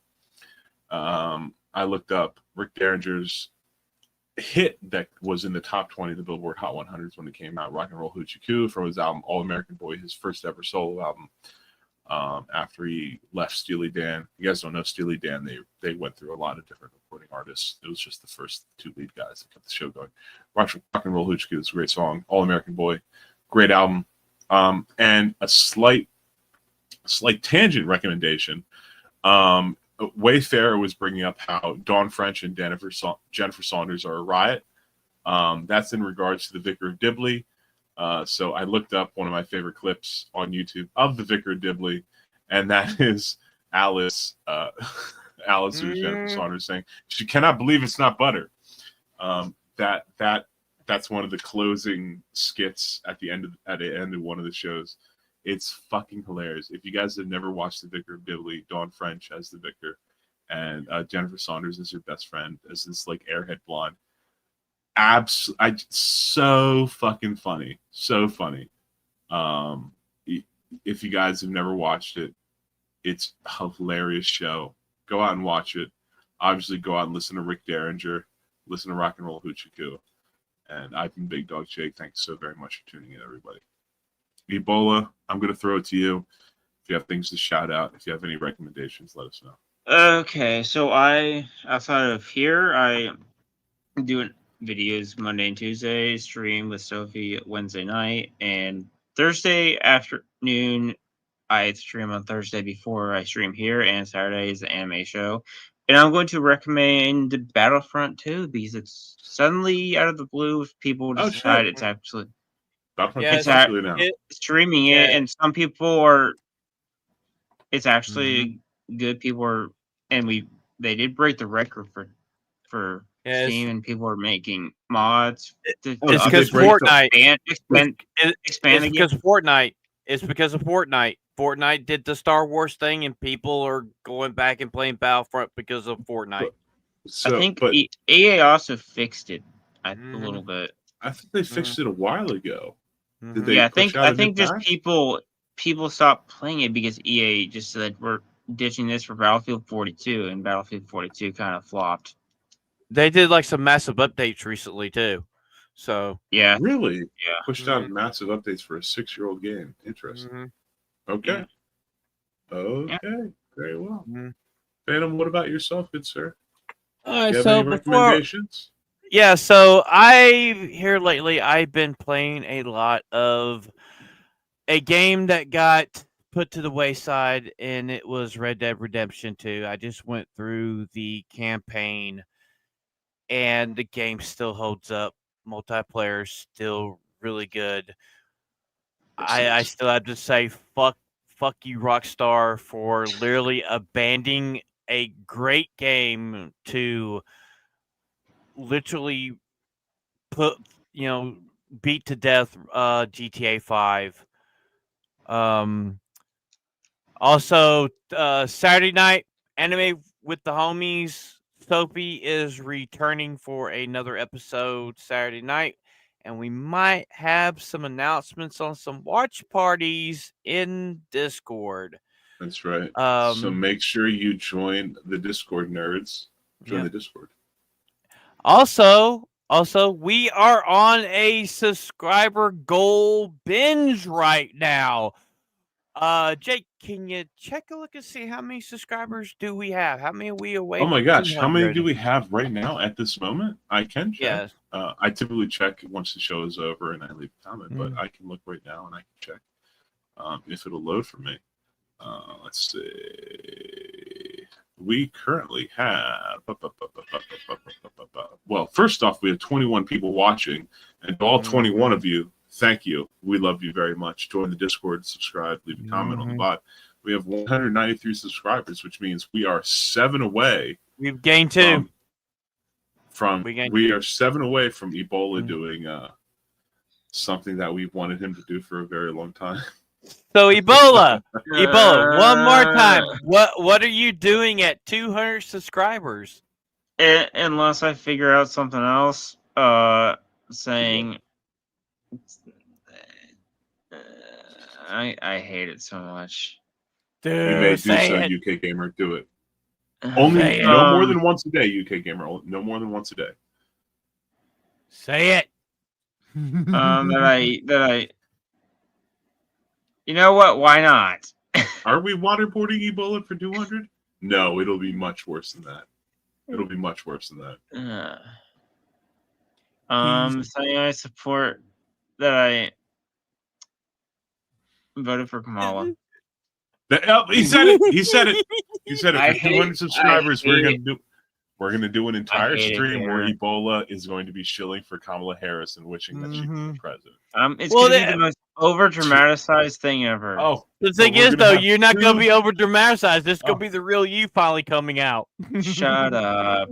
I looked up Rick Derringer's hit that was in the top 20 of the Billboard Hot 100s when it came out, Rock and Roll Hoochie Coo, from his album All American Boy, his first ever solo album. After he left Steely Dan. You guys don't know Steely Dan. They went through a lot of different recording artists. It was just the first two lead guys that kept the show going. Rock and Roll Hoochie Coo is a great song. All American Boy, great album. And a slight tangent recommendation. Wayfarer was bringing up how Dawn French and Jennifer Saunders are a riot. That's in regards to the Vicar of Dibley. So I looked up one of my favorite clips on YouTube of the Vicar of Dibley, and that is Alice, who's Jennifer Saunders, saying she cannot believe it's not butter. That's one of the closing skits at the end of one of the shows. It's fucking hilarious. If you guys have never watched the Vicar of Dibley, Dawn French as the vicar, and Jennifer Saunders as her best friend, as this like airhead blonde. So fucking funny. So funny. If you guys have never watched it, it's a hilarious show. Go out and watch it. Obviously, go out and listen to Rick Derringer, listen to Rock and Roll Hoochie Coo. And I've been Big Dog Jake. Thanks so very much for tuning in, everybody. Ebola, I'm going to throw it to you. If you have things to shout out, if you have any recommendations, let us know. Okay, so outside of here, I'm doing videos Monday and Tuesday, stream with Sophie Wednesday night, and Thursday afternoon, I stream on Thursday before I stream here, and Saturday is the anime show. And I'm going to recommend Battlefront 2 because it's suddenly out of the blue, people decide it's actually It's streaming it, and some people are. It's actually good. People are, and they did break the record for Steam, and people are making mods. It's because Fortnite. Expand It's because Fortnite. It's because of Fortnite. Fortnite did the Star Wars thing, and people are going back and playing Battlefront because of Fortnite. So, I think but EA also fixed it a Mhm. little bit. I think they fixed it a while ago. Did Mhm. they Yeah, push out a I new think just patch? people stopped playing it because EA just said we're ditching this for Battlefield 42, and Battlefield 42 kind of flopped. They did like some massive updates recently too. So Yeah, Really? yeah. Pushed out massive updates for a 6-year-old game. Interesting. mhm. Okay. Yeah. Okay. Very well. Mhm. Phantom, what about yourself, good sir? All Do right, you have so any recommendations? so here lately I've been playing a lot of a game that got put to the wayside, and it was Red Dead Redemption 2. I just went through the campaign, and the game still holds up. Multiplayer is still really good. I Yes. still have to say fuck you, Rockstar, for literally abandoning a great game to literally put beat to death GTA 5. Also, Saturday night anime with the homies. Sophie is returning for another episode Saturday night, and we might have some announcements on some watch parties in Discord. That's right. So Um, make sure you join the Discord, nerds. Join yeah. the Discord. Also, we are on a subscriber goal binge right now. Jake, can you check a look and see how many subscribers do we have? How many are we away? Oh my from gosh, how many 200? do we have right now at this moment? I can check. Yes. I typically check once the show is over and I leave a comment, but Mm. I can look right now and I can check if it'll load for me. Let's see. We currently have. Well, first off, we have 21 people watching, and to all 21 of you, thank you. We love you very much. Join the Discord, subscribe, leave a comment on the bot. We have 193 subscribers, which means we are 7 away. We've gained 2. We are 7 away from Ebola doing something that we've wanted him to do for a very long time. So Ebola, one more time. What are you doing at 200 subscribers? Unless I figure out something else, saying I hate it so much. Dude, We may do say so, it. UK Gamer. Do it. Only Say it. no more than once a day, UK Gamer. No more than once a day. Say it. That I. You know what? Why not? Are we waterboarding Ebola for 200? No, it'll be much worse than that. It'll be much worse than that. Saying I support that I voted for Kamala. He said it. He said it. He said it. I For hate- 200 subscribers, I we're hate gonna do an entire hate it stream where here. Ebola is going to be shilling for Kamala Harris and wishing that she could be president. It's Well, gonna be the most over dramatized thing ever. Oh, The thing we're is, gonna though, have you're not going to 2 be over dramatized. This is going Oh. to be the real you finally coming out. Shut up.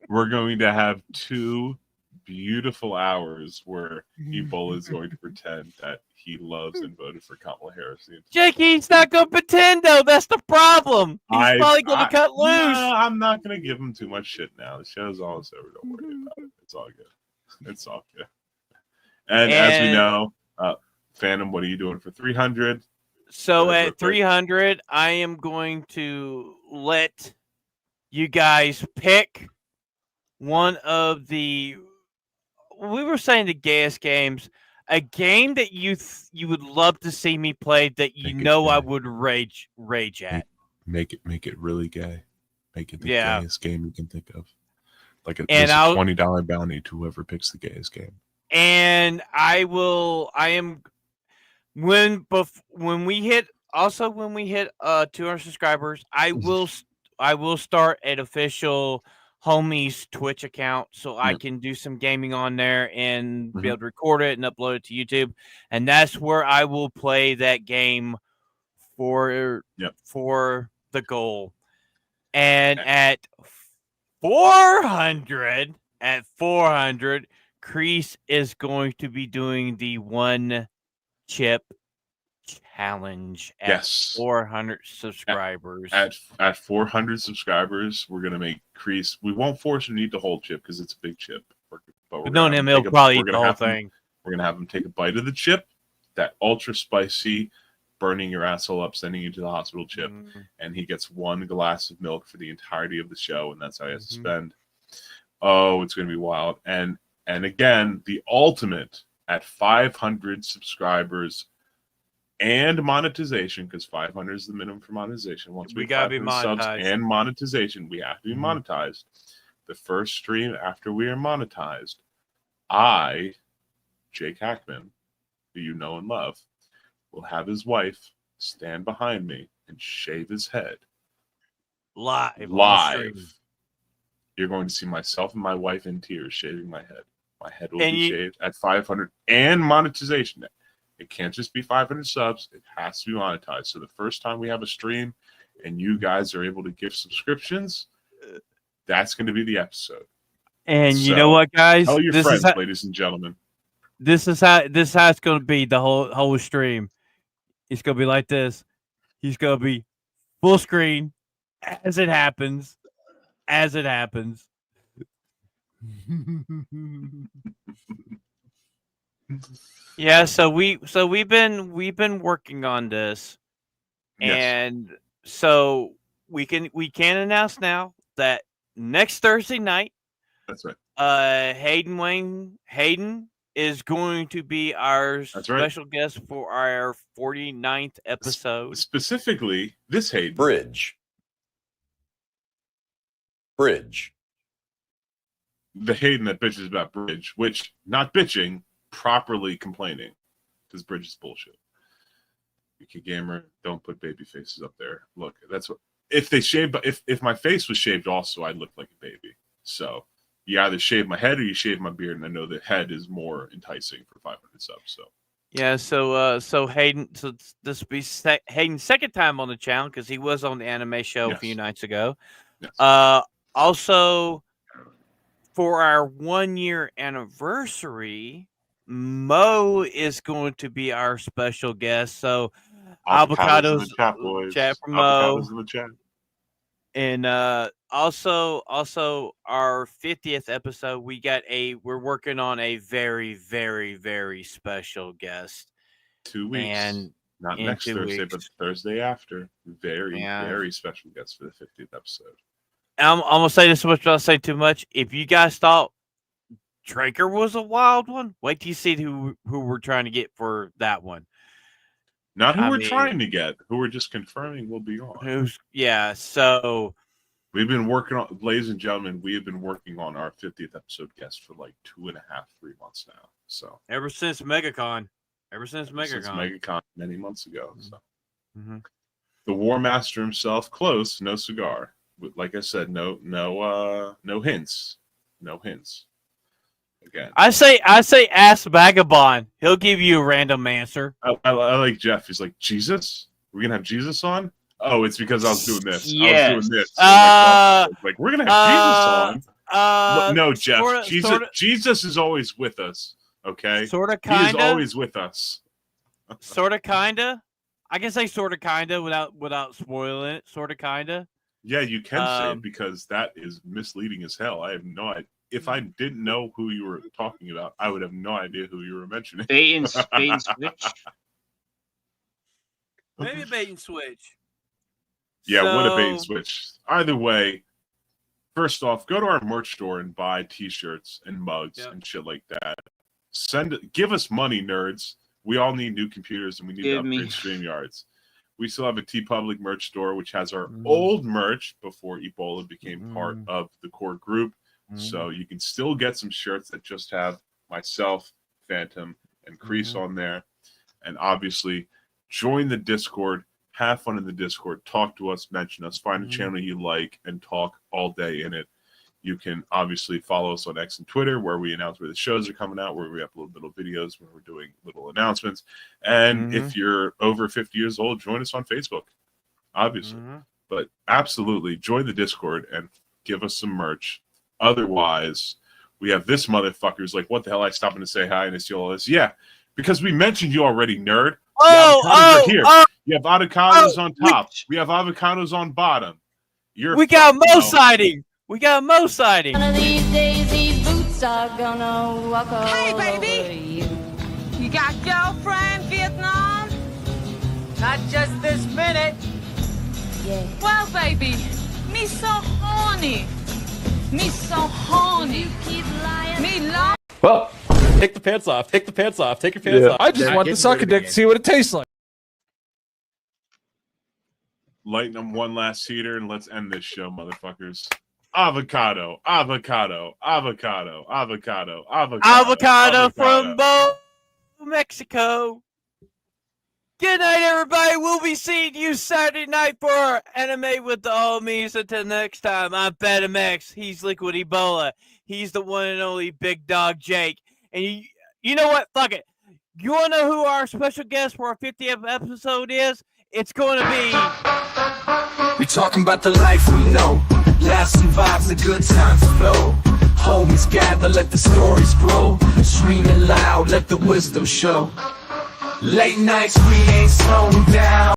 We're going to have 2 beautiful hours where Ebola is going to pretend that he loves and voted for Kamala Harris. Jake, he's not going to pretend, though. That's the problem. He's probably going to cut loose. No, I'm not going to give him too much shit now. The show's almost over. Don't worry about it. It's all good. It's all good. And as we know, Phantom, what are you doing for 300? So Real at quick. 300, I am going to let you guys pick one of the. We were saying the gayest games. A game that you would love to see me play that you Make it know I gay. would rage at. Make it really gay. Make it the Yeah. gayest game you can think of. Like And there's a I'll- $20 bounty to whoever picks the gayest game. And when we hit 200 subscribers, I will start an official homies Twitch account so I can do some gaming on there and be able to record it and upload it to YouTube, and that's where I will play that game for the goal. And at 400, Crease is going to be doing the one chip challenge at Yes. 400 subscribers. At 400 subscribers, we're gonna make Kreese. We won't force him to eat the whole chip because it's a big chip. But we're knowing gonna him, have he'll take a- probably we're eat the gonna whole have him- thing. We're gonna have him take a bite of the chip, that ultra spicy, burning your asshole up, sending you to the hospital chip, and he gets one glass of milk for the entirety of the show, and that's how he has to spend. Oh, it's gonna be wild. And again, the ultimate at 500 subscribers and monetization, because 500 is the minimum for monetization. Once We have gotta be 500 subs monetized. and monetization, we have to be Mhm. monetized. The first stream after we are monetized, I, Jake Hackman, who you know and love, will have his wife stand behind me and shave his head Live. on live. stream. You're going to see myself and my wife in tears shaving my head. My head will And be you- shaved at 500 and monetization. It can't just be 500 subs. It has to be monetized. So the first time we have a stream and you guys are able to give subscriptions, that's going to be the episode. And you So, know what, guys? Tell your This friends, is how, ladies and gentlemen. this is how it's going to be the whole stream. It's going to be like this. He's going to be full screen as it happens. As it happens. Yeah, so we've been working on this, Yes, and so we can announce now that next Thursday night, that's right. Hayden is going to be our That's right. special guest for our 49th episode. Specifically, this Hayden. Bridge. The Hayden that bitches about Bridge, which, not bitching, properly complaining, because Bridge is bullshit. UK Gamer, don't put baby faces up there. Look, that's what, if they shave, if my face was shaved also, I'd look like a baby. So you either shave my head or you shave my beard, and I know the head is more enticing for 500 subs. So Yeah, so Hayden, so this will be Hayden's second time on the channel because he was on the anime show a few Yes. nights ago. yes. Also, for our 1 year anniversary, Mo is going to be our special guest. So Avocados in the Avocados chat, boys. chat from Mo. Avocados in the chat. And also our 50th episode, we're working on a very, very, very special guest. 2 weeks. And Not in next 2 Thursday, but weeks. Thursday after. Very, Yeah. very special guest for the 50th episode. I'm gonna say this much, but I'll say too much. If you guys thought Draker was a wild one, wait till you see who we're trying to get for that one. Not who I we're mean- trying to get, who we're just confirming will be on. So We've been working on, ladies and gentlemen, we have been working on our 50th episode guest for like 2.5, 3 months now. So ever since MegaCon, since MegaCon. MegaCon many months ago. So Mhm. the War Master himself, close, no cigar. But like I said, no hints. No hints. Again. I say ask Vagabond. He'll give you a random answer. I like Jeff. He's like, Jesus? We're gonna have Jesus on? Oh, it's because I was doing this. I Yes. was doing this. Like, we're gonna have Jesus on. No, Jeff. Jesus is always with us. Okay, Sort of, he is kinda, always with us. sort of, kinda. I can say sort of, kinda without spoiling it. Sort of, kinda. Yeah, you can say Um, it because that is misleading as hell. I have no idea. If I didn't know who you were talking about, I would have no idea who you were mentioning. Bait and switch. Maybe bait and switch. Yeah, what a bait and So- switch. Either way, first off, go to our merch store and buy t-shirts and mugs Yep. and shit like that. Give us money, nerds. We all need new computers and we need to Give me- upgrade StreamYards. We still have a TeePublic merch store, which has our Mhm. old merch before Ebola became part Mhm. of the core group. So you can still get some shirts that just have myself, Phantom, and Kreese on there. And obviously, join the Discord, have fun in the Discord, talk to us, mention us, find a Mhm. channel you like, and talk all day in it. You can obviously follow us on X and Twitter, where we announce where the shows are coming out, where we upload little videos, where we're doing little announcements. And if you're over 50 years old, join us on Facebook, obviously. Mhm. But absolutely, join the Discord and give us some merch. Otherwise, we have this motherfucker's like, what the hell? I stopped in to say hi and I see all this. Yeah, because we mentioned you already, nerd. avocados are here. oh, You have avocados oh, on top. We have avocados on bottom. we got a Mo sighting. We got a Mo sighting. One of these days, these boots are gonna walk all Hey, over baby. you. You got girlfriend Vietnam? Not just this minute. Yeah. Well, baby, me so horny. Me so horny. Keep lying. Me love. Well, take the pants off. Take the pants off. Take your pants off. I just want to suck a dick to see what it tastes like. Lighten them one last heater and let's end this show, motherfuckers. Avocado, avocado, avocado, avocado, avocado. Avocado from Mexico. Good night, everybody. We'll be seeing you Saturday night for our Anime with the Homies. Until next time, I'm BetaMX. He's Liquid Ebola. He's the one and only Big Dog Jake. And you know what? Fuck it. You want to know who our special guest for our 50th episode is? It's going to be... We talking about the life we know. Laughs and vibes, the good times flow. Homies gather, let the stories grow. Screaming loud, let the wisdom show. Late nights, we ain't slowing down.